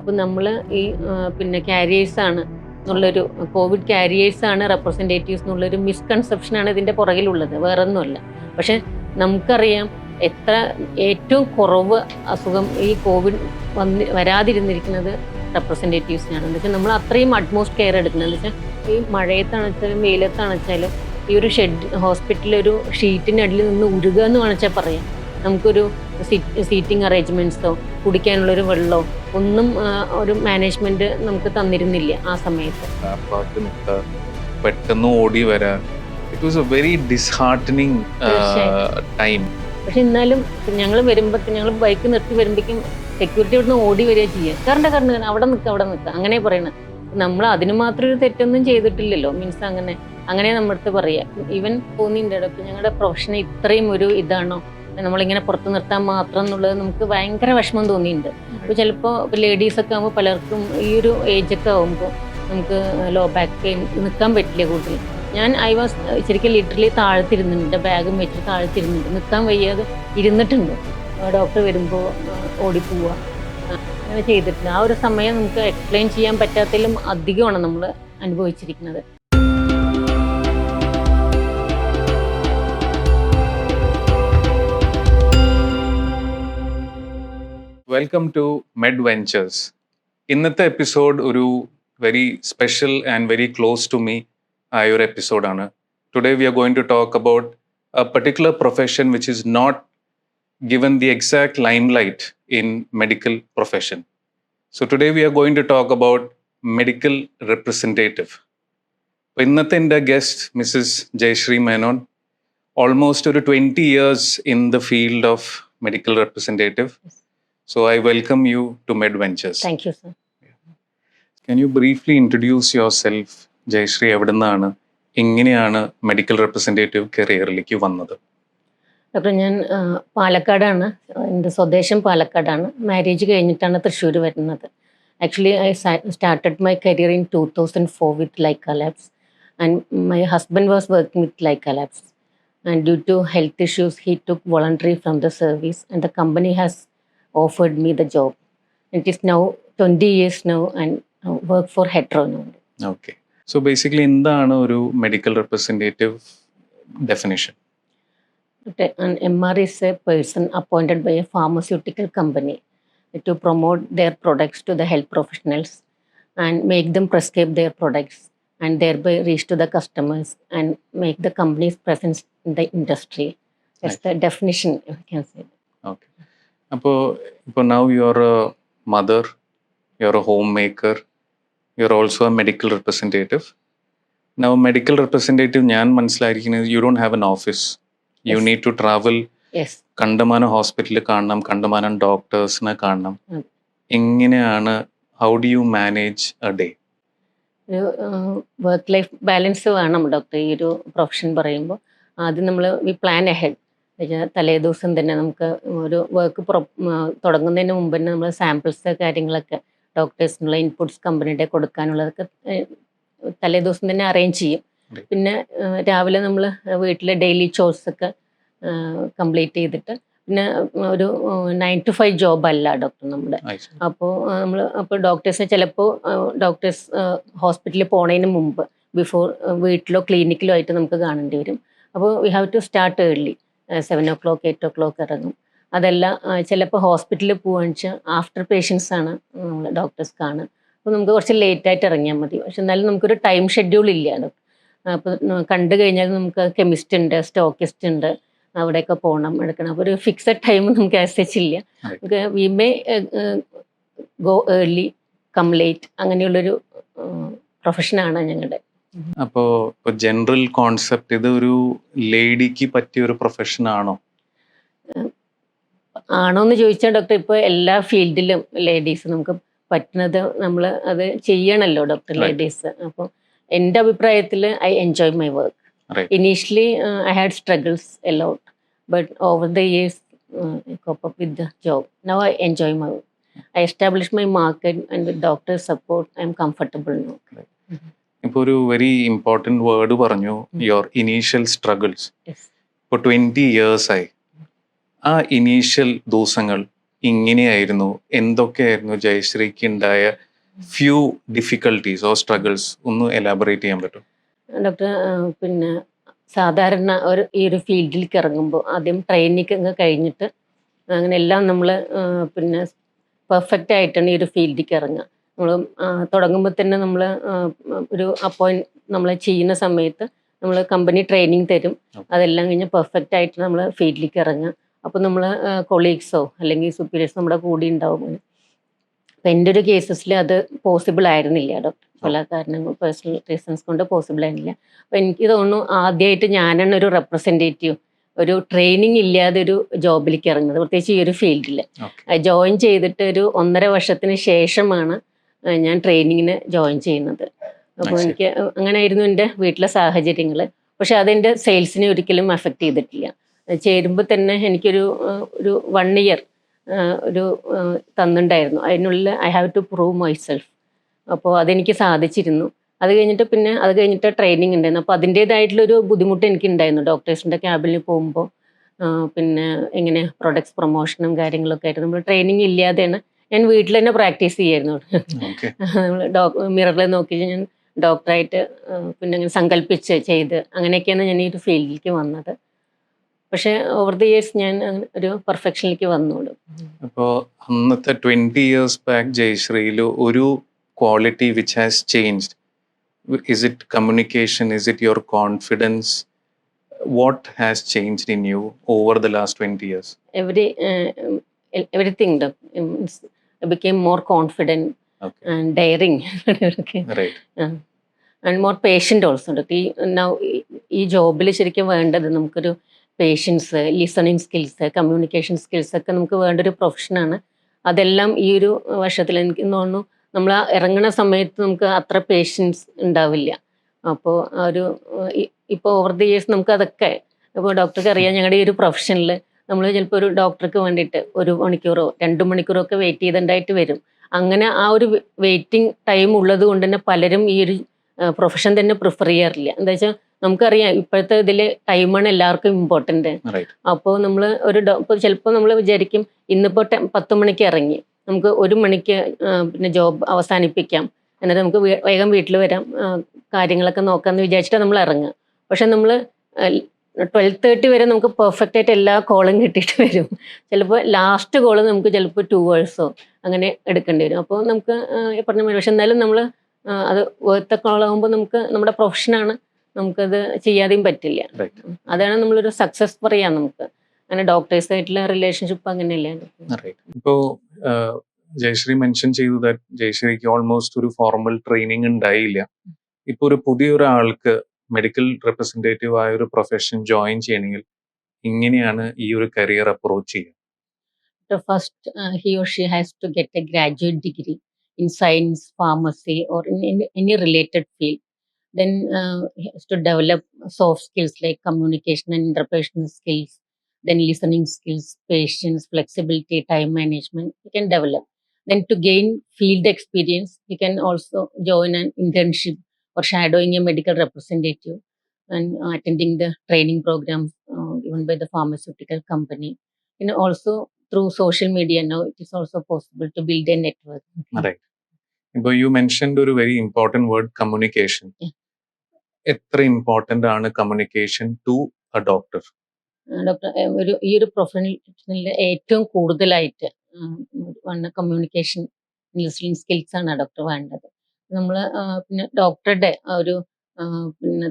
അപ്പോൾ നമ്മൾ ഈ പിന്നെ കാരിയേഴ്സാണ് എന്നുള്ളൊരു കോവിഡ് കാരിയേഴ്സാണ് റെപ്രസെൻറ്റേറ്റീവ്സ് എന്നുള്ളൊരു മിസ്കൺസെപ്ഷനാണ് ഇതിൻ്റെ പുറകിലുള്ളത്, വേറൊന്നുമല്ല. പക്ഷെ നമുക്കറിയാം ഏറ്റവും കുറവ് അസുഖം ഈ കോവിഡ് വരാതിരുന്നിരിക്കുന്നത് റെപ്രസെൻറ്റേറ്റീവ്സിനാണ്. എന്ന് വെച്ചാൽ നമ്മൾ അത്രയും അറ്റ്മോസ്റ്റ് കെയർ എടുക്കുന്നത്. എന്ന് വെച്ചാൽ ഈ മഴയത്താണെച്ചാലും വെയിലത്താണെച്ചാലും ഈ ഒരു ഹോസ്പിറ്റലൊരു ഷീറ്റിനടിയിൽ നിന്ന് ഉരുകുക എന്ന് വേണമെച്ചാൽ പറയാം. നമുക്കൊരു സീറ്റിംഗ് അറേഞ്ച്മെൻറ്റ്സോ കുടിക്കാനുള്ളൊരു വെള്ളമോ ഒന്നും ഒരു മാനേജ്മെൻറ്റ് നമുക്ക് തന്നിരുന്നില്ല ആ സമയത്ത്. പെട്ടെന്ന് ഓടി വരാൻ it was a very disheartening time. പക്ഷെ എന്നാലും ഞങ്ങൾ ബൈക്ക് നിർത്തി വരുമ്പോഴേക്കും സെക്യൂരിറ്റി ഇവിടുന്ന് ഓടി വരിക ചെയ്യുക. കറണ്ട് അവിടെ നിൽക്കുക അങ്ങനെ പറയണത്. നമ്മൾ അതിന് മാത്രം ഒരു തെറ്റൊന്നും ചെയ്തിട്ടില്ലല്ലോ. മീൻസ് അങ്ങനെ നമ്മുടെ അടുത്ത് പറയാം. ഈവൻ തോന്നിയിട്ടുണ്ട് ഇപ്പം ഞങ്ങളുടെ പ്രൊഫഷൻ ഇത്രയും ഒരു ഇതാണോ നമ്മളിങ്ങനെ പുറത്ത് നിർത്താൻ മാത്രം എന്നുള്ളത് നമുക്ക് ഭയങ്കര വിഷമം തോന്നിയിട്ടുണ്ട്. അപ്പോൾ ചിലപ്പോൾ ലേഡീസൊക്കെ ആകുമ്പോൾ പലർക്കും ഈ ഒരു ഏജൊക്കെ ആകുമ്പോൾ നമുക്ക് ലോ ബാക്ക് പെയിൻ നിൽക്കാൻ പറ്റില്ല കൂടുതൽ. ശരിക്കും ലിറ്ററലി താഴ്ത്തിരുന്നുണ്ട്, ബാഗും വെച്ചിട്ട് താഴ്ത്തിരുന്നുണ്ട്, നിൽക്കാൻ വയ്യാതെ ഇരുന്നിട്ടുണ്ട്. ഡോക്ടർ വരുമ്പോൾ ഓടിപ്പോവുക അങ്ങനെ ചെയ്തിട്ടുണ്ട്. ആ ഒരു സമയം നമുക്ക് എക്സ്പ്ലെയിൻ ചെയ്യാൻ പറ്റാത്തതിലും അധികമാണ് നമ്മൾ അനുഭവിച്ചിരിക്കുന്നത്. Welcome to Med Ventures. ഇന്നത്തെ എപ്പിസോഡ് ഒരു very special and very close to me ആയ ഒരു എപ്പിസോഡാണ്. Today we are going to talk about a particular profession which is not given the exact limelight in medical profession. So today we are going to talk about medical representative. ഇന്നത്തെ എൻ്റെ guest Mrs Jayashree Menon, almost ഒരു 20 years in the field of medical representative. So I welcome you to Med Ventures. Thank you, sir. Can you briefly introduce yourself, Jayashree? എവിടുന്നാണ്, എങ്ങനെയാണ് medical representative കരിയറിലേക്ക് വന്നത്? Doctor, ഞാൻ പാലക്കാടാണ്. എൻ്റെ സ്വദേശം പാലക്കാടാണ്. മാരേജ് കഴിഞ്ഞിട്ടാണ് തൃശ്ശൂർ വരുന്നത്. Actually I started my career in 2004 with Lyka Labs and my husband was working with Lyka Labs and due to health issues he took voluntary from the service and the company has offered me the job. It is now 20 years now and work for Hetero now. Okay. So basically എന്താണ് ഒരു medical representative definition? An MR is a person appointed by a pharmaceutical company to promote their products to the health professionals and make them prescribe their products and thereby reach to the customers and make the company's presence in the industry. That's the definition, I can say. Okay. അപ്പോൾ now you're a mother, you're a homemaker, you're also a medical representative. Now medical representative ഞാൻ മനസ്സിലായിരിക്കുന്നത് you don't have an office. You need to travel. Yes. കണ്ടമാനം ഹോസ്പിറ്റലിൽ കാണണം, കണ്ടമാനം ഡോക്ടേഴ്സിനെ കാണണം. എങ്ങനെയാണ്, how do you manage A day? ഒരു work life balance വേണം doctor. ഈ ഒരു പ്രൊഫഷൻ പറയുമ്പോൾ ആദ്യം നമ്മൾ വി പ്ലാൻ അഹെഡ്. തലേ ദിവസം തന്നെ നമുക്ക് ഒരു വർക്ക് തുടങ്ങുന്നതിന് മുമ്പ് തന്നെ നമ്മൾ സാമ്പിൾസ് കാര്യങ്ങളൊക്കെ ഡോക്ടേഴ്സിനുള്ള ഇൻപുട്സ് കമ്പനിയുടെ കൊടുക്കാനുള്ളതൊക്കെ തലേ ദിവസം തന്നെ അറേഞ്ച് ചെയ്യും. പിന്നെ രാവിലെ നമ്മൾ വീട്ടിലെ ഡെയിലി ചോഴ്സൊക്കെ കംപ്ലീറ്റ് ചെയ്തിട്ട് പിന്നെ ഒരു 9 to 5 ജോബല്ല ഡോക്ടർ നമ്മുടെ. അപ്പോൾ ഡോക്ടേഴ്സ് ചിലപ്പോൾ ഡോക്ടേഴ്സ് ഹോസ്പിറ്റലിൽ പോണതിന് മുമ്പ് ബിഫോർ വീട്ടിലോ ക്ലിനിക്കിലോ ആയിട്ട് നമുക്ക് കാണേണ്ടി വരും. അപ്പോൾ we have to start early. 7 o'clock 8 o'clock ഇറങ്ങും. അതല്ല ചിലപ്പോൾ ഹോസ്പിറ്റലിൽ പോവാന്ന് വെച്ചാൽ ആഫ്റ്റർ പേഷ്യൻസ് ആണ് നമ്മൾ ഡോക്ടേഴ്സ് കാണുക. അപ്പോൾ നമുക്ക് കുറച്ച് ലേറ്റായിട്ട് ഇറങ്ങിയാൽ മതി. പക്ഷെ എന്നാലും നമുക്കൊരു ടൈം ഷെഡ്യൂൾ ഇല്ല ഡോക്ടർ. അപ്പോൾ കണ്ടു കഴിഞ്ഞാൽ നമുക്ക് കെമിസ്റ്റ് ഉണ്ട്, സ്റ്റോക്കിസ്റ്റ് ഉണ്ട്, അവിടെയൊക്കെ പോകണം എടുക്കണം. അപ്പോൾ ഒരു ഫിക്സഡ് ടൈം നമുക്ക് ആസ് ഇല്ല. നമുക്ക് we may go early come late, അങ്ങനെയുള്ളൊരു പ്രൊഫഷനാണ് ഞങ്ങളുടെ. അപ്പോൾ ജനറൽ കോൺസെപ്റ്റ് ഇത് ഒരു ലേഡിക്ക് പറ്റിയ ഒരു പ്രൊഫഷൻ ആണോ? ആണോന്ന് ചോദിച്ചാൽ ഡോക്ടർ, ഇപ്പോൾ എല്ലാ ഫീൽഡിലും ലേഡീസ് നമുക്ക് പറ്റുന്നത് നമ്മൾ അത് ചെയ്യണമല്ലോ ഡോക്ടർ, ലേഡീസ്. അപ്പോൾ എൻ്റെ അഭിപ്രായത്തിൽ I enjoy my work. Initially I had struggles a lot, but over the years I cope up with the job. Now I enjoy my work. I established my market and with doctor support I am comfortable now. ഇപ്പോൾ ഒരു very important word പറഞ്ഞു, your initial struggles. Yes. ഇപ്പോൾ 20 years ആയി. ആ initial ദിവസങ്ങൾ ഇങ്ങനെയായിരുന്നു, എന്തൊക്കെയായിരുന്നു ജയശ്രീക്ക് ഉണ്ടായ ഫ്യൂ ഡിഫിക്കൽട്ടീസ് ഓർ സ്ട്രഗിൾസ് ഒന്ന് എലാബറേറ്റ് ചെയ്യാൻ പറ്റും? ഡോക്ടർ പിന്നെ സാധാരണ ഈ ഒരു ഫീൽഡിലേക്ക് ഇറങ്ങുമ്പോൾ ആദ്യം ട്രെയിനിങ് കഴിഞ്ഞിട്ട് അങ്ങനെ എല്ലാം നമ്മൾ പിന്നെ പെർഫെക്റ്റ് ആയിട്ടാണ് ഈ ഒരു ഫീൽഡിലേക്ക് ഇറങ്ങുക. നമ്മൾ തുടങ്ങുമ്പോൾ തന്നെ നമ്മൾ ഒരു നമ്മൾ ചെയ്യുന്ന സമയത്ത് നമ്മൾ കമ്പനി ട്രെയിനിങ് തരും. അതെല്ലാം കഴിഞ്ഞ് പെർഫെക്റ്റ് ആയിട്ട് നമ്മൾ ഫീൽഡിലേക്ക് ഇറങ്ങുക. അപ്പോൾ നമ്മൾ കൊളീഗ്സോ അല്ലെങ്കിൽ സുപ്പീരിയേഴ്സോ നമ്മുടെ കൂടെ ഉണ്ടാവും. അപ്പം എൻ്റെ ഒരു കേസസിൽ അത് പോസിബിൾ ആയിരുന്നില്ല ഡോക്ടർ. പല കാരണങ്ങൾ പേഴ്സണൽ റീസൺസ് കൊണ്ട് പോസിബിൾ ആയിരുന്നില്ല. അപ്പം എനിക്ക് തോന്നുന്നു ആദ്യമായിട്ട് ഞാനാണ് ഒരു റെപ്രസെൻറ്റേറ്റീവ് ഒരു ട്രെയിനിങ് ഇല്ലാതെ ഒരു ജോബിലേക്ക് ഇറങ്ങുന്നത്, പ്രത്യേകിച്ച് ഈ ഒരു ഫീൽഡിൽ ജോയിൻ ചെയ്തിട്ട് ഒരു 1.5 വർഷത്തിന് ശേഷമാണ് ഞാൻ ട്രെയിനിങ്ങിന് ജോയിൻ ചെയ്യുന്നത്. അപ്പോൾ എനിക്ക് അങ്ങനെയായിരുന്നു എൻ്റെ വീട്ടിലെ സാഹചര്യങ്ങൾ. പക്ഷെ അതെൻ്റെ സെയിൽസിനെ ഒരിക്കലും അഫക്റ്റ് ചെയ്തിട്ടില്ല. ചേരുമ്പോൾ തന്നെ എനിക്കൊരു 1 ഇയർ ഒരു തന്നിട്ടുണ്ടായിരുന്നു. അതിനുള്ളിൽ I have to prove myself. അപ്പോൾ അതെനിക്ക് സാധിച്ചിരുന്നു. അത് കഴിഞ്ഞിട്ട് ട്രെയിനിങ് ഉണ്ടായിരുന്നു. അപ്പോൾ അതിൻ്റേതായിട്ടുള്ളൊരു ബുദ്ധിമുട്ട് എനിക്കുണ്ടായിരുന്നു. ഡോക്ടേഴ്സിൻ്റെ ക്യാബിനിൽ പോകുമ്പോൾ പിന്നെ എങ്ങനെ പ്രൊഡക്ട്സ് പ്രൊമോഷനും കാര്യങ്ങളൊക്കെ ആയിട്ട് നമ്മൾ ട്രെയിനിങ് ഇല്ലാതെയാണ് ഞാൻ വീട്ടിൽ തന്നെ പ്രാക്ടീസ് ചെയ്യായിരുന്നു. നമ്മൾ മിററിൽ നോക്കി ഞാൻ ഡോക്ടറായിട്ട് പിന്നെ അങ്ങനെ സങ്കല്പിച്ച് ചെയ്ത് അങ്ങനെയൊക്കെയാണ് ഞാൻ ഈ ഒരു ഫീൽഡിലേക്ക് വന്നത്. പക്ഷേ ഓവർ ദി ഇയേഴ്സ് ഞാൻ ഒരു പെർഫെക്ഷനിലേക്ക് വന്നോളൂ. അപ്പോൾ അന്നത്തെ 20 years ബാക്ക് ജയശ്രീയിൽ ഒരു quality which has changed, is it communication, is it your confidence? What has changed in U over the last 20 years? Everything I became more confident and daring. Right. And more patient also. ഈ ജോബിൽ ശരിക്കും വേണ്ടത് നമുക്കൊരു patience, listening skills, communication skills ഒക്കെ നമുക്ക് വേണ്ട ഒരു പ്രൊഫഷനാണ്. അതെല്ലാം ഈ ഒരു വർഷത്തിൽ എനിക്ക് തോന്നുന്നു നമ്മൾ ഇറങ്ങുന്ന സമയത്ത് നമുക്ക് അത്ര പേഷ്യൻസ് ഉണ്ടാവില്ല. അപ്പോൾ ഇപ്പോൾ ഓവർ ദി ഇയേഴ്സ് നമുക്ക് അതൊക്കെ ഇപ്പോൾ ഡോക്ടർക്ക് അറിയാം, ഞങ്ങളുടെ ഈ ഒരു പ്രൊഫഷനിൽ നമ്മൾ ചിലപ്പോൾ ഒരു ഡോക്ടർക്ക് വേണ്ടിയിട്ട് 1 മണിക്കൂറോ 2 മണിക്കൂറോ ഒക്കെ വെയിറ്റ് ചെയ്തിട്ടുണ്ടായിട്ട് വരും. അങ്ങനെ ആ ഒരു വെയിറ്റിംഗ് ടൈം ഉള്ളത് കൊണ്ട് തന്നെ പലരും ഈ ഒരു പ്രൊഫഷൻ തന്നെ പ്രിഫർ ചെയ്യാറില്ല. എന്താ വെച്ചാൽ നമുക്കറിയാം ഇപ്പോഴത്തെ ഇതിൽ ടൈമാണ് എല്ലാവർക്കും ഇമ്പോർട്ടൻ്റ്. അപ്പോൾ നമ്മൾ ഇപ്പോൾ ചിലപ്പോൾ നമ്മൾ വിചാരിക്കും ഇന്നിപ്പോൾ 10 മണിക്ക് ഇറങ്ങി നമുക്ക് 1 മണിക്ക് പിന്നെ ജോബ് അവസാനിപ്പിക്കാം, എന്നിട്ട് നമുക്ക് വേഗം വീട്ടിൽ വരാം, കാര്യങ്ങളൊക്കെ നോക്കാമെന്ന് വിചാരിച്ചിട്ട് നമ്മൾ ഇറങ്ങുക. പക്ഷെ നമ്മൾ 12:30 വരെ നമുക്ക് പെർഫെക്റ്റ് ആയിട്ട് എല്ലാ കോളും കിട്ടിയിട്ട് വരും. ചിലപ്പോൾ ലാസ്റ്റ് കോള് നമുക്ക് ചിലപ്പോൾ 2 hours അങ്ങനെ എടുക്കേണ്ടി വരും. അപ്പോൾ നമുക്ക് പറഞ്ഞ പോലെ പക്ഷെ എന്നാലും നമ്മൾ അത് വേർത്ത കോളാകുമ്പോൾ നമുക്ക് നമ്മുടെ പ്രൊഫഷനാണ്, നമുക്കത് ചെയ്യാതെയും പറ്റില്ല. അതാണ് നമ്മളൊരു സക്സസ് പറയാം നമുക്ക്. അങ്ങനെ ഡോക്ടേഴ്സായിട്ടുള്ള റിലേഷൻഷിപ്പ് അങ്ങനെയല്ലേ. ഇപ്പോൾ ജയശ്രീ മെൻഷൻ ചെയ്തു ദാറ്റ് ജയശ്രീക്ക് ഓൾമോസ്റ്റ് ഒരു ഫോർമൽ ട്രെയിനിങ് ഉണ്ടായില്ല. ഇപ്പോൾ ഒരു പുതിയൊരാൾക്ക് മെഡിക്കൽ റെപ്രസെൻറ്റേറ്റീവ് ആയ ഒരു പ്രൊഫഷൻ ജോയിൻ ചെയ്യണമെങ്കിൽ ഇങ്ങനെയാണ് ഈ ഒരു കരിയർ അപ്രോച്ച് ചെയ്യുക. First, he or she has to get a graduate degree in science, pharmacy, or in any related field. Then he has to develop soft skills like communication and interpersonal skills, then listening skills, patience, flexibility, time management he can develop. Then to gain field experience, he can also join an internship or shadowing a medical representative and attending the training programs given by the pharmaceutical company. And also through social media now it is also possible to build a network. Right. ഇപ്പോൾ you mentioned ഒരു very important word communication. എത്ര important ആണ് communication to a doctor? Doctor ഈ ഒരു പ്രൊഫഷനിൽ ഏറ്റവും കൂടുതലായിട്ട് communication listening skills ആണ് ഡോക്ടർ വേണ്ടത്. നമ്മൾ പിന്നെ ഡോക്ടറുടെ ഒരു പിന്നെ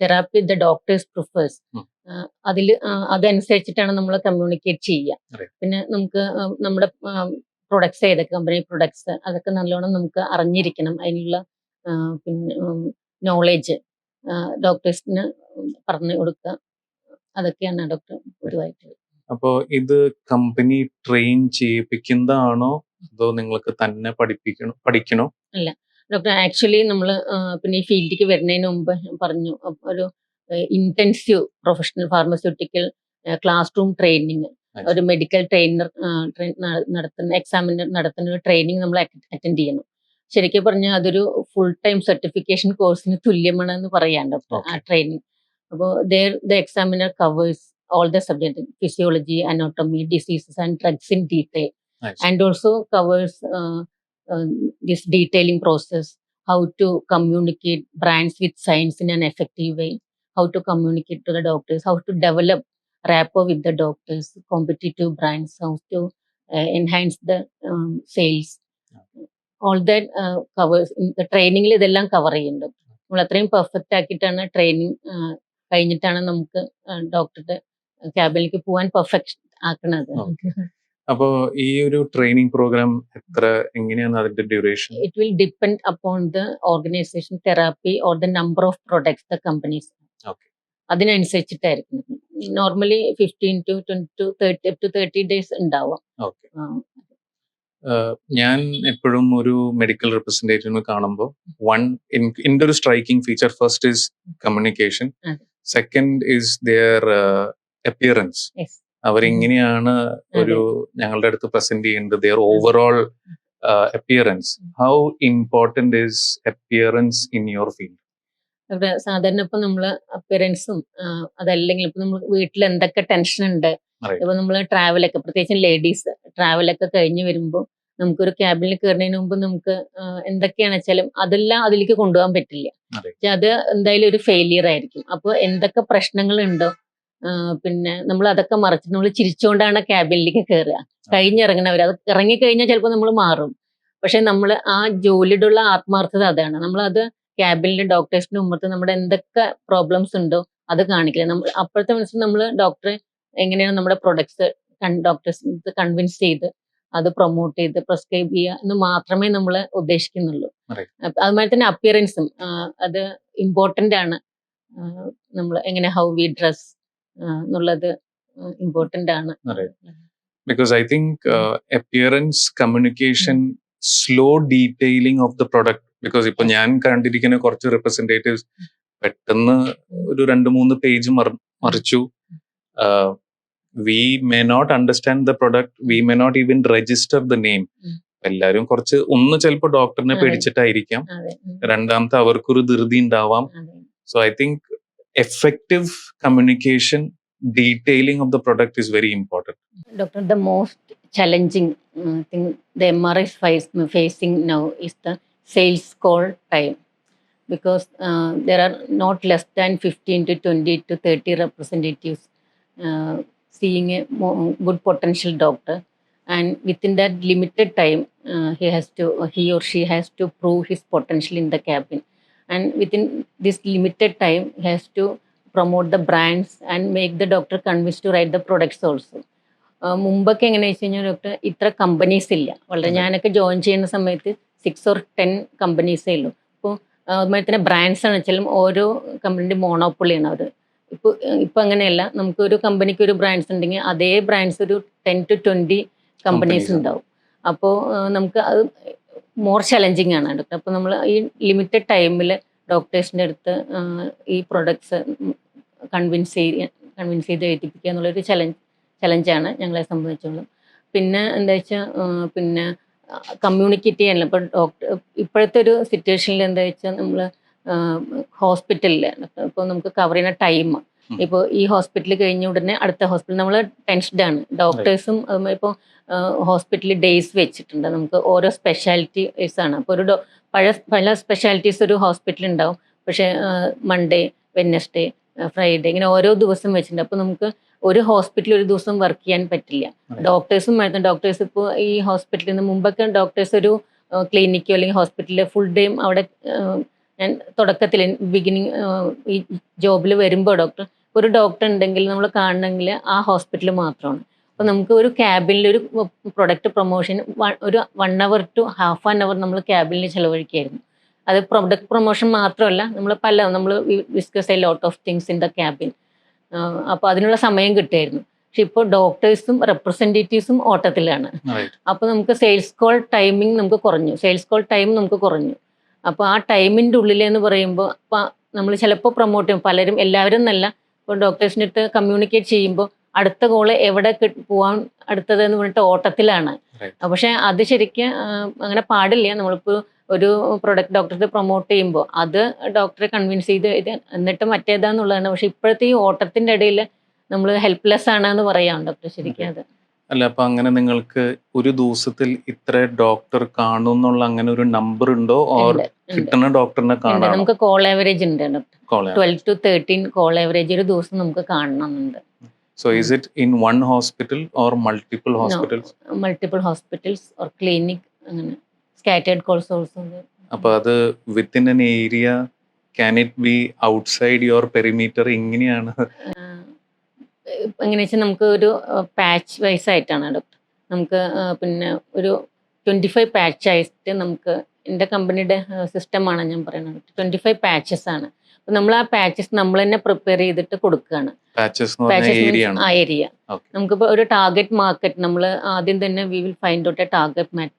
തെറാപ്പി ദ ഡോക്ടേഴ്സ് പ്രിഫേഴ്സ് അതനുസരിച്ചിട്ടാണ് നമ്മൾ കമ്മ്യൂണിക്കേറ്റ് ചെയ്യുക. പിന്നെ നമുക്ക് നമ്മുടെ പ്രൊഡക്ട്സ് ഏതൊക്കെ കമ്പനി പ്രൊഡക്ട്സ് അതൊക്കെ നല്ലോണം നമുക്ക് അറിഞ്ഞിരിക്കണം. അതിനുള്ള പിന്നെ നോളേജ് ഡോക്ടേഴ്സിന് പറഞ്ഞു കൊടുക്കുക. അതൊക്കെയാണ് ഡോക്ടർ പൊതുവായിട്ട്. അപ്പോൾ ഇത് കമ്പനി ട്രെയിൻ ചെയ്യിപ്പിക്കുന്നതാണോ അതോ നിങ്ങൾക്ക് തന്നെ പഠിക്കണോ? അല്ല ഡോക്ടർ, ആക്ച്വലി നമ്മൾ പിന്നെ ഈ ഫീൽഡിലേക്ക് വരുന്നതിന് മുമ്പ് പറഞ്ഞു ഒരു intensive professional pharmaceutical class room training, ഒരു മെഡിക്കൽ ട്രെയിനർ എക്സാമിനർ നടത്തുന്ന ഒരു ട്രെയിനിങ് നമ്മൾ അറ്റൻഡ് ചെയ്യണം. ശരിക്കും പറഞ്ഞാൽ അതൊരു ഫുൾ ടൈം സർട്ടിഫിക്കേഷൻ കോഴ്സിന് തുല്യമാണെന്ന് പറയാം ഡോക്ടർ ആ ട്രെയിനിങ്. അപ്പോൾ the examiner covers all the subjects, physiology, anatomy, diseases, and drugs in detail, Nice. and also covers this detailing process, how to communicate brands with science in an effective way, how to communicate to the doctors, how to develop rapport with the doctors, competitive brands, how to enhance the sales. All that covers in the ട്രെയിനിങ്ങിൽ ഇതെല്ലാം cover ചെയ്യുന്നുണ്ട്. നമ്മൾ അത്രയും perfect ആക്കിയിട്ടാണ് training കഴിഞ്ഞിട്ടാണ് നമുക്ക് ഡോക്ടറുടെ ക്യാബിനിലേക്ക് പോകാൻ perfect ആക്കണത്. അപ്പോ ഈ ഒരു ട്രെയിനിങ് പ്രോഗ്രാം എങ്ങനെയാണ് അതിന്റെ duration? It will depend upon the organization, therapy, or the number of products the companies. Okay. അതിനനുസരിച്ചിട്ടായിരിക്കും. Normally 15 to 20 to 30 up to 30 days ഉണ്ടാവും. ഓക്കെ. ഞാൻ എപ്പോഴും ഒരു മെഡിക്കൽ റെപ്രസെന്റേറ്റീവിനെ കാണുമ്പോൾ ഇതിന്റെ ഒരു striking feature first is communication, second is their appearance. അവരെങ്ങനെയാണ് ഒരു ഞങ്ങളുടെ അടുത്ത് പ്രസന്റ് ചെയ്യേണ്ടത്, their overall appearance. How important is appearance in your field? ഇവിടെ സാധാരണ ഇപ്പൊ നമ്മള് അപ്പിയറൻസും അതല്ലെങ്കിൽ ഇപ്പൊ നമ്മൾ വീട്ടിൽ എന്തൊക്കെ ടെൻഷൻ ഉണ്ട്, ഇപ്പൊ നമ്മള് ട്രാവലൊക്കെ, പ്രത്യേകിച്ചും ലേഡീസ് ട്രാവലൊക്കെ കഴിഞ്ഞ് വരുമ്പോൾ നമുക്കൊരു ക്യാബിനിൽ കയറുന്നതിന് മുമ്പ് നമുക്ക് എന്തൊക്കെയാണ് വെച്ചാലും അതെല്ലാം അതിലേക്ക് കൊണ്ടുപോകാൻ പറ്റില്ല. അത് എന്തായാലും ഒരു ഫെയിലിയർ ആയിരിക്കും. അപ്പോൾ എന്തൊക്കെ പ്രശ്നങ്ങളുണ്ടോ പിന്നെ നമ്മൾ അതൊക്കെ മറച്ചിട്ട് നമ്മൾ ചിരിച്ചുകൊണ്ടാണ് ക്യാബിനിലേക്ക് കയറുക. കഴിഞ്ഞിറങ്ങണവർ അത് ഇറങ്ങിക്കഴിഞ്ഞാൽ ചിലപ്പോൾ നമ്മൾ മാറും. പക്ഷെ നമ്മൾ ആ ജോലിയുടെ ആത്മാർത്ഥത അതാണ്. നമ്മളത് ക്യാബിനിൽ ഡോക്ടേഴ്സിന് മുമ്പത്ത് നമ്മുടെ എന്തൊക്കെ പ്രോബ്ലംസ് ഉണ്ടോ അത് കാണിക്കില്ല. നമ്മൾ അപ്പോഴത്തെ മനസ്സിൽ നമ്മൾ ഡോക്ടറെ എങ്ങനെയാണ് നമ്മുടെ പ്രൊഡക്ട്സ് ഡോക്ടേഴ്സ് കൺവിൻസ് ചെയ്ത് അത് പ്രൊമോട്ട് ചെയ്ത് പ്രിസ്ക്രൈബ് ചെയ്യുക എന്ന് മാത്രമേ നമ്മൾ ഉദ്ദേശിക്കുന്നുള്ളൂ. അതുമാതിരി തന്നെ അപ്പിയറൻസും അത് ഇമ്പോർട്ടൻ്റ് ആണ്. നമ്മൾ എങ്ങനെ ഹൗ വി ഡ്രസ് എന്നുള്ളത് ഇമ്പോർട്ടൻ്റ് ആണ്. Because I think appearance, communication, slow detailing of the product. Because ഇപ്പൊ ഞാൻ കണ്ടിരിക്കുന്ന കുറച്ച് റെപ്രസെന്റേറ്റീവ്സ് പെട്ടെന്ന് ഒരു 2-3 പേജ് മറിച്ചു. We may not understand the product, we may not even register the name. എല്ലാരും കുറച്ച് ചിലപ്പോൾ ഡോക്ടറിനെ പേടിച്ചിട്ടായിരിക്കാം, രണ്ടാമത്തെ അവർക്കൊരു ധൃതി ഉണ്ടാവാം. So I think effective communication, detailing of the product is very important. Doctor, the most challenging thing the MRI is facing now is the sales call time, because there are not less than 15 to 20 to 30 representatives seeing a good potential doctor, and within that limited time he or she has to prove his potential in the cabin, and within this limited time he has to promote the brands and make the doctor convinced to write the products also. മുമ്പൊക്കെ എങ്ങനെയാ വെച്ച് കഴിഞ്ഞാൽ doctor ഇത്ര companies ഇല്ല. വളരെ ഞാനൊക്കെ join ചെയ്യുന്ന സമയത്ത് 6 or 10 കമ്പനീസേ ഉള്ളൂ. അപ്പോൾ അതുമാതിരി തന്നെ ബ്രാൻഡ്സ് ആണ് വെച്ചാലും ഓരോ കമ്പനിയുടെ മോണോപ്പൊളിയാണ് അത്. ഇപ്പൊ അങ്ങനെയല്ല, നമുക്ക് ഒരു കമ്പനിക്ക് ഒരു ബ്രാൻഡ്സ് ഉണ്ടെങ്കിൽ അതേ ബ്രാൻഡ്സ് ഒരു 10 to 20 കമ്പനീസ് ഉണ്ടാവും. അപ്പോൾ നമുക്ക് അത് മോർ ചലഞ്ചിങ് ആണ് ഡോക്ടർ. അപ്പോൾ നമ്മൾ ഈ ലിമിറ്റഡ് ടൈമിൽ ഡോക്ടേഴ്സിൻ്റെ അടുത്ത് ഈ പ്രൊഡക്ട്സ് കൺവിൻസ് ചെയ്ത് എഴുതിപ്പിക്കുക എന്നുള്ളൊരു ചലഞ്ചാണ് ഞങ്ങളെ സംബന്ധിച്ചുള്ളത്. പിന്നെ എന്താ വെച്ചാൽ പിന്നെ കമ്മ്യൂണിക്കേറ്റ് ചെയ്യാനില്ല. ഇപ്പോൾ ഇപ്പോഴത്തെ ഒരു സിറ്റുവേഷനിൽ എന്താ വെച്ചാൽ നമ്മൾ ഹോസ്പിറ്റലിൽ ഇപ്പോൾ നമുക്ക് കവർ ചെയ്യുന്ന ടൈം, ഇപ്പോൾ ഈ ഹോസ്പിറ്റൽ കഴിഞ്ഞ ഉടനെ അടുത്ത ഹോസ്പിറ്റൽ നമ്മൾ ടെൻസ്ഡ് ആണ്. ഡോക്ടേഴ്സും അതുമാതിരി ഇപ്പോൾ ഹോസ്പിറ്റലിൽ ഡേയ്സ് വെച്ചിട്ടുണ്ട്, നമുക്ക് ഓരോ സ്പെഷ്യാലിറ്റീസ് ആണ്. അപ്പോൾ പല സ്പെഷ്യാലിറ്റീസ് ഒരു ഹോസ്പിറ്റലിൽ ഉണ്ടാവും. പക്ഷേ മൺഡേ, വെഡ്നെസ്ഡേ, ഫ്രൈഡേ ഇങ്ങനെ ഓരോ ദിവസം വെച്ചിട്ടുണ്ട്. അപ്പോൾ നമുക്ക് ഒരു ഹോസ്പിറ്റലിൽ ഒരു ദിവസം വർക്ക് ചെയ്യാൻ പറ്റില്ല. ഡോക്ടേഴ്സ് ഇപ്പോൾ ഈ ഹോസ്പിറ്റലിൽ നിന്ന് മുമ്പൊക്കെ ഡോക്ടേഴ്സ് ഒരു ക്ലിനിക്കോ അല്ലെങ്കിൽ ഹോസ്പിറ്റലിൽ ഫുൾ ഡേയും അവിടെ ഞാൻ തുടക്കത്തിൽ ബിഗിനിങ് ഈ ജോബിൽ വരുമ്പോൾ ഒരു ഡോക്ടർ ഉണ്ടെങ്കിൽ നമ്മൾ കാണണമെങ്കിൽ ആ ഹോസ്പിറ്റൽ മാത്രമാണ്. അപ്പോൾ നമുക്ക് ഒരു ക്യാബിനിൽ ഒരു പ്രൊഡക്റ്റ് പ്രൊമോഷൻ ഒരു 1 hour to half an hour നമ്മൾ ക്യാബിനിൽ ചിലവഴിക്കുകയായിരുന്നു. അത് പ്രൊഡക്റ്റ് പ്രൊമോഷൻ മാത്രമല്ല, നമ്മൾ discuss a lot of things in the cabin. അപ്പോൾ അതിനുള്ള സമയം കിട്ടുമായിരുന്നു. പക്ഷെ ഇപ്പോൾ ഡോക്ടേഴ്സും റെപ്രസെൻറ്റേറ്റീവ്സും ഓട്ടത്തിലാണ്. അപ്പോൾ നമുക്ക് സെയിൽസ് കോൾ ടൈമിംഗ് നമുക്ക് കുറഞ്ഞു. അപ്പോൾ ആ ടൈമിൻ്റെ ഉള്ളിലെന്ന് പറയുമ്പോൾ അപ്പോൾ നമ്മൾ ചിലപ്പോൾ പ്രൊമോട്ട് ചെയ്യും, എല്ലാവരും എന്നല്ല, ഇപ്പോൾ ഡോക്ടേഴ്സിൻ്റെ അടുത്ത് കമ്മ്യൂണിക്കേറ്റ് ചെയ്യുമ്പോൾ അടുത്ത കോള് എവിടെ പോകാൻ അടുത്തതെന്ന് പറഞ്ഞിട്ട് ഓട്ടത്തിലാണ്. പക്ഷെ അത് ശരിക്കും അങ്ങനെ പാടില്ല. നമ്മളിപ്പോൾ ഒരു പ്രൊഡക്റ്റ് ഡോക്ടറെ പ്രൊമോട്ട് ചെയ്യുമ്പോൾ അത് ഡോക്ടറെ കൺവിൻസ് ചെയ്ത് എന്നിട്ട് മറ്റേതാന്നുള്ളതാണ്. പക്ഷെ ഇപ്പോഴത്തെ ഈ ഓട്ടത്തിൻ്റെ ഇടയിൽ നമ്മൾ ഹെൽപ്ലെസ് ആണെന്ന് പറയാം ഡോക്ടർ ശരിക്കും അത്. അല്ല, അപ്പൊ അങ്ങനെ നിങ്ങൾക്ക് ഒരു ദിവസത്തിൽ ഇത്ര ഡോക്ടർ കാണും എന്നുള്ള അങ്ങനെ ഒരു നമ്പർ ഉണ്ടോ? ഓർ ഉണ്ട്, ഉണ്ട്, കിട്ടുന്ന ഡോക്ടറിനെ ഉണ്ട്. കാണാനോ? നമുക്ക് കോൾ ആവറേജ് ഉണ്ട് doctor. Call 12 to 13 call average ഒരു ദിവസം നമുക്ക് കാണണമെന്നുണ്ട്. So is it in one hospital or multiple hospitals? Multiple hospitals or clinic, അങ്ങനെ സ്കാറ്റേർഡ് കോൾസ് ഓൾസോ. അപ്പൊ അത് within an area, can it be outside your perimeter? എങ്ങനെയാണ്? എങ്ങനെ വെച്ചാൽ നമുക്ക് ഒരു പാച്ച് വൈസ് ആയിട്ടാണ് ഡോക്ടർ. നമുക്ക് പിന്നെ ഒരു 25 പാച്ച് ആയിട്ട് നമുക്ക് എൻ്റെ കമ്പനിയുടെ സിസ്റ്റമാണ് ഞാൻ പറയുന്നത്. 25 പാച്ചസ് ആണ്. അപ്പം നമ്മൾ ആ പാച്ചസ് നമ്മൾ തന്നെ പ്രിപ്പയർ ചെയ്തിട്ട് കൊടുക്കുകയാണ്. പാച്ചസ് എന്ന് പറഞ്ഞ ഏരിയ ആണ്. ആ ഏരിയ നമുക്കിപ്പോൾ ഒരു ടാർഗറ്റ് മാർക്കറ്റ് നമ്മൾ ആദ്യം തന്നെ we will find out a target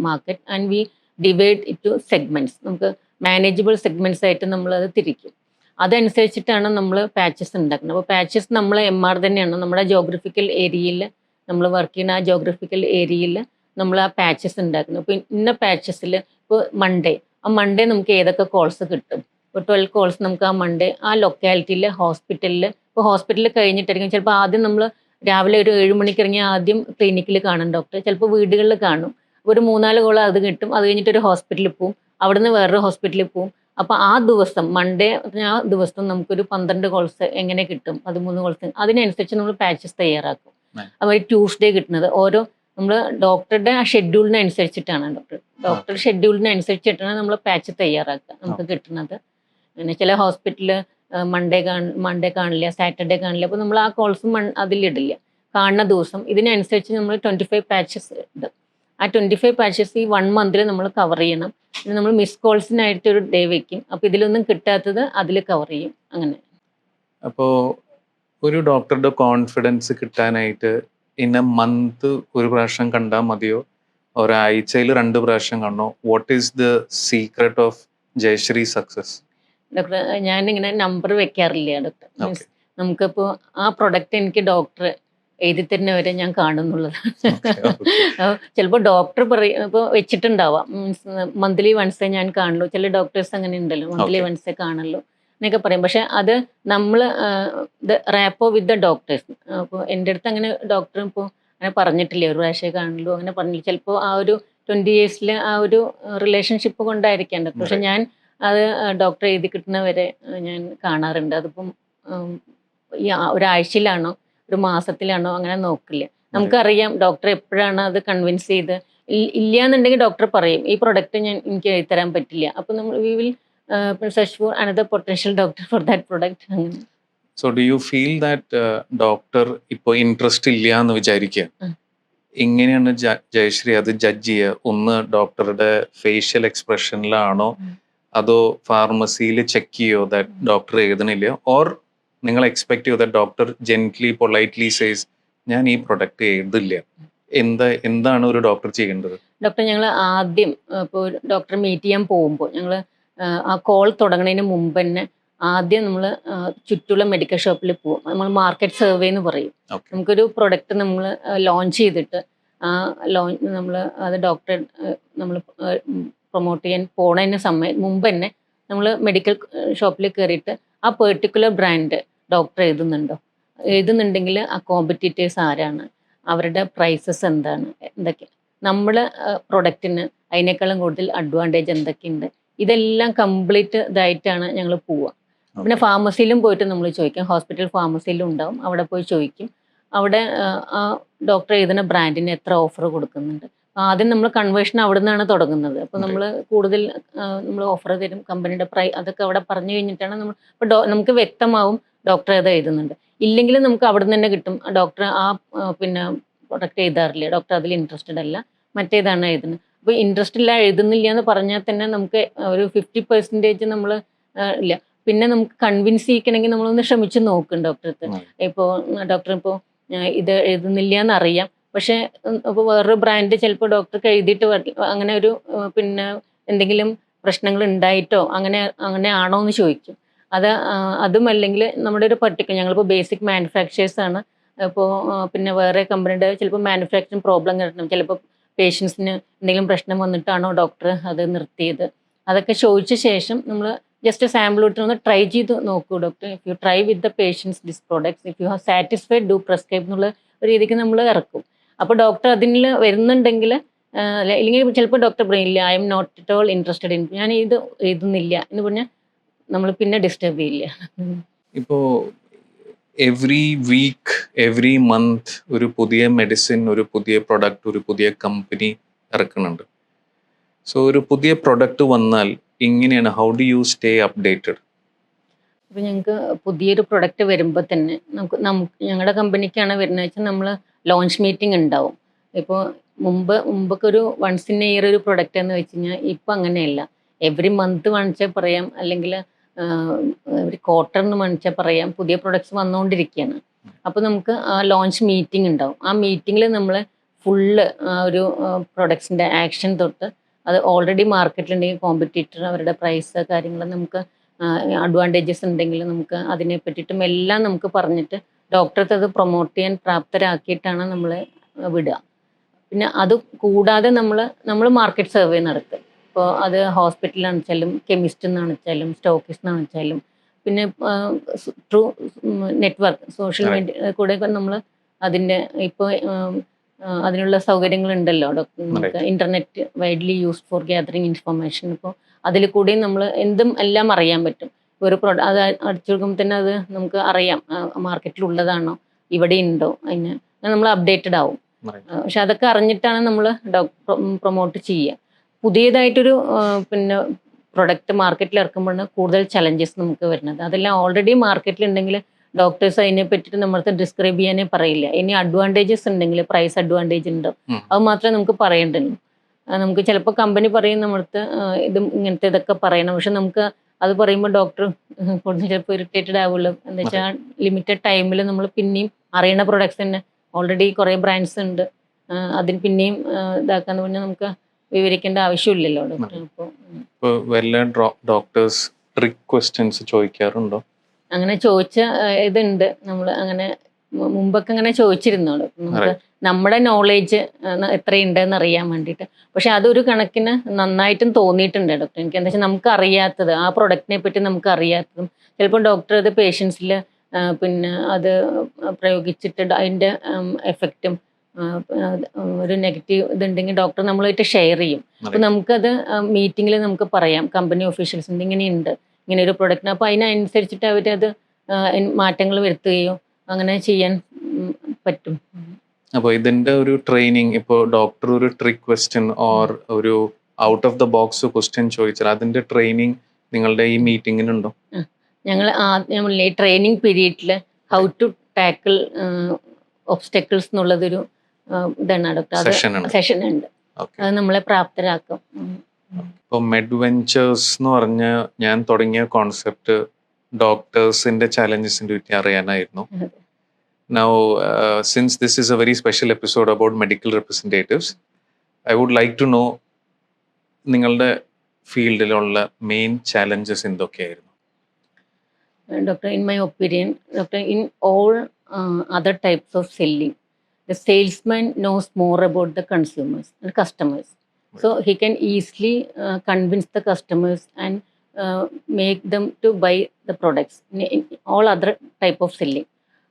market and we divide it to segments. നമുക്ക് മാനേജബിൾ സെഗ്മെന്റ്സ് ആയിട്ട് നമ്മൾ അത് തിരിക്കും. അതനുസരിച്ചിട്ടാണ് നമ്മൾ പാച്ചസ് ഉണ്ടാക്കുന്നത്. അപ്പോൾ പാച്ചസ് നമ്മൾ MR തന്നെയാണ് നമ്മുടെ ജോഗ്രഫിക്കൽ ഏരിയയിൽ നമ്മൾ വർക്ക് ചെയ്യുന്ന ആ ജോഗ്രഫിക്കൽ ഏരിയയിൽ നമ്മൾ ആ പാച്ചസ് ഉണ്ടാക്കുന്നത്. അപ്പോൾ ഇന്ന പാച്ചസിൽ ഇപ്പോൾ മൺഡേ നമുക്ക് ഏതൊക്കെ കോൾസ് കിട്ടും. ഇപ്പോൾ 12 കോൾസ് നമുക്ക് ആ മൺഡേ ആ ലൊക്കാലിറ്റിയിൽ ഹോസ്പിറ്റലിൽ, ഇപ്പോൾ ഹോസ്പിറ്റലിൽ കഴിഞ്ഞിട്ടായിരിക്കും ചിലപ്പോൾ ആദ്യം നമ്മൾ രാവിലെ ഒരു 7 മണിക്ക് ഇറങ്ങി ആദ്യം ക്ലിനിക്കിൽ കാണും ഡോക്ടർ, ചിലപ്പോൾ വീടുകളിൽ കാണും. ഒരു 3-4 കോൾ അത് കിട്ടും. അത് കഴിഞ്ഞിട്ട് ഒരു ഹോസ്പിറ്റലിൽ പോവും, അവിടുന്ന് വേറൊരു ഹോസ്പിറ്റലിൽ പോവും. അപ്പോൾ ആ ദിവസം മൺഡേ ആ ദിവസം നമുക്കൊരു 12 കോൾസ് എങ്ങനെ കിട്ടും, 13 കോൾസ്, അതിനനുസരിച്ച് നമ്മൾ പാച്ചസ് തയ്യാറാക്കും. അപ്പോൾ ട്യൂസ്ഡേ കിട്ടുന്നത് ഓരോ നമ്മൾ ഡോക്ടറുടെ ആ ഷെഡ്യൂളിനനുസരിച്ചിട്ടാണ് ഡോക്ടർ ഷെഡ്യൂളിനനുസരിച്ചിട്ടാണ് നമ്മൾ പാച്ച് തയ്യാറാക്കുക നമുക്ക് കിട്ടുന്നത്. പിന്നെ ചില ഹോസ്പിറ്റലിൽ മൺഡേ കാണില്ല, സാറ്റർഡേ കാണില്ല. അപ്പോൾ നമ്മൾ ആ കോൾസും അതിലിടില്ല. കാണുന്ന ദിവസം ഇതിനനുസരിച്ച് നമ്മൾ 25 പാച്ചസ് ഇടും. ആ 25 പാച്ചസ് ഈ 1 മന്തിൽ നമ്മൾ കവർ ചെയ്യണം. പിന്നെ നമ്മൾ മിസ് കോൾസിനായിട്ട് ഒരു ഡേ വെക്കും. അപ്പോൾ ഇതിലൊന്നും കിട്ടാത്തത് അതിൽ കവർ ചെയ്യും. അങ്ങനെ. അപ്പോൾ ഒരു ഡോക്ടറുടെ കോൺഫിഡൻസ് കിട്ടാനായിട്ട് ഇൻ എ മന്ത് ഒരു പ്രാവശ്യം കണ്ടാൽ മതിയോ? ഒരാഴ്ചയിൽ 2 പ്രാവശ്യം കാണണോ? What is the secret of Jayashree success? Doctor ഞാനിങ്ങനെ നമ്പർ വെക്കാറില്ല ഡോക്ടർ. മീൻസ് നമുക്കിപ്പോൾ ആ പ്രൊഡക്റ്റ് എനിക്ക് ഡോക്ടർ എഴുതി തരുന്നവരെ ഞാൻ കാണുന്നുള്ളതാണ്. ചിലപ്പോൾ ഡോക്ടർ പറയും ഇപ്പോൾ വെച്ചിട്ടുണ്ടാവാം, മീൻസ് മന്ത്ലി വൺസേ ഞാൻ കാണുള്ളൂ. ചില ഡോക്ടേഴ്സ് അങ്ങനെ ഉണ്ടല്ലോ, മന്ത്ലി വൺസേ കാണുള്ളൂ എന്നൊക്കെ പറയും. പക്ഷെ അത് നമ്മൾ റാപ്പോ വിത്ത് ദ ഡോക്ടേഴ്സ്. അപ്പോൾ എൻ്റെ അടുത്ത് അങ്ങനെ ഡോക്ടർ ഇപ്പോൾ അങ്ങനെ പറഞ്ഞിട്ടില്ല, ഒരു പ്രാവശ്യമേ കാണുള്ളൂ അങ്ങനെ പറഞ്ഞില്ല. ചിലപ്പോൾ ആ ഒരു 20 years ആ ഒരു റിലേഷൻഷിപ്പ് കൊണ്ടായിരിക്കാം ഡോക്ടർ. പക്ഷെ ഞാൻ അത് ഡോക്ടർ എഴുതി കിട്ടുന്നവരെ ഞാൻ കാണാറുണ്ട്. അതിപ്പം ഈ ഒരാഴ്ചയിലാണോ ഒരു മാസത്തിലാണോ അങ്ങനെ നോക്കില്ല. നമുക്കറിയാം ഡോക്ടർ എപ്പോഴാണ് അത് കൺവിൻസ് ചെയ്ത്. ഇല്ല എന്നുണ്ടെങ്കിൽ ഡോക്ടർ പറയും ഈ പ്രൊഡക്റ്റ് എനിക്ക് എഴുതി തരാൻ പറ്റില്ല. അപ്പം നമ്മൾ we will search for another potential doctor for that product. അങ്ങനെ. So do you feel that doctor ഇപ്പോൾ ഇൻട്രസ്റ്റ് ഇല്ല എന്ന് വിചാരിക്കുക, എങ്ങനെയാണ് ജയശ്രീ അത് ജഡ്ജ് ചെയ്യുക? ഒന്ന് ഡോക്ടറുടെ ഫേഷ്യൽ എക്സ്പ്രഷനിലാണോ, അതോ ഫാർമസിയിൽ ചെക്ക് ചെയ്യോ ദാറ്റ് ഡോക്ടർ എഴുതണില്ല, ഓർ നിങ്ങൾ എക്സ്പെക്ട് ചെയ്യോ that doctor gently politely says ഞാൻ ഈ പ്രൊഡക്റ്റ് എഴുതില്ല? എന്താണ് ഒരു ഡോക്ടർ ചെയ്യേണ്ടത്? ഡോക്ടർ ഞങ്ങൾ ആദ്യം ഇപ്പോൾ ഡോക്ടറെ മീറ്റ് ചെയ്യാൻ പോകുമ്പോൾ ഞങ്ങൾ ആ കോൾ തുടങ്ങുന്നതിന് മുമ്പ് തന്നെ ആദ്യം നമ്മൾ ചുറ്റുള്ള മെഡിക്കൽ ഷോപ്പിൽ പോകും. നമ്മൾ മാർക്കറ്റ് സർവേ എന്ന് പറയും. നമുക്കൊരു പ്രൊഡക്റ്റ് നമ്മൾ ലോഞ്ച് ചെയ്തിട്ട് ആ നമ്മൾ അത് ഡോക്ടറെ നമ്മൾ പ്രൊമോട്ട് ചെയ്യാൻ പോണതിന് മുമ്പ് തന്നെ നമ്മൾ മെഡിക്കൽ ഷോപ്പിൽ കയറിയിട്ട് ആ പെർട്ടിക്കുലർ ബ്രാൻഡ് ഡോക്ടർ എഴുതുന്നുണ്ടെങ്കിൽ ആ കോമ്പറ്റീറ്റേഴ്സ് ആരാണ്, അവരുടെ പ്രൈസസ് എന്താണ്, എന്തൊക്കെ നമ്മുടെ പ്രൊഡക്റ്റിന് അതിനേക്കാളും കൂടുതൽ അഡ്വാൻറ്റേജ് എന്തൊക്കെയുണ്ട്, ഇതെല്ലാം കംപ്ലീറ്റ് ഇതായിട്ടാണ് ഞങ്ങൾ പോവുക. പിന്നെ ഫാർമസിയിലും പോയിട്ട് നമ്മൾ ചോദിക്കും, ഹോസ്പിറ്റൽ ഫാർമസിയിലും ഉണ്ടാവും, അവിടെ പോയി ചോദിക്കും. അവിടെ ആ ഡോക്ടർ എഴുതുന്ന ബ്രാൻഡിന് എത്ര ഓഫർ കൊടുക്കുന്നുണ്ട്. ആദ്യം നമ്മൾ കൺവേർഷൻ അവിടെ നിന്നാണ് തുടങ്ങുന്നത്. അപ്പോൾ നമ്മൾ കൂടുതൽ നമ്മൾ ഓഫർ തരും, കമ്പനിയുടെ അതൊക്കെ അവിടെ പറഞ്ഞു കഴിഞ്ഞിട്ടാണ് നമ്മൾ ഇപ്പോൾ നമുക്ക് വ്യക്തമാവും ഡോക്ടർ ഏത് എഴുതുന്നുണ്ട്. ഇല്ലെങ്കിലും നമുക്ക് അവിടെ നിന്ന് തന്നെ കിട്ടും ഡോക്ടർ ആ പിന്നെ പ്രൊഡക്റ്റ് എഴുതാറില്ല, ഡോക്ടർ അതിൽ ഇൻട്രസ്റ്റഡ് അല്ല, മറ്റേതാണ് എഴുതുന്നത്. അപ്പോൾ ഇൻട്രസ്റ്റ് ഇല്ല എഴുതുന്നില്ല എന്ന് പറഞ്ഞാൽ തന്നെ നമുക്ക് ഒരു 50% നമ്മൾ ഇല്ല. പിന്നെ നമുക്ക് കൺവിൻസ് ചെയ്യിക്കണമെങ്കിൽ നമ്മളൊന്ന് ശ്രമിച്ച് നോക്കും ഡോക്ടർക്ക്. ഇപ്പോൾ ഡോക്ടർ ഇപ്പോൾ ഇത് എഴുതുന്നില്ല എന്നറിയാം, പക്ഷേ ഇപ്പോൾ വേറൊരു ബ്രാൻഡ് ചിലപ്പോൾ ഡോക്ടർക്ക് എഴുതിയിട്ട് അങ്ങനെ ഒരു പിന്നെ എന്തെങ്കിലും പ്രശ്നങ്ങൾ ഉണ്ടായിട്ടോ അങ്ങനെ ആണോ എന്ന് ചോദിക്കും. അതും അല്ലെങ്കിൽ നമ്മുടെ ഒരു ഞങ്ങളിപ്പോൾ ബേസിക് മാനുഫാക്ചേഴ്സ് ആണ്. ഇപ്പോൾ പിന്നെ വേറെ കമ്പനിയുടെ ചിലപ്പോൾ മാനുഫാക്ചറിങ് പ്രോബ്ലം കിട്ടണം, ചിലപ്പോൾ പേഷ്യൻസിന് എന്തെങ്കിലും പ്രശ്നം വന്നിട്ടാണോ ഡോക്ടർ അത് നിർത്തിയത്, അതൊക്കെ ചോദിച്ച ശേഷം നമ്മൾ ജസ്റ്റ് സാമ്പിൾ ഇട്ട് ഒന്ന് ട്രൈ ചെയ്ത് നോക്കൂ doctor. If you try with the patients this products, if you have satisfied do prescribe എന്നുള്ള ഒരു രീതിക്ക് നമ്മൾ ഇറക്കും. അപ്പോൾ ഡോക്ടർ അതിൽ വരുന്നുണ്ടെങ്കിൽ ഇല്ലെങ്കിൽ ചിലപ്പോൾ ഡോക്ടർ പറയില്ല I am not at all interested in, ഞാൻ ഇത് എഴുതുന്നില്ല എന്ന് പറഞ്ഞാൽ നമ്മൾ പിന്നെ ഡിസ്റ്റർബ് ചെയ്യില്ല. ഇപ്പോൾ എവറി വീക്ക് എവറി മന്ത് ഒരു പുതിയ മെഡിസിൻ, ഒരു പുതിയ പ്രൊഡക്റ്റ്, ഒരു പുതിയ കമ്പനി ഇറക്കുന്നുണ്ട്. സോ ഒരു പുതിയ പ്രൊഡക്റ്റ് വന്നാൽ ഇങ്ങനെയാണ്, how do you stay updated? അപ്പോൾ ഞങ്ങൾക്ക് പുതിയൊരു പ്രൊഡക്റ്റ് വരുമ്പോൾ തന്നെ ഞങ്ങളുടെ കമ്പനിക്കാണ് വരുന്നത് വെച്ചാൽ നമ്മൾ ലോഞ്ച് മീറ്റിംഗ് ഉണ്ടാവും. ഇപ്പോൾ മുമ്പൊക്കെ ഒരു വൺസ് ഇൻ എ ഇയർ ഒരു പ്രൊഡക്റ്റ് എന്ന് വെച്ച് കഴിഞ്ഞാൽ ഇപ്പം അങ്ങനെയല്ല. എവറി മന്ത് വാങ്ങിച്ചാൽ പറയാം, അല്ലെങ്കിൽ ഒരു ക്വാർട്ടറിന് വാങ്ങിച്ചാൽ പറയാം, പുതിയ പ്രൊഡക്ട്സ് വന്നുകൊണ്ടിരിക്കുകയാണ്. അപ്പോൾ നമുക്ക് ആ ലോഞ്ച് മീറ്റിംഗ് ഉണ്ടാവും. ആ മീറ്റിങ്ങിൽ നമ്മൾ ഫുള്ള് ഒരു പ്രൊഡക്ട്സിൻ്റെ ആക്ഷൻ തൊട്ട് അത് ഓൾറെഡി മാർക്കറ്റിലുണ്ടെങ്കിൽ കോമ്പറ്റീറ്റർ അവരുടെ പ്രൈസ് കാര്യങ്ങൾ നമുക്ക് അഡ്വാൻറ്റേജസ് ഉണ്ടെങ്കിൽ നമുക്ക് അതിനെ പറ്റിയിട്ടും എല്ലാം നമുക്ക് പറഞ്ഞിട്ട് ഡോക്ടർക്ക് അത് പ്രൊമോട്ട് ചെയ്യാൻ പ്രാപ്തരാക്കിയിട്ടാണ് നമ്മളെ വിടുക. പിന്നെ അത് കൂടാതെ നമ്മൾ മാർക്കറ്റ് സർവേ നടത്തും. ഇപ്പോൾ അത് ഹോസ്പിറ്റലാണെന്ന് വെച്ചാലും കെമിസ്റ്റ് എന്നാണെന്ന് വെച്ചാലും സ്റ്റോക്കിസ്റ്റ് എന്നാണെന്ന് വെച്ചാലും പിന്നെ ത്രൂ നെറ്റ്വർക്ക് സോഷ്യൽ മീഡിയ കൂടെ നമ്മൾ അതിൻ്റെ ഇപ്പോൾ അതിനുള്ള സൗകര്യങ്ങളുണ്ടല്ലോ നമുക്ക് internet widely used for gathering information. ഇപ്പോൾ അതിൽ കൂടെയും നമ്മൾ എന്തും എല്ലാം അറിയാൻ പറ്റും. ഒരു അത് അടിച്ചു കൊടുക്കുമ്പോൾ തന്നെ അത് നമുക്ക് അറിയാം മാർക്കറ്റിലുള്ളതാണോ ഇവിടെ ഉണ്ടോ, അതിന് നമ്മൾ അപ്ഡേറ്റഡ് ആവും. പക്ഷെ അതൊക്കെ അറിഞ്ഞിട്ടാണ് നമ്മൾ പ്രൊമോട്ട് ചെയ്യുക. പുതിയതായിട്ടൊരു പിന്നെ പ്രൊഡക്റ്റ് മാർക്കറ്റിൽ ഇറക്കുമ്പോഴാണ് കൂടുതൽ ചലഞ്ചസ് നമുക്ക് വരുന്നത്. അതെല്ലാം ഓൾറെഡി മാർക്കറ്റിലുണ്ടെങ്കിൽ ഡോക്ടേഴ്സ് അതിനെ പറ്റിയിട്ട് നമ്മളടുത്ത് ഡിസ്ക്രൈബ് ചെയ്യാനേ പറയില്ല. ഇനി അഡ്വാൻറ്റേജസ് ഉണ്ടെങ്കിൽ പ്രൈസ് അഡ്വാൻറ്റേജ് ഉണ്ടോ അത് മാത്രമേ നമുക്ക് പറയണ്ടുള്ളൂ. നമുക്ക് ചിലപ്പോൾ കമ്പനി പറയും നമ്മളടുത്ത് ഇങ്ങനത്തെ ഇതൊക്കെ പറയണം, പക്ഷെ നമുക്ക് അത് പറയുമ്പോൾ ഡോക്ടർ കൂടുതൽ ചിലപ്പോൾ ഇറിറ്റേറ്റഡ് ആവുള്ളൂ. എന്താ വെച്ചാൽ ലിമിറ്റഡ് ടൈമിൽ നമ്മൾ പിന്നെയും അറിയണ പ്രൊഡക്ട്സ് തന്നെ ഓൾറെഡി കുറേ ബ്രാൻഡ്സ് ഉണ്ട്, അതിന് പിന്നെയും ഇതാക്കാന്ന് പറഞ്ഞാൽ നമുക്ക് വിവരിക്കേണ്ട ആവശ്യമില്ലല്ലോ ഡോക്ടർ. അപ്പോൾ വല്ല ഡോക്ടേഴ്സ് ട്രിക്ക് ക്വസ്റ്റ്യൻസ് ചോദിക്കാറുണ്ടോ? അങ്ങനെ ചോദിച്ച ഇതുണ്ട്. നമ്മൾ അങ്ങനെ മുമ്പൊക്കെ അങ്ങനെ ചോദിച്ചിരുന്നു നമുക്ക് നമ്മുടെ നോളേജ് എത്രയുണ്ടെന്ന് അറിയാൻ വേണ്ടിയിട്ട്. പക്ഷെ അതൊരു കണക്കിന് നന്നായിട്ടും തോന്നിയിട്ടുണ്ട് ഡോക്ടർ. എനിക്ക് എന്താ വെച്ചാൽ നമുക്ക് അറിയാത്തത്, ആ പ്രൊഡക്റ്റിനെ പറ്റി നമുക്ക് അറിയാത്തതും ചിലപ്പോൾ ഡോക്ടർ അത് പേഷ്യൻസിൽ പിന്നെ അത് പ്രയോഗിച്ചിട്ട് അതിൻ്റെ എഫക്റ്റും ഒരു നെഗറ്റീവ് ഇതുണ്ടെങ്കിൽ ഡോക്ടർ നമ്മളായിട്ട് ഷെയർ ചെയ്യും. അപ്പോൾ നമുക്കത് മീറ്റിങ്ങിൽ നമുക്ക് പറയാം, കമ്പനി ഓഫീഷ്യൽസിൻ്റെ ഇങ്ങനെയുണ്ട് ഇങ്ങനെ ഒരു പ്രൊഡക്റ്റിന്, അപ്പോൾ അതിനനുസരിച്ചിട്ട് അവരത് മാറ്റങ്ങൾ വരുത്തുകയോ അങ്ങനെ ചെയ്യാൻ പറ്റും. അപ്പോൾ ഇതിൻ്റെ ഒരു ട്രെയിനിങ്, ഇപ്പോൾ ഡോക്ടർ ഒരു ട്രിക്ക് ക്വസ്റ്റ്യൻ ഓർ ഒരു out of the box question ചോദിച്ചാൽ അതിൻ്റെ ട്രെയിനിങ് നിങ്ങളുടെ ഈ മീറ്റിങ്ങിനുണ്ടോ? ഞങ്ങൾ ഈ ട്രെയിനിങ് പീരീഡിൽ ഹൗ ടു ടാക്കിൾ ഒബ്സ്റ്റക്കിൾസ് എന്നുള്ളതൊരു ഇതാണ് ഡോക്ടർ, അത് സെഷൻ ഉണ്ട്. അത് നമ്മളെ പ്രാപ്തരാക്കും. ഇപ്പോൾ മെഡ് വെഞ്ചേഴ്സ് എന്ന് പറഞ്ഞ ഞാൻ തുടങ്ങിയ കോൺസെപ്റ്റ് ഡോക്ടേഴ്സിന്റെ ചാലഞ്ചസിന്റെ പറ്റി അറിയാനായിരുന്നു. Now, since this is a very special episode about medical representatives, I would like to know നിങ്ങളുടെ ഫീൽഡിലുള്ള മെയിൻ ചാലഞ്ചസ് എന്തൊക്കെയായിരുന്നു? Doctor, in my opinion, Doctor, in all other types of selling, the salesman knows more about the consumers and customers. Right. So he can easily convince the customers and make them to buy the products in all other type of selling.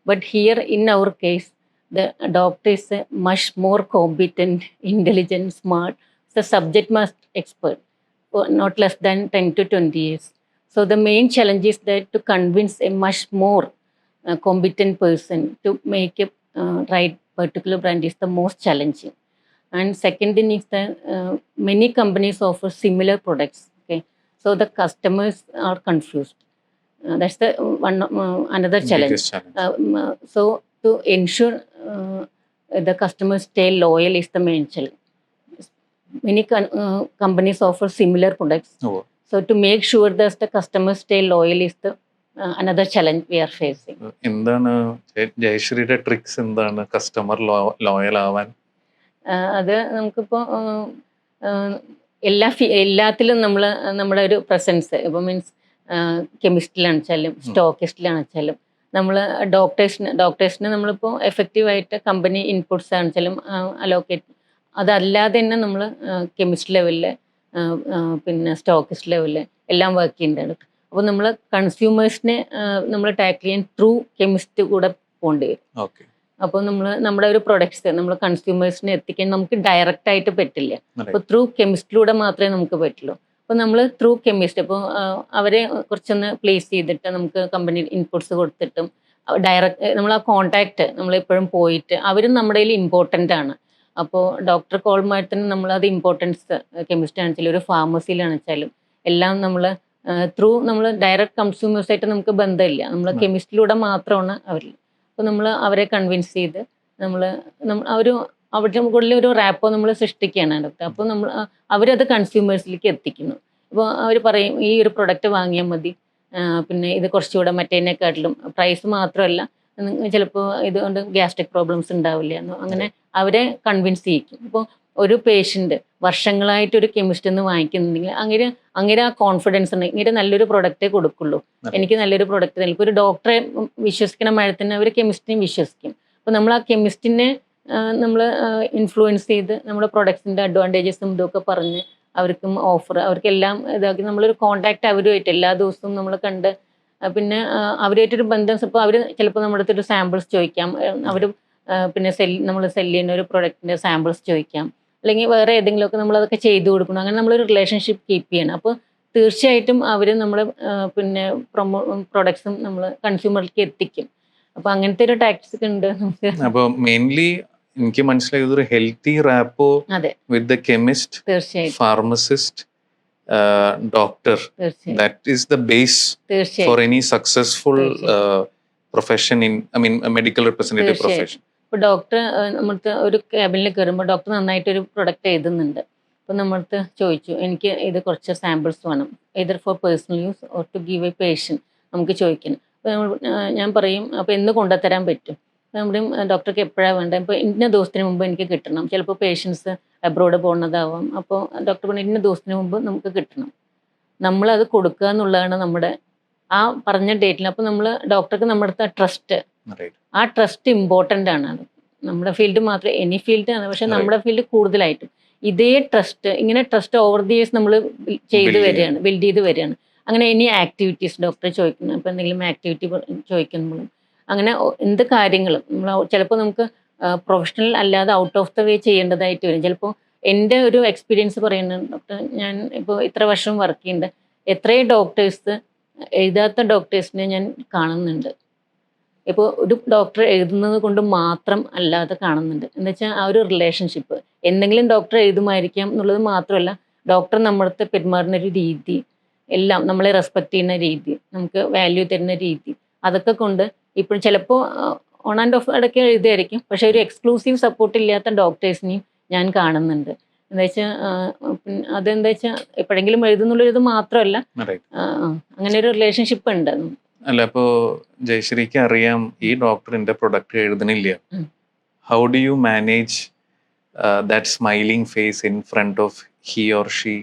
But here in our case, the doctor is a much more competent, intelligent, smart, the subject matter expert, not less than 10 to 20 years. So the main challenge is that to convince a much more competent person to make a right particular brand is the most challenging. And second thing is that many companies offer similar products. Okay, so the customers are confused. That's the another challenge. So to ensure the customers stay loyal is the main challenge. Many companies offer similar products. Oh. So to make sure that the customers stay loyal is the another challenge we are facing. എന്താണ് ജയശ്രീയുടെ tricks, എന്താണ് customer ലോയൽ ആവാൻ? അത് നമുക്കിപ്പോൾ എല്ലാത്തിലും നമ്മുടെ ഒരു presence, ഇപ്പോൾ means കെമിസ്റ്റിലാണെന്ന് വെച്ചാലും സ്റ്റോക്കിസ്റ്റിലാണെന്ന് വെച്ചാലും നമ്മൾ ഡോക്ടേഴ്സിന് നമ്മളിപ്പോൾ എഫക്റ്റീവായിട്ട് കമ്പനി ഇൻപുട്സ് ആണെന്ന് വെച്ചാലും അലോക്കേറ്റ്, അതല്ലാതെ തന്നെ നമ്മൾ കെമിസ്റ്റ് ലെവലിൽ പിന്നെ സ്റ്റോക്കിസ്റ്റ് ലെവലിൽ എല്ലാം വർക്ക് ചെയ്യുന്നുണ്ട്. അപ്പോൾ നമ്മൾ കൺസ്യൂമേഴ്സിനെ നമ്മൾ ടാക്കിൾ ചെയ്യാൻ ത്രൂ കെമിസ്റ്റ് കൂടെ പോകേണ്ടി വരും. ഓക്കെ. അപ്പോൾ നമ്മൾ നമ്മുടെ ഒരു പ്രൊഡക്ട്സ് നമ്മൾ കൺസ്യൂമേഴ്സിനെ എത്തിക്കാൻ നമുക്ക് ഡയറക്റ്റ് ആയിട്ട് പറ്റില്ല. അപ്പോൾ ത്രൂ കെമിസ്റ്റിലൂടെ മാത്രമേ നമുക്ക് പറ്റുള്ളൂ. അപ്പോൾ നമ്മൾ ത്രൂ കെമിസ്റ്റ് അപ്പോൾ അവരെ കുറച്ചൊന്ന് പ്ലേസ് ചെയ്തിട്ട് നമുക്ക് കമ്പനി ഇൻപുട്സ് കൊടുത്തിട്ടും ഡയറക്റ്റ് നമ്മൾ ആ കോണ്ടാക്ട് നമ്മളെപ്പോഴും പോയിട്ട് അവരും നമ്മുടെ കയ്യിൽ ഇമ്പോർട്ടൻ്റ് ആണ്. അപ്പോൾ ഡോക്ടർ കോൾമാരത്തിന് നമ്മളത് ഇമ്പോർട്ടൻസ് കെമിസ്റ്റ് ആണെച്ചാലും ഒരു ഫാർമസിയിലാണെച്ചാലും എല്ലാം നമ്മൾ ത്രൂ നമ്മൾ ഡയറക്റ്റ് കൺസ്യൂമേഴ്സായിട്ട് നമുക്ക് ബന്ധമില്ല. നമ്മൾ കെമിസ്റ്റിലൂടെ മാത്രമാണ് അവരിൽ. അപ്പോൾ നമ്മൾ അവരെ കൺവിൻസ് ചെയ്ത് നമ്മൾ ഒരു അവരുടെ മുകളിൽ ഒരു റാപ്പോ നമ്മൾ സൃഷ്ടിക്കുകയാണ് അടുത്ത്. അപ്പോൾ നമ്മൾ അവരത് കൺസ്യൂമേഴ്സിലേക്ക് എത്തിക്കുന്നു. അപ്പോൾ അവർ പറയും ഈ ഒരു പ്രൊഡക്റ്റ് വാങ്ങിയാൽ മതി, പിന്നെ ഇത് കുറച്ചുകൂടെ മറ്റേതിനെക്കാട്ടിലും പ്രൈസ് മാത്രമല്ല ചിലപ്പോൾ ഇതുകൊണ്ട് ഗ്യാസ്ട്രിക് പ്രോബ്ലംസ് ഉണ്ടാവില്ല എന്നോ അങ്ങനെ അവരെ കൺവിൻസ് ചെയ്യിക്കും. അപ്പോൾ ഒരു പേഷ്യൻ്റ് വർഷങ്ങളായിട്ട് ഒരു കെമിസ്റ്റ് നിന്ന് വാങ്ങിക്കുന്നുണ്ടെങ്കിൽ അങ്ങനെ ആ കോൺഫിഡൻസ് ഉണ്ട്, ഇങ്ങനെ നല്ലൊരു പ്രൊഡക്റ്റേ കൊടുക്കുള്ളൂ, എനിക്ക് നല്ലൊരു പ്രൊഡക്റ്റ് നൽകും. ഇപ്പോൾ ഒരു ഡോക്ടറെ വിശ്വസിക്കണ മഴത്തിന് അവർ കെമിസ്റ്റിനെയും വിശ്വസിക്കും. അപ്പോൾ നമ്മൾ ആ കെമിസ്റ്റിനെ നമ്മൾ ഇൻഫ്ലുവൻസ് ചെയ്ത് നമ്മുടെ പ്രൊഡക്ട്സിൻ്റെ അഡ്വാൻറ്റേജസും ഇതൊക്കെ പറഞ്ഞ് അവർക്കും ഓഫർ അവർക്കെല്ലാം ഇതാക്കി നമ്മളൊരു കോണ്ടാക്ട് അവരുമായിട്ട് എല്ലാ ദിവസവും നമ്മൾ കണ്ട് പിന്നെ അവരുമായിട്ടൊരു ബന്ധം. ഇപ്പോൾ അവർ ചിലപ്പോൾ നമ്മുടെ അടുത്തൊരു സാമ്പിൾസ് ചോദിക്കാം, അവർ പിന്നെ നമ്മൾ സെല്ല് ചെയ്യുന്ന ഒരു പ്രൊഡക്റ്റിൻ്റെ സാമ്പിൾസ് ചോദിക്കാം, അല്ലെങ്കിൽ വേറെ ഏതെങ്കിലുമൊക്കെ നമ്മളതൊക്കെ ചെയ്തു കൊടുക്കണം. അങ്ങനെ നമ്മളൊരു റിലേഷൻഷിപ്പ് കീപ്പ് ചെയ്യണം. അപ്പോൾ തീർച്ചയായിട്ടും അവർ നമ്മൾ പിന്നെ പ്രൊഡക്ട്സും നമ്മൾ കൺസ്യൂമറിലേക്ക് എത്തിക്കും. അപ്പോൾ അങ്ങനത്തെ ഒരു ടാക്ടിക്സ് ഉണ്ട് നമുക്ക്. അപ്പോൾ മെയിൻലി എനിക്ക് മനസ്സിലായത് ഒരു healthy rapport with the chemist, തീർച്ചയായിട്ടും pharmacist, doctor, that is the base for any successful profession in, I mean, a medical representative profession. ഇപ്പോൾ ഡോക്ടർ നമ്മൾക്ക് ഒരു ക്യാബിനിൽ കയറുമ്പോൾ ഡോക്ടർ നന്നായിട്ടൊരു പ്രൊഡക്റ്റ് എഴുതുന്നുണ്ട്. അപ്പോൾ നമ്മൾക്ക് ചോദിച്ചു എനിക്ക് ഇത് കുറച്ച് സാമ്പിൾസ് വേണം, either for personal use or to give a patient, നമുക്ക് ചോദിക്കണം. അപ്പോൾ ഞാൻ പറയും അപ്പോൾ എന്ന് കൊണ്ടുതരാൻ പറ്റും. നമ്മുടെ ഡോക്ടർക്ക് എപ്പോഴാണ് വേണ്ടത്, ഇപ്പോൾ ഇന്ന ദിവസത്തിന് മുമ്പ് എനിക്ക് കിട്ടണം. ചിലപ്പോൾ പേഷ്യൻസ് അബ്രോഡ് പോകുന്നതാവാം. അപ്പോൾ ഡോക്ടർ പറഞ്ഞു ഇന്ന ദിവസത്തിന് മുമ്പ് നമുക്ക് കിട്ടണം. നമ്മളത് കൊടുക്കുക എന്നുള്ളതാണ് നമ്മുടെ ആ പറഞ്ഞ ഡേറ്റിൽ. അപ്പോൾ നമ്മൾ ഡോക്ടർക്ക് നമ്മുടെ അടുത്ത് ആ ട്രസ്റ്റ് ഇമ്പോർട്ടൻ്റ് ആണ്. നമ്മുടെ ഫീൽഡ് മാത്രമേ എനി ഫീൽഡാണ്, പക്ഷെ നമ്മുടെ ഫീൽഡ് കൂടുതലായിട്ടും ഇതേ ഇങ്ങനെ ട്രസ്റ്റ് ഓവർ ദി ഇയേഴ്സ് നമ്മൾ ബിൽഡ് ചെയ്ത് വരികയാണ്. അങ്ങനെ എനി ആക്ടിവിറ്റീസ് ഡോക്ടറെ ചോദിക്കുന്നു, ഇപ്പോൾ എന്തെങ്കിലും ആക്ടിവിറ്റി ചോദിക്കുമ്പോഴും അങ്ങനെ എന്ത് കാര്യങ്ങളും നമ്മൾ ചിലപ്പോൾ നമുക്ക് പ്രൊഫഷണൽ അല്ലാതെ ഔട്ട് ഓഫ് ദ വേ ചെയ്യേണ്ടതായിട്ട് വരും. ചിലപ്പോൾ എൻ്റെ ഒരു എക്സ്പീരിയൻസ് പറയുന്നത് ഡോക്ടർ, ഞാൻ ഇപ്പോൾ ഇത്ര വർഷം വർക്ക് ചെയ്യുന്നുണ്ട്, എത്രയും ഡോക്ടേഴ്സ് എഴുതാത്ത ഡോക്ടേഴ്സിനെ ഞാൻ കാണുന്നുണ്ട്. ഇപ്പോൾ ഒരു ഡോക്ടർ എഴുതുന്നത് കൊണ്ട് മാത്രം അല്ലാതെ കാണുന്നുണ്ട്. എന്ന് വെച്ചാൽ ആ ഒരു റിലേഷൻഷിപ്പ് എന്തെങ്കിലും ഡോക്ടർ എഴുതുമായിരിക്കാം എന്നുള്ളത് മാത്രമല്ല, ഡോക്ടർ നമ്മളടുത്ത് പെരുമാറുന്ന ഒരു രീതി, എല്ലാം നമ്മളെ റെസ്പെക്റ്റ് ചെയ്യുന്ന രീതി, നമുക്ക് വാല്യൂ തരുന്ന രീതി, അതൊക്കെ കൊണ്ട് ഇപ്പോൾ ചിലപ്പോൾ ഓൺ ആൻഡ് ഓഫ് ഇടയ്ക്ക് എഴുതുമായിരിക്കും, പക്ഷെ ഒരു എക്സ്ക്ലൂസീവ് സപ്പോർട്ട് ഇല്ലാത്ത ഡോക്ടേഴ്സിനെയും ഞാൻ കാണുന്നുണ്ട്. എന്താ വെച്ചാൽ അതെന്താ വെച്ചാൽ എപ്പോഴെങ്കിലും എഴുതുന്നുള്ളൊരിത് മാത്രമല്ല, അങ്ങനെ ഒരു റിലേഷൻഷിപ്പ് ഉണ്ട്. അല്ല, ഇപ്പോൾ ജയശ്രീക്ക് അറിയാം ഈ ഡോക്ടറിന്റെ പ്രൊഡക്റ്റ് എഴുതണില്ല. How do you manage that smiling face in front of he or she?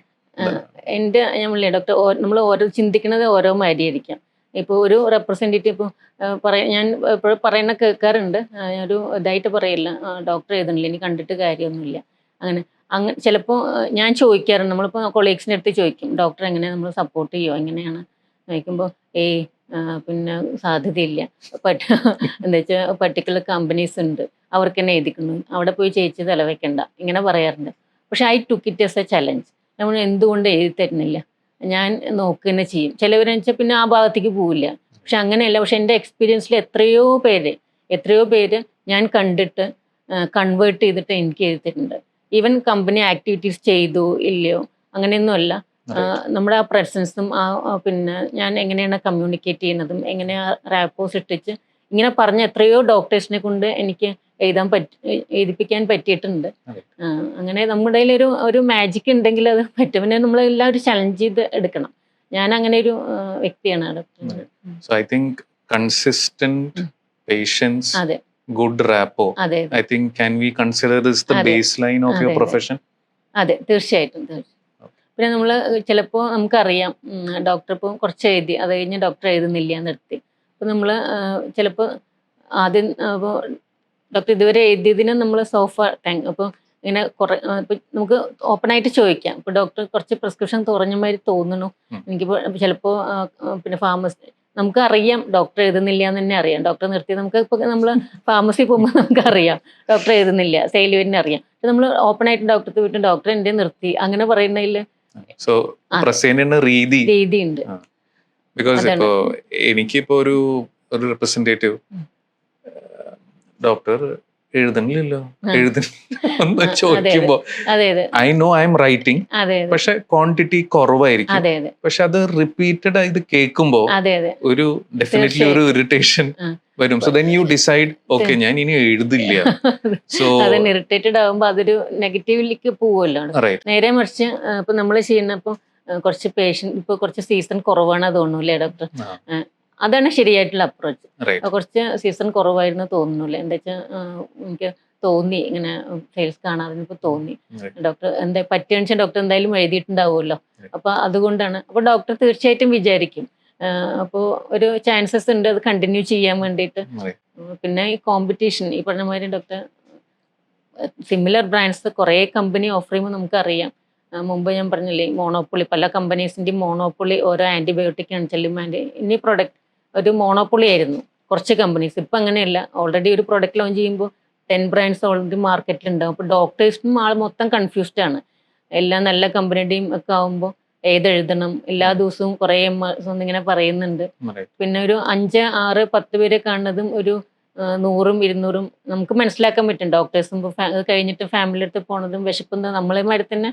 എൻ്റെ ഞാൻ പറഞ്ഞില്ലേ ഡോക്ടർ, നമ്മൾ ഓരോ ചിന്തിക്കുന്നത് ഓരോ മാതിരിയായിരിക്കാം. ഇപ്പോൾ ഒരു റെപ്രസെൻറ്റേറ്റീവ് ഇപ്പോൾ ഞാൻ എപ്പോഴും പറയുന്ന കേൾക്കാറുണ്ട്, ഒരു ഇതായിട്ട് പറയില്ല, ഡോക്ടർ എഴുതണില്ല, ഇനി കണ്ടിട്ട് കാര്യമൊന്നുമില്ല. അങ്ങനെ ചിലപ്പോൾ ഞാൻ ചോദിക്കാറുണ്ട്, നമ്മളിപ്പോൾ കൊളീഗ്സിൻ്റെ അടുത്ത് ചോദിക്കും ഡോക്ടർ എങ്ങനെ നമ്മൾ സപ്പോർട്ട് ചെയ്യുമോ എങ്ങനെയാണ് ചോദിക്കുമ്പോൾ പിന്നെ സാധ്യതയില്ല, എന്താ വെച്ചാൽ പർട്ടിക്കുലർ കമ്പനീസ് ഉണ്ട്, അവർക്ക് തന്നെ എഴുതിക്കുന്നു, അവിടെ പോയി ചേച്ചി തലവെക്കണ്ട, ഇങ്ങനെ പറയാറുണ്ട്. പക്ഷെ I took it as A challenge. നമ്മൾ എന്തുകൊണ്ട് എഴുതി തരുന്നില്ല, ഞാൻ നോക്കുക തന്നെ ചെയ്യും. ചിലവരെന്ന് വെച്ചാൽ പിന്നെ ആ ഭാഗത്തേക്ക് പോവില്ല. പക്ഷെ അങ്ങനെയല്ല. പക്ഷെ എൻ്റെ എക്സ്പീരിയൻസിൽ എത്രയോ പേര് ഞാൻ കണ്ടിട്ട് കൺവേർട്ട് ചെയ്തിട്ട് എനിക്ക് എഴുതി തരുന്നുണ്ട്. ഈവൻ കമ്പനി ആക്ടിവിറ്റീസ് ചെയ്തോ ഇല്ലയോ അങ്ങനെയൊന്നുമല്ല, നമ്മുടെ ആ പ്രസൻസും പിന്നെ ഞാൻ എങ്ങനെയാണ് കമ്മ്യൂണിക്കേറ്റ് ചെയ്യുന്നതും എങ്ങനെയാണ് റാപ്പോസ് ഇട്ടിച്ച് ഇങ്ങനെ പറഞ്ഞ എത്രയോ ഡോക്ടേഴ്സിനെ കൊണ്ട് എനിക്ക് എഴുതിപ്പിക്കാൻ പറ്റിയിട്ടുണ്ട്. അങ്ങനെ നമ്മുടെ ഒരു മാജിക് ഉണ്ടെങ്കിൽ അത് പറ്റും. പിന്നെ നമ്മളെല്ലാവരും ചലഞ്ച് ചെയ്ത് എടുക്കണം. ഞാൻ അങ്ങനെ ഒരു വ്യക്തിയാണ്. So I think consistent patience, അതെ, good rapport. അതെ, I think can we consider this the baseline of your profession? അതെ, തീർച്ചയായിട്ടും. പിന്നെ നമ്മൾ ചിലപ്പോൾ നമുക്കറിയാം ഡോക്ടർ ഇപ്പോൾ കുറച്ച് എഴുതി, അത് കഴിഞ്ഞ് ഡോക്ടർ എഴുതുന്നില്ല നിർത്തി. അപ്പോൾ നമ്മൾ ചിലപ്പോൾ ആദ്യം ഇപ്പോൾ ഡോക്ടർ ഇതുവരെ എഴുതിയതിന് നമ്മൾ അപ്പോൾ ഇങ്ങനെ കുറെ ഇപ്പൊ നമുക്ക് ഓപ്പൺ ആയിട്ട് ചോദിക്കാം. ഇപ്പൊ ഡോക്ടർ കുറച്ച് പ്രിസ്ക്രിപ്ഷൻ കുറഞ്ഞ മാതിരി തോന്നുന്നു, എനിക്കിപ്പോ ചിലപ്പോ പിന്നെ ഫാർമസി നമുക്ക് അറിയാം ഡോക്ടർ എഴുതുന്നില്ല എന്ന് തന്നെ അറിയാം. ഡോക്ടർ നിർത്തി നമുക്ക് ഇപ്പൊ നമ്മള് ഫാർമസി പോകുമ്പോൾ നമുക്ക് അറിയാം ഡോക്ടർ എഴുതുന്നില്ല, സെയിലുവിനെ അറിയാം. പക്ഷെ നമ്മൾ ഓപ്പൺ ആയിട്ട് ഡോക്ടർക്ക് വിട്ട് ഡോക്ടർ എന്റെ നിർത്തി അങ്ങനെ പറയുന്നതില് സോ പ്രസേനയുടെ രീതിയുണ്ട്. ബിക്കോസ് ഇപ്പോ എനിക്കിപ്പോ ഒരു റെപ്രസെന്റേറ്റീവ് ഡോക്ടർ എഴുതണില്ലല്ലോ എന്ന് ചോദിക്കുമ്പോ I know I M writing, പക്ഷെ ക്വാണ്ടിറ്റി കുറവായിരിക്കും. പക്ഷെ അത് റിപ്പീറ്റഡ് ആയിട്ട് കേൾക്കുമ്പോ ഒരു ഡെഫിനറ്റ്ലി ഒരു ഇറിറ്റേഷൻ വരും. So then you decide okay ഞാൻ ഇനി എഴുതില്ല. സോ ഇറിറ്റേറ്റഡ് ആകുമ്പോ അതൊരു നെഗറ്റീവിലേക്ക് പോവുമല്ലോ. നേരെ മറിച്ച് ഇപ്പൊ നമ്മൾ ചെയ്യുന്നപ്പോ കുറച്ച് പേഷ്യന്റ് ഇപ്പൊ കുറച്ച് സീസൺ കുറവാണ് തോന്നുന്നു ഡോക്ടർ, അതാണ് ശരിയായിട്ടുള്ള അപ്രോച്ച്. കുറച്ച് സീസൺ കുറവായിരുന്നു തോന്നുന്നില്ല. എന്താ വെച്ചാൽ എനിക്ക് തോന്നി ഇങ്ങനെ സെയിൽസ് കാണാതിനിപ്പോ തോന്നി ഡോക്ടർ എന്താ പറ്റിയെന്ന് വെച്ചാൽ ഡോക്ടർ എന്തായാലും എഴുതിയിട്ടുണ്ടാവുമല്ലോ. അപ്പൊ അതുകൊണ്ടാണ്. അപ്പൊ ഡോക്ടർ തീർച്ചയായിട്ടും വിചാരിക്കും അപ്പോൾ ഒരു ചാൻസസ് ഉണ്ട് അത് കണ്ടിന്യൂ ചെയ്യാൻ വേണ്ടിയിട്ട്. പിന്നെ ഈ കോമ്പറ്റീഷൻ ഈ പറഞ്ഞ മാതിരി ഡോക്ടർ സിമിലർ ബ്രാൻഡ്സ് കുറേ കമ്പനി ഓഫർ ചെയ്യുമ്പോൾ നമുക്കറിയാം. മുമ്പ് ഞാൻ പറഞ്ഞില്ലേ മോണോപ്പൊളി, പല കമ്പനീസിൻ്റെയും മോണോപ്പൊളി ഓരോ ആൻറ്റിബയോട്ടിക് ആണെച്ചാലും ഇനി പ്രൊഡക്റ്റ് ഒരു മോണോപ്പൊളി ആയിരുന്നു കുറച്ച് കമ്പനീസ്. ഇപ്പം അങ്ങനെയല്ല, ഓൾറെഡി ഒരു പ്രൊഡക്റ്റ് ലോഞ്ച് ചെയ്യുമ്പോൾ 10 ബ്രാൻഡ്സ് ഓൾറെഡി മാർക്കറ്റിലുണ്ടാവും. അപ്പോൾ ഡോക്ടേഴ്സിനും ആൾ മൊത്തം കൺഫ്യൂസ്ഡ് ആണ്. എല്ലാം നല്ല കമ്പനിയുടെയും ഒക്കെ ആകുമ്പോൾ ഏതെഴുതണം, എല്ലാ ദിവസവും കുറേ ഇങ്ങനെ പറയുന്നുണ്ട്. പിന്നെ ഒരു 5, 6, 10 പേരെ കാണുന്നതും ഒരു 100ഉം 200ഉം നമുക്ക് മനസ്സിലാക്കാൻ പറ്റും. ഡോക്ടേഴ്സും കഴിഞ്ഞിട്ട് ഫാമിലി അടുത്ത് പോണതും വിശപ്പുന്നത് നമ്മളെമാരി തന്നെ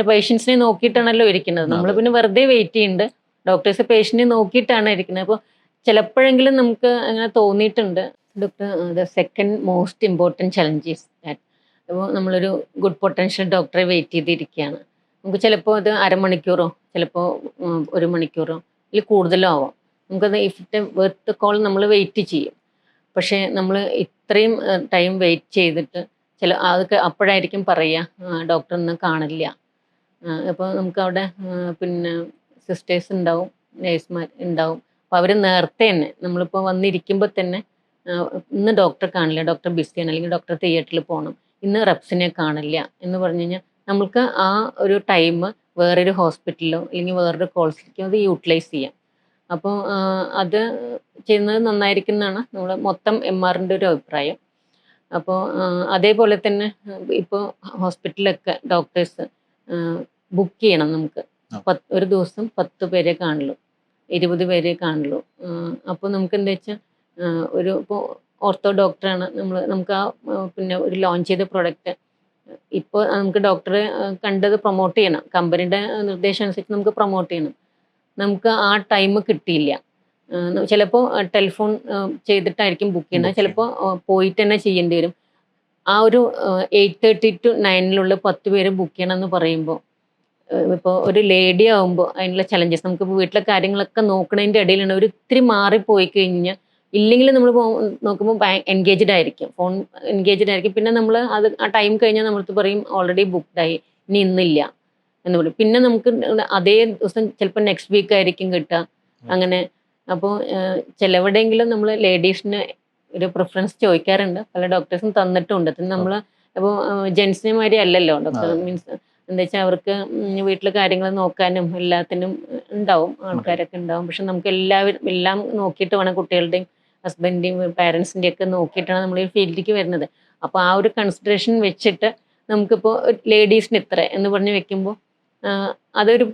പേഷ്യൻസിനെ നോക്കിയിട്ടാണല്ലോ ഇരിക്കുന്നത്. നമ്മൾ പിന്നെ വെറുതെ വെയിറ്റ് ചെയ്യുന്നുണ്ട്. ഡോക്ടേഴ്സ് പേഷ്യന്റിനെ നോക്കിയിട്ടാണ് ഇരിക്കുന്നത്. അപ്പോൾ ചിലപ്പോഴെങ്കിലും നമുക്ക് അങ്ങനെ തോന്നിയിട്ടുണ്ട് doctor the second most important challenge is that. അപ്പോൾ നമ്മളൊരു ഗുഡ് പൊട്ടൻഷ്യൽ ഡോക്ടറെ വെയിറ്റ് ചെയ്തിരിക്കുകയാണ്. നമുക്ക് ചിലപ്പോൾ അത് അരമണിക്കൂറോ ചിലപ്പോൾ 1 മണിക്കൂറോ ഇതിൽ കൂടുതലോ ആവാം. നമുക്കത് ഇഫ് വെർത്ത് കോൾ നമ്മൾ വെയിറ്റ് ചെയ്യും. പക്ഷേ നമ്മൾ ഇത്രയും ടൈം വെയിറ്റ് ചെയ്തിട്ട് അതൊക്കെ അപ്പോഴായിരിക്കും പറയുക ഡോക്ടർ ഒന്നും കാണില്ല. അപ്പോൾ നമുക്ക് അവിടെ പിന്നെ സിസ്റ്റേഴ്സ് ഉണ്ടാവും, നേഴ്സുമാർ ഉണ്ടാവും. അപ്പോൾ അവർ നേരത്തെ തന്നെ നമ്മളിപ്പോൾ വന്നിരിക്കുമ്പോൾ തന്നെ ഇന്ന് ഡോക്ടറെ കാണില്ല, ഡോക്ടർ ബിസിയാണ്, അല്ലെങ്കിൽ ഡോക്ടർ തിയേറ്ററിൽ പോകണം, ഇന്ന് റെപ്സിനെ കാണില്ല എന്ന് പറഞ്ഞു കഴിഞ്ഞാൽ നമുക്ക് ആ ഒരു ടൈം വേറൊരു ഹോസ്പിറ്റലിലോ അല്ലെങ്കിൽ വേറൊരു കോഴ്സിലേക്കോ അത് യൂട്ടിലൈസ് ചെയ്യാം. അപ്പോൾ അത് ചെയ്യുന്നത് നന്നായിരിക്കും എന്നാണ് നമ്മൾ മൊത്തം MRൻ്റെ ഒരു അഭിപ്രായം. അപ്പോൾ അതേപോലെ തന്നെ ഇപ്പോൾ ഹോസ്പിറ്റലിലൊക്കെ ഡോക്ടേഴ്സ് ബുക്ക് ചെയ്യണം. നമുക്ക് ഒരു ദിവസം 10 പേരെ കാണുള്ളൂ, 20 പേരെ കാണുള്ളൂ. അപ്പോൾ നമുക്ക് എന്താ വെച്ചാൽ ഒരു ഇപ്പോൾ ഓർത്തോ ഡോക്ടറാണ് നമുക്ക് ആ പിന്നെ ഒരു ലോഞ്ച് ചെയ്ത പ്രൊഡക്റ്റ് ഇപ്പോൾ നമുക്ക് ഡോക്ടറെ കണ്ടത് പ്രൊമോട്ട് ചെയ്യണം. കമ്പനിയുടെ നിർദ്ദേശം അനുസരിച്ച് നമുക്ക് പ്രൊമോട്ട് ചെയ്യണം. നമുക്ക് ആ ടൈം കിട്ടിയില്ല. ചിലപ്പോൾ ടെലിഫോൺ ചെയ്തിട്ടായിരിക്കും ബുക്ക് ചെയ്യുന്നത്, ചിലപ്പോൾ പോയിട്ട് തന്നെ ചെയ്യേണ്ടി വരും. ആ ഒരു 8:30 to 9 10 പേര് ബുക്ക് ചെയ്യണം എന്ന് പറയുമ്പോൾ ഇപ്പോൾ ഒരു ലേഡി ആകുമ്പോൾ അതിനുള്ള ചലഞ്ചസ് നമുക്കിപ്പോൾ വീട്ടിലെ കാര്യങ്ങളൊക്കെ നോക്കണതിൻ്റെ ഇടയിലാണ് ഒരു ഇത്തിരി മാറിപ്പോയി കഴിഞ്ഞാൽ ഇല്ലെങ്കിൽ നമ്മൾ നോക്കുമ്പോൾ എൻഗേജ്ഡ് ആയിരിക്കും, ഫോൺ എൻഗേജ്ഡ് ആയിരിക്കും. പിന്നെ നമ്മൾ അത് ആ ടൈം കഴിഞ്ഞാൽ നമ്മളടുത്ത് പറയും ഓൾറെഡി ബുക്ക്ഡായി, ഇനി ഇന്നില്ല എന്ന് പറയും. പിന്നെ നമുക്ക് അതേ ദിവസം ചിലപ്പോൾ നെക്സ്റ്റ് വീക്ക് ആയിരിക്കും കിട്ടുക അങ്ങനെ. അപ്പോൾ ചിലവിടെയെങ്കിലും നമ്മൾ ലേഡീസിന് ഒരു പ്രിഫറൻസ് ചോദിക്കാറുണ്ട്, പല ഡോക്ടേഴ്സും തന്നിട്ടുണ്ട്. നമ്മൾ അപ്പോൾ ജെൻസിനെ മാതിരി അല്ലല്ലോ ഡോക്ടർ, മീൻസ് എന്താ വെച്ചാൽ അവർക്ക് വീട്ടിലെ കാര്യങ്ങൾ നോക്കാനും എല്ലാത്തിനും ഉണ്ടാവും, ആൾക്കാരൊക്കെ ഉണ്ടാവും. പക്ഷെ നമുക്ക് എല്ലാം നോക്കിയിട്ട് വേണം, കുട്ടികളുടെയും ഹസ്ബൻഡിൻ്റെയും പാരൻസിൻ്റെയും ഒക്കെ നോക്കിയിട്ടാണ് നമ്മൾ ഈ ഫീൽഡിലേക്ക് വരുന്നത്. അപ്പോൾ ആ ഒരു കൺസിഡറേഷൻ വെച്ചിട്ട് നമുക്കിപ്പോൾ ലേഡീസിന് ഇത്ര എന്ന് പറഞ്ഞ് വെക്കുമ്പോൾ അതൊരു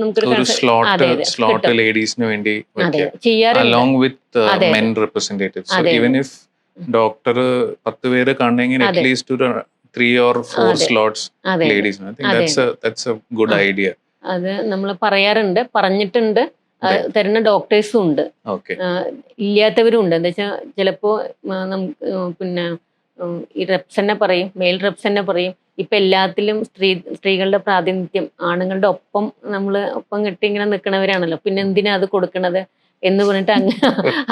നമുക്കൊരു സ്ലോട്ട് ലേഡീസിന് വേണ്ടി ഡോക്ടർ 10 പേര് കാണണമെങ്കിൽ അറ്റ്ലീസ്റ്റ് ഒരു 3 or 4 സ്ലോട്ട്സ് ലേഡീസിന്. I think that's a good idea. അത് നമ്മൾ പറയാറുണ്ട്, പറഞ്ഞിട്ടുണ്ട്, തരുന്ന ഡോക്ടേഴ്സും ഉണ്ട്, ഇല്ലാത്തവരും ഉണ്ട്. എന്താ വെച്ചാൽ ചിലപ്പോൾ പിന്നെ ഈ റെപ്സ് തന്നെ പറയും, മെയിൽ റെപ്സ് തന്നെ പറയും ഇപ്പം എല്ലാത്തിലും സ്ത്രീകളുടെ പ്രാതിനിധ്യം ആണുങ്ങളുടെ ഒപ്പം നമ്മൾ ഒപ്പം കെട്ടി ഇങ്ങനെ നിൽക്കണവരാണല്ലോ, പിന്നെ എന്തിനാ അത് കൊടുക്കണത് എന്ന് പറഞ്ഞിട്ട്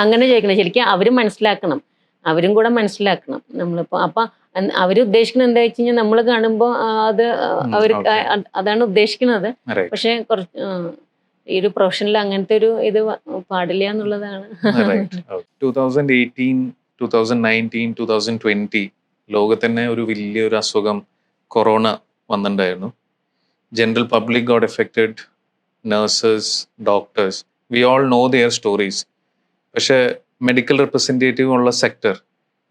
അങ്ങനെ ചോദിക്കണം. ശരിക്കും അവരും മനസ്സിലാക്കണം, അവരും കൂടെ മനസ്സിലാക്കണം നമ്മളിപ്പോൾ. അപ്പം അവർ ഉദ്ദേശിക്കുന്നത് എന്താ വെച്ച് കഴിഞ്ഞാൽ നമ്മൾ കാണുമ്പോൾ അത് അവർക്ക് അതാണ് ഉദ്ദേശിക്കുന്നത്. പക്ഷെ കുറച്ച് ഈ ഒരു പ്രൊഫഷനിൽ അങ്ങനത്തെ ഒരു ഇത് പാടില്ല എന്നുള്ളതാണ്. 2018, 2019, 2020 ലോകത്തന്നെ ഒരു വലിയൊരു അസുഖം കൊറോണ വന്നിട്ടുണ്ടായിരുന്നു. General public got affected, nurses, doctors, we all know their stories. പക്ഷേ മെഡിക്കൽ റെപ്രസെൻറ്റേറ്റീവ് ഉള്ള സെക്ടർ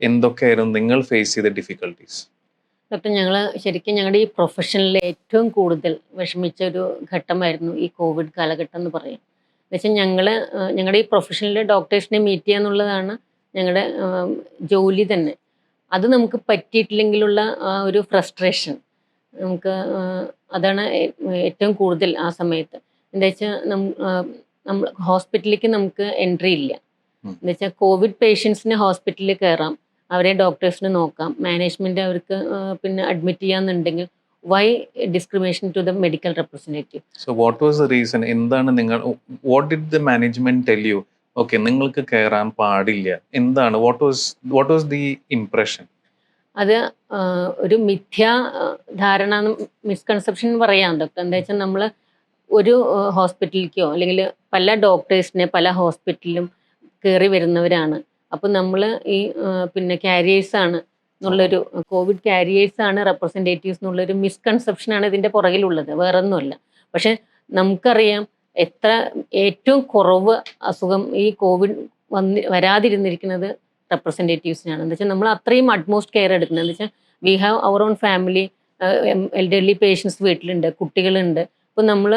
എന്തൊക്കെയായിരുന്നു നിങ്ങൾ ഫേസ് ചെയ്ത ഡിഫിക്കൽട്ടീസ്? ഡോക്ടർ, ഞങ്ങൾ ശരിക്കും ഞങ്ങളുടെ ഈ പ്രൊഫഷനിൽ ഏറ്റവും കൂടുതൽ വിഷമിച്ച ഒരു ഘട്ടമായിരുന്നു ഈ കോവിഡ് കാലഘട്ടം എന്ന് പറയും. എന്നുവെച്ചാൽ ഞങ്ങളുടെ ഈ പ്രൊഫഷനിൽ ഡോക്ടേഴ്സിനെ മീറ്റ് ചെയ്യുക എന്നുള്ളതാണ് ഞങ്ങളുടെ ജോലി തന്നെ. അത് നമുക്ക് പറ്റിയിട്ടില്ലെങ്കിലുള്ള ആ ഒരു ഫ്രസ്ട്രേഷൻ നമുക്ക് അതാണ് ഏറ്റവും കൂടുതൽ ആ സമയത്ത്. എന്താ വെച്ചാൽ നമ്മൾ ഹോസ്പിറ്റലിലേക്ക് നമുക്ക് എൻട്രി ഇല്ല. ഉം. എന്താ വെച്ചാൽ കോവിഡ് പേഷ്യൻസിന് ഹോസ്പിറ്റലിൽ കയറാം, അവരെ ഡോക്ടേഴ്സിന് നോക്കാം, മാനേജ്മെന്റ് അവർക്ക് പിന്നെ അഡ്മിറ്റ് ചെയ്യാന്നുണ്ടെങ്കിൽ why discrimination to the medical representative? So what was the reason? എന്താണ് നിങ്ങൾ, what did the management tell you? Okay, നിങ്ങൾക്ക് കയറാൻ പാടില്ല, എന്താണ്, വാട്ട് വാസ് ദി ഇംപ്രഷൻ? അത് ഒരു മിഥ്യാ ധാരണ, മിസ്കൺസെപ്ഷൻ പറയാം ഡോക്ടർ. എന്താ വെച്ചാൽ നമ്മൾ ഒരു ഹോസ്പിറ്റലിലേക്കോ അല്ലെങ്കിൽ പല ഡോക്ടേഴ്സിനെ പല ഹോസ്പിറ്റലിലും കയറി വരുന്നവരാണ്. അപ്പം നമ്മൾ ഈ പിന്നെ ക്യാരിയേഴ്സാണ് എന്നുള്ളൊരു, കോവിഡ് ക്യാരിയേഴ്സാണ് റെപ്രസെൻറ്റേറ്റീവ്സ് എന്നുള്ളൊരു മിസ്കൺസെപ്ഷനാണ് ഇതിൻ്റെ പുറകിലുള്ളത്, വേറൊന്നുമല്ല. പക്ഷെ നമുക്കറിയാം ഏറ്റവും കുറവ് അസുഖം ഈ കോവിഡ് വരാതിരുന്നിരിക്കുന്നത് റെപ്രസെൻറ്റേറ്റീവ്സിനാണ്. എന്താ വെച്ചാൽ നമ്മൾ അത്രയും അറ്റ്മോസ്റ്റ് കെയർ എടുക്കുന്നത്. എന്താ വെച്ചാൽ we have our own family, elderly patients വീട്ടിലുണ്ട്, കുട്ടികളുണ്ട്. അപ്പോൾ നമ്മൾ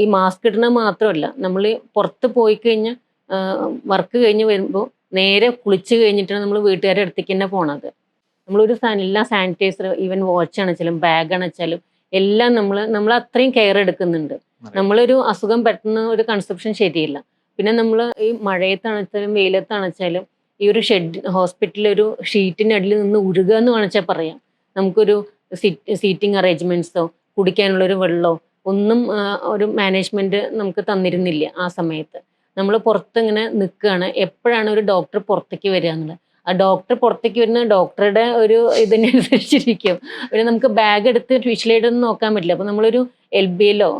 ഈ മാസ്ക് ഇടുന്നത് മാത്രമല്ല, നമ്മൾ പുറത്ത് പോയി കഴിഞ്ഞാൽ വർക്ക് കഴിഞ്ഞ് വരുമ്പോൾ നേരെ കുളിച്ച് കഴിഞ്ഞിട്ടാണ് നമ്മൾ വീട്ടുകാരുടെ അടുത്തേക്ക് തന്നെ പോണത്. നമ്മളൊരു എല്ലാ സാനിറ്റൈസർ, ഈവൻ വാച്ച് അണച്ചാലും ബാഗ് അണച്ചാലും എല്ലാം നമ്മൾ അത്രയും കെയർ എടുക്കുന്നുണ്ട്. നമ്മളൊരു അസുഖം പെട്ടെന്ന് ഒരു കൺസെപ്ഷൻ ശരിയല്ല. പിന്നെ നമ്മൾ ഈ മഴയത്തണച്ചാലും വെയിലത്തണച്ചാലും ഈ ഒരു ഹോസ്പിറ്റലിൽ ഒരു ഷീറ്റിനടിയിൽ നിന്ന് ഉരുക എന്ന് വേണിച്ചാൽ പറയാം. നമുക്കൊരു സീറ്റിംഗ് അറേഞ്ച്മെന്റ്സോ കുടിക്കാനുള്ളൊരു വെള്ളമോ ഒന്നും ഒരു മാനേജ്മെന്റ് നമുക്ക് തന്നിരുന്നില്ല ആ സമയത്ത്. നമ്മൾ പുറത്തിങ്ങനെ നിൽക്കുകയാണ്, എപ്പോഴാണ് ഒരു ഡോക്ടർ പുറത്തേക്ക് വരിക എന്നുള്ളത്. ആ ഡോക്ടർ പുറത്തേക്ക് വരുന്ന ഡോക്ടറുടെ ഒരു ഇതിനനുസരിച്ചിരിക്കും. പിന്നെ നമുക്ക് ബാഗ് എടുത്ത് വിഷ്വലൈഡൊന്നും നോക്കാൻ പറ്റില്ല. അപ്പോൾ നമ്മളൊരു LBLോ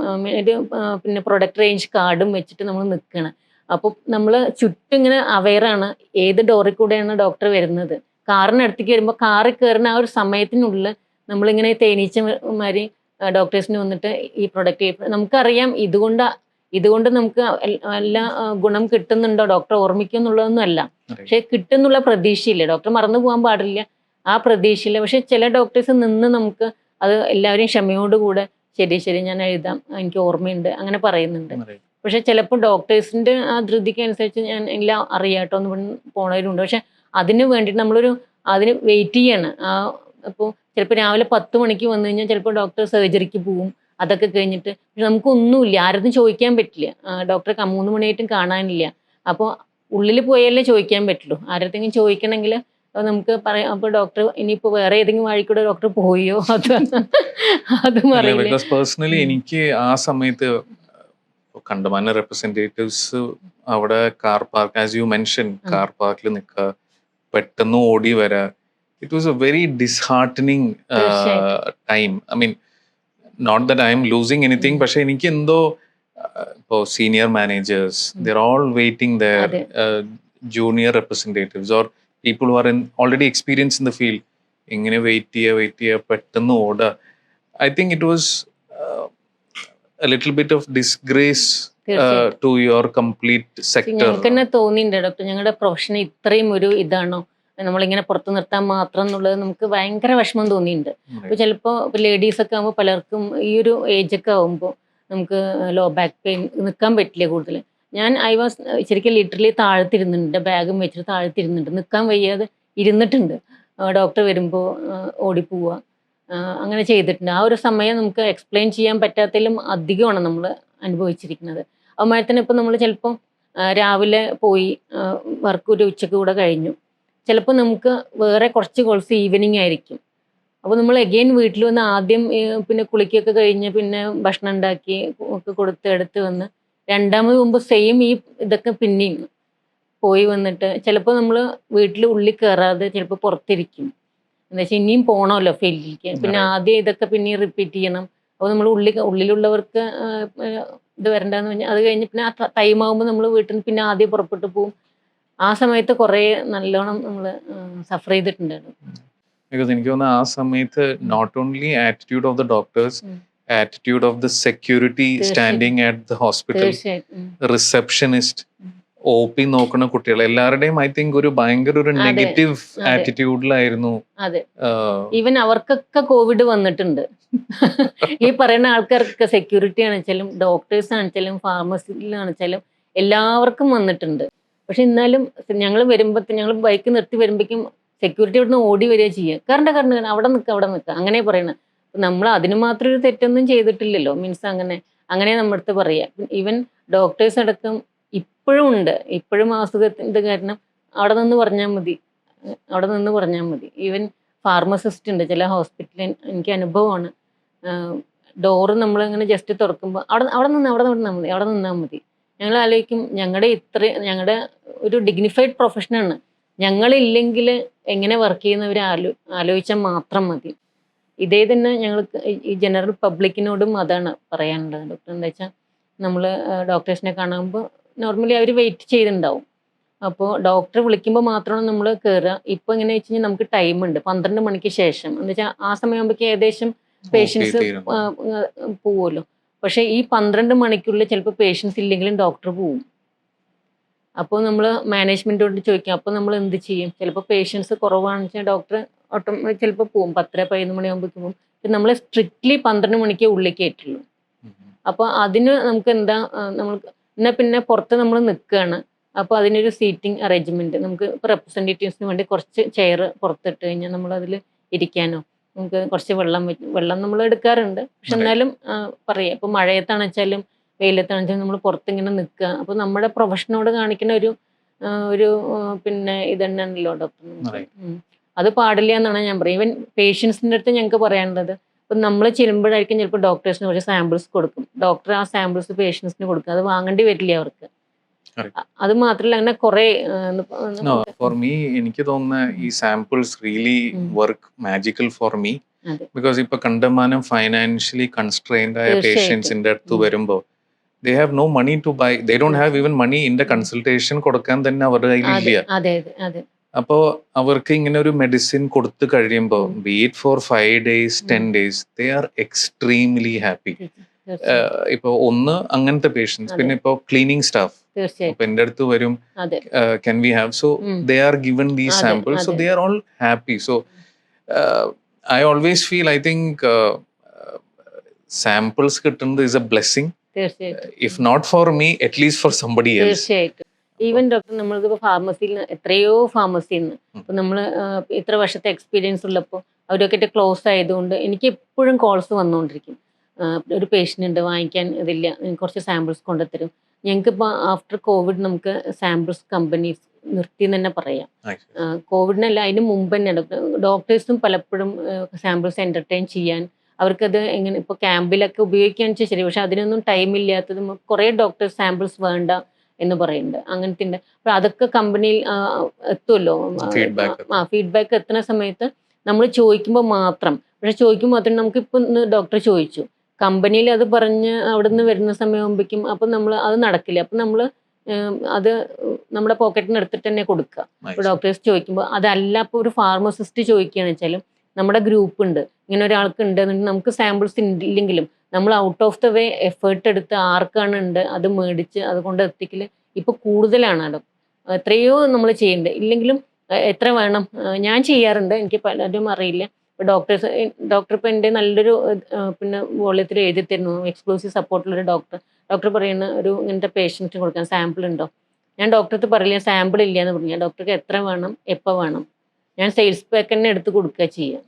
ഒരു പിന്നെ പ്രൊഡക്റ്റ് റേഞ്ച് കാർഡും വെച്ചിട്ട് നമ്മൾ നിൽക്കുകയാണ്. അപ്പോൾ നമ്മൾ ചുറ്റും ഇങ്ങനെ അവെയറാണ് ഏത് ഡോറിൽ കൂടെയാണ് ഡോക്ടർ വരുന്നത്. കാറിനടുത്തേക്ക് വരുമ്പോൾ കാറിൽ കയറുന്ന ആ ഒരു സമയത്തിനുള്ളിൽ നമ്മളിങ്ങനെ തേനീച്ചമാരി ഡോക്ടേഴ്സിന് വന്നിട്ട് ഈ പ്രൊഡക്റ്റ് നമുക്കറിയാം. ഇതുകൊണ്ട് നമുക്ക് എല്ലാ ഗുണം കിട്ടുന്നുണ്ടോ, ഡോക്ടർ ഓർമ്മിക്കും എന്നുള്ളതൊന്നും അല്ല. പക്ഷെ കിട്ടുന്നുള്ള പ്രതീക്ഷയില്ല, ഡോക്ടർ മറന്നു പോകാൻ പാടില്ല, ആ പ്രതീക്ഷയില്ല. പക്ഷെ ചില ഡോക്ടേഴ്സ് നിന്ന് നമുക്ക് അത് എല്ലാവരെയും ക്ഷമയോടുകൂടെ ശരി ഞാൻ എഴുതാം, എനിക്ക് ഓർമ്മയുണ്ട്, അങ്ങനെ പറയുന്നുണ്ട്. പക്ഷെ ചിലപ്പോൾ ഡോക്ടേഴ്സിന്റെ ആ ധൃതിക്ക് അനുസരിച്ച് ഞാൻ എല്ലാം അറിയാട്ടോ എന്ന് പറഞ്ഞ് പോണവരുണ്ട്. പക്ഷെ അതിന് വേണ്ടിയിട്ട് അതിന് വെയിറ്റ് ചെയ്യാണ്. അപ്പോൾ ചിലപ്പോൾ രാവിലെ 10 മണിക്ക് വന്നു കഴിഞ്ഞാൽ ചിലപ്പോൾ ഡോക്ടർ സർജറിക്ക് പോവും. അതൊക്കെ കഴിഞ്ഞിട്ട് നമുക്കൊന്നുമില്ല, ആരതും ചോദിക്കാൻ പറ്റില്ല. ഡോക്ടറെ 3 മണിയായിട്ടും കാണാനില്ല. അപ്പോൾ ഉള്ളിൽ പോയാലേ ചോദിക്കാൻ പറ്റുള്ളൂ. ആരടുത്തെങ്കിലും ചോദിക്കണമെങ്കിൽ നമുക്ക് പറയാം. അപ്പോൾ ഡോക്ടർ ഇനിയിപ്പോൾ വേറെ ഏതെങ്കിലും വഴിക്കൂടെ ഡോക്ടർ പോയോ അതും അറിയില്ല. ബിക്കോസ് പേഴ്സണലി എനിക്ക് ആ സമയത്ത് കണ്ടമാന റെപ്രസെൻറ്റേറ്റീവ്സ് അവിടെ car park, as you mention, car പാർക്കിൽ നിൽക്കുക, പെട്ടെന്ന് ഓടി വരാ. It was a very disheartening time. I mean, not that I am losing anything, പക്ഷെ എനിക്ക് എന്തോ ഇപ്പോൾ senior managers, there all waiting there, junior representatives or people who are already experience in the field, ഇങ്ങനെ wait ചെയ്യുക പെട്ടെന്ന് ഓടുക. I think it was a little bit of disgrace to your complete sector. ഞങ്ങൾക്ക് തന്നെ തോന്നിയിട്ടുണ്ട് doctor, ഞങ്ങളുടെ profession ഇത്രയും ഒരു ഇതാണോ, നമ്മളിങ്ങനെ പുറത്ത് നിർത്താൻ മാത്രം എന്നുള്ളത് നമുക്ക് ഭയങ്കര വിഷമം തോന്നിയിട്ടുണ്ട്. അപ്പോൾ ചിലപ്പോൾ ലേഡീസൊക്കെ ആകുമ്പോൾ പലർക്കും ഈ ഒരു ഏജൊക്കെ ആകുമ്പോൾ നമുക്ക് ലോ ബാക്ക് പെയിൻ, നിൽക്കാൻ പറ്റില്ല കൂടുതൽ. ശരിക്കും ലിറ്ററലി താഴ്ത്തിരുന്നുണ്ട്, ബാഗും വെച്ചിട്ട് താഴ്ത്തിരുന്നുണ്ട്, നിൽക്കാൻ വയ്യാതെ ഇരുന്നിട്ടുണ്ട്. ഡോക്ടർ വരുമ്പോൾ ഓടിപ്പോവുക, അങ്ങനെ ചെയ്തിട്ടുണ്ട്. ആ ഒരു സമയം നമുക്ക് എക്സ്പ്ലെയിൻ ചെയ്യാൻ പറ്റാത്തതിലും അധികമാണ് നമ്മൾ അനുഭവിച്ചിരിക്കുന്നത്. അതുമാതിരി തന്നെ ഇപ്പോൾ നമ്മൾ ചിലപ്പോൾ രാവിലെ പോയി വർക്ക് ഒരു ഉച്ചയ്ക്ക് കൂടെ കഴിഞ്ഞു, ചിലപ്പോൾ നമുക്ക് വേറെ കുറച്ച് കോഴ്സ് ഈവനിങ് ആയിരിക്കും. അപ്പോൾ നമ്മൾ എഗെയിൻ വീട്ടിൽ വന്ന് ആദ്യം പിന്നെ കുളിക്കൊക്കെ കഴിഞ്ഞ് പിന്നെ ഭക്ഷണം ഉണ്ടാക്കി ഒക്കെ എടുത്ത് വന്ന് രണ്ടാമത് മുമ്പ് സെയിം ഈ ഇതൊക്കെ പിന്നെയും പോയി വന്നിട്ട് ചിലപ്പോൾ നമ്മൾ വീട്ടിൽ ഉള്ളിൽ കയറാതെ ചിലപ്പോൾ പുറത്തിരിക്കും. എന്താ വെച്ചാൽ ഇനിയും പോകണമല്ലോ ഫീൽഡിലേക്ക്, പിന്നെ ആദ്യം ഇതൊക്കെ പിന്നെയും റിപ്പീറ്റ് ചെയ്യണം. അപ്പോൾ നമ്മൾ ഉള്ളിലുള്ളവർക്ക് ഇത് വരണ്ടെന്ന് പറഞ്ഞാൽ അത് കഴിഞ്ഞ് പിന്നെ ആ ടൈം ആകുമ്പോൾ നമ്മൾ വീട്ടിൽ നിന്ന് പിന്നെ ആദ്യം പുറപ്പെട്ടു പോകും. ആ സമയത്ത് കുറേ നല്ലോണം നമ്മൾ സഫർ ചെയ്തിട്ടുണ്ടായിരുന്നു. ബിക്കോസ് എനിക്ക് തോന്നുന്നു ആ സമയത്ത് not only attitude of the doctors, ഉം. Attitude of the security standing at the hospital, തീർച്ചയായിട്ടും. റിസപ്ഷനിസ്റ്റ്, ഉം. ഒ പി നോക്കുന്ന കുട്ടികൾ എല്ലാവരുടെയും ഐ തിങ്ക് ഒരു ഭയങ്കര ഒരു അതെ, നെഗറ്റീവ് അതെ, ആറ്റിറ്റ്യൂഡിലായിരുന്നു. അതെ. ഈവൻ അവർക്കൊക്കെ കോവിഡ് വന്നിട്ടുണ്ട്. ഈ പറയുന്ന ആൾക്കാർക്ക് സെക്യൂരിറ്റി ആണെച്ചാലും ഡോക്ടേഴ്സ് ആണെച്ചാലും ഫാർമസിയിലാണെച്ചാലും എല്ലാവർക്കും വന്നിട്ടുണ്ട്. പക്ഷെ എന്നാലും ഞങ്ങൾ ഞങ്ങൾ ബൈക്ക് നിർത്തി വരുമ്പോഴേക്കും സെക്യൂരിറ്റി ഇവിടുന്ന് ഓടി വരിക ചെയ്യുക. കറണ്ട് അവിടെ നിൽക്കുക അങ്ങനെ പറയണത്. നമ്മൾ അതിന് മാത്രം ഒരു തെറ്റൊന്നും ചെയ്തിട്ടില്ലല്ലോ. മീൻസ് അങ്ങനെ നമ്മുടെ അടുത്ത് പറയാ. ഈവൻ ഡോക്ടേഴ്സ് അടക്കം ഇപ്പോഴും ഉണ്ട്. ഇപ്പോഴും അസുഖത്തിന്റെ കാരണം അവിടെ നിന്ന് പറഞ്ഞാൽ മതി. ഈവൻ ഫാർമസിസ്റ്റ് ഉണ്ട് ചില ഹോസ്പിറ്റലിൽ. എനിക്ക് അനുഭവമാണ്. ഡോറ് നമ്മളിങ്ങനെ ജസ്റ്റ് തുറക്കുമ്പോൾ അവിടെ നിന്നാൽ മതി. ഞങ്ങൾ ആലോചിക്കും ഞങ്ങളുടെ ഒരു ഡിഗ്നിഫൈഡ് പ്രൊഫഷനാണ്. ഞങ്ങളില്ലെങ്കിൽ എങ്ങനെ വർക്ക് ചെയ്യുന്നവർ ആലോചിച്ചാൽ മാത്രം മതി. ഇതേ തന്നെ ഞങ്ങൾക്ക് ഈ ജനറൽ പബ്ലിക്കിനോടും അതാണ് പറയാനുള്ളത് ഡോക്ടർ. എന്താ വെച്ചാൽ നമ്മൾ ഡോക്ടേഴ്സിനെ കാണുമ്പോൾ നോർമലി അവർ വെയിറ്റ് ചെയ്തിട്ടുണ്ടാവും. അപ്പോൾ ഡോക്ടറെ വിളിക്കുമ്പോൾ മാത്രമാണ് നമ്മൾ കയറുക. ഇപ്പോൾ എങ്ങനെയാ വെച്ച് കഴിഞ്ഞാൽ നമുക്ക് ടൈമുണ്ട് 12 മണിക്ക് ശേഷം. എന്ന് വെച്ചാൽ ആ സമയമാകുമ്പോഴേക്കും ഏകദേശം പേഷ്യൻസ് പോവുമല്ലോ. പക്ഷേ ഈ 12 മണിക്കുള്ളിൽ ചിലപ്പോൾ പേഷ്യൻസ് ഇല്ലെങ്കിലും ഡോക്ടർ പോവും. അപ്പോൾ നമ്മൾ മാനേജ്മെൻറ്റോട് ചോദിക്കാം. അപ്പോൾ നമ്മൾ എന്ത് ചെയ്യും? ചിലപ്പോൾ പേഷ്യൻസ് കുറവാണെന്ന് വെച്ചാൽ ഡോക്ടർ ചിലപ്പോൾ പോവും. 10 11 മണിയാകുമ്പോഴേക്കും പോവും. നമ്മൾ സ്ട്രിക്ട്ലി 12 മണിക്കേ ഉള്ളിൽ കയറ്റുള്ളൂ. അപ്പോൾ അതിന് നമുക്ക് എന്താ എന്നാൽ പിന്നെ പുറത്ത് നമ്മൾ നിൽക്കുകയാണ്. അപ്പോൾ അതിനൊരു സീറ്റിംഗ് അറേഞ്ച്മെൻറ്റ് നമുക്ക് ഇപ്പോൾ റെപ്രസെൻറ്റേറ്റീവ്സിന് വേണ്ടി കുറച്ച് ചെയർ പുറത്തിട്ട് കഴിഞ്ഞാൽ നമ്മളതിൽ ഇരിക്കാനോ നമുക്ക് കുറച്ച് വെള്ളം നമ്മൾ എടുക്കാറുണ്ട്. പക്ഷെ എന്നാലും പറയാം ഇപ്പോൾ മഴയത്താണെച്ചാലും വെയിലത്താണെച്ചാലും നമ്മൾ പുറത്തിങ്ങനെ നിൽക്കുക. അപ്പോൾ നമ്മുടെ പ്രൊഫഷനോട് കാണിക്കുന്ന ഒരു പിന്നെ ഇതന്നെയാണല്ലോ ഡോക്ടർ. അത് പാടില്ല എന്നാണ് ഞാൻ പറയുക. ഈവൻ പേഷ്യൻസിൻ്റെ അടുത്ത് ഞങ്ങൾക്ക് പറയാനുള്ളത്, ഇപ്പം നമ്മൾ ചെല്ലുമ്പോഴായിരിക്കും ചിലപ്പോൾ ഡോക്ടേഴ്സിന് കുറച്ച് സാമ്പിൾസ് കൊടുക്കും. ഡോക്ടർ ആ സാമ്പിൾസ് പേഷ്യൻസിന് കൊടുക്കും. അത് വാങ്ങേണ്ടി വരില്ല അവർക്ക്. അത് മാത്രമല്ല അങ്ങനെ കുറെ ഫോർ മീ എനിക്ക് തോന്നുന്ന ഈ samples really work magical for me. Because ഇപ്പൊ കണ്ടമാനം ഫൈനാൻഷ്യലി കൺസ്ട്രെയിൻഡ് ആയ പേഷ്യൻസിന്റെ അടുത്ത് വരുമ്പോൾ they have no money to buy, they don't have even money in the consultation കൊടുക്കാൻ തന്നെ അവരുടെ കയ്യിലില്ല. അപ്പോൾ അവർക്ക് ഇങ്ങനെ ഒരു മെഡിസിൻ കൊടുത്തു കഴിയുമ്പോൾ be it for 5 days 10 days they are extremely happy. ഇപ്പൊ ഒന്ന് അങ്ങനത്തെ പേഷ്യൻസ്, പിന്നെ ഇപ്പൊ ക്ലീനിങ് സ്റ്റാഫ് ഇപ്പൊ എന്റെ അടുത്ത് വരും, can we have, so they are given these samples, so they are all happy. So I always feel, I think samples കിട്ടുന്നത് is a blessing. If not for me, at least for somebody else. തീർച്ചയായിട്ടും. Even doctor നമ്മളിപ്പോൾ ഫാർമസിയിൽ എത്രയോ ഫാർമസിയിൽ നിന്ന് ഇപ്പം നമ്മൾ ഇത്ര വർഷത്തെ experience ഉള്ളപ്പോൾ അവരൊക്കെ ക്ലോസ് ആയതുകൊണ്ട് എനിക്ക് എപ്പോഴും കോൾസ് വന്നുകൊണ്ടിരിക്കും. ഒരു പേഷ്യൻ്റ് ഉണ്ട്, വാങ്ങിക്കാൻ ഇതില്ല, കുറച്ച് സാമ്പിൾസ് കൊണ്ടുത്തരും. ഞങ്ങൾക്കിപ്പോൾ ആഫ്റ്റർ കോവിഡ് നമുക്ക് സാമ്പിൾസ് കമ്പനീസ് നിർത്തി എന്ന് തന്നെ പറയാം. കോവിഡിനല്ല, അതിന് മുമ്പ് തന്നെ ഡോക്ടേഴ്സും പലപ്പോഴും സാമ്പിൾസ് എൻ്റർടൈൻ ചെയ്യാൻ അവർക്കത് എങ്ങനെ ഇപ്പോൾ ക്യാമ്പിലൊക്കെ ഉപയോഗിക്കുകയാണെന്ന് വെച്ചാൽ ശരി, പക്ഷെ അതിനൊന്നും ടൈമില്ലാത്തതും കുറേ ഡോക്ടേഴ്സ് സാമ്പിൾസ് വേണ്ട എന്ന് പറയുന്നുണ്ട്. അങ്ങനത്തെ ഉണ്ട്. അപ്പോൾ അതൊക്കെ കമ്പനിയിൽ എത്തുമല്ലോ. ഫീഡ്ബാക്ക് എത്തുന്ന സമയത്ത് നമ്മൾ ചോദിക്കുമ്പോൾ മാത്രം, പക്ഷെ ചോദിക്കുമ്പോൾ മാത്രം നമുക്കിപ്പോൾ ഇന്ന് ഡോക്ടർ ചോദിച്ചു, കമ്പനിയിൽ അത് പറഞ്ഞ് അവിടെ നിന്ന് വരുന്ന സമയമാകുമ്പോഴേക്കും അപ്പം നമ്മൾ അത് നടക്കില്ല. അപ്പം നമ്മൾ അത് നമ്മുടെ പോക്കറ്റിന് എടുത്തിട്ട് തന്നെ കൊടുക്കുക. ഇപ്പോൾ ഡോക്ടേഴ്സ് ചോദിക്കുമ്പോൾ അതല്ല, ഇപ്പോൾ ഒരു ഫാർമസിസ്റ്റ് ചോദിക്കുകയാണെന്ന് വെച്ചാലും നമ്മുടെ ഗ്രൂപ്പ് ഉണ്ട്, ഇങ്ങനെ ഒരാൾക്ക് ഉണ്ടെന്നുണ്ടെങ്കിൽ നമുക്ക് സാമ്പിൾസ് ഇല്ലെങ്കിലും നമ്മൾ out of the way effort എടുത്ത് ആർക്കാണ് ഉണ്ട് അത് മേടിച്ച് അതുകൊണ്ട് എത്തിക്കൽ ഇപ്പോൾ കൂടുതലാണ്. എത്രയോ നമ്മൾ ചെയ്യുന്നുണ്ട്. ഇല്ലെങ്കിലും എത്ര വേണം ഞാൻ ചെയ്യാറുണ്ട്, എനിക്ക് പലരും അറിയില്ല. ഇപ്പോൾ ഡോക്ടർ ഇപ്പോൾ എൻ്റെ നല്ലൊരു പിന്നെ വോള്യത്തിൽ എഴുതി തരുന്നു, എക്സ്ക്ലൂസീവ് സപ്പോർട്ടുള്ളൊരു ഡോക്ടർ പറയുന്ന ഒരു ഇങ്ങനത്തെ പേഷ്യൻറ്റിന് കൊടുക്കാൻ സാമ്പിൾ ഉണ്ടോ. ഞാൻ ഡോക്ടർക്ക് പറയില്ല സാമ്പിൾ ഇല്ല എന്ന് പറഞ്ഞു. ഡോക്ടർക്ക് എത്ര വേണം, എപ്പോൾ വേണം, ഞാൻ സെയിൽസ് പാക്ക് തന്നെ എടുത്ത് കൊടുക്കുക ചെയ്യാം.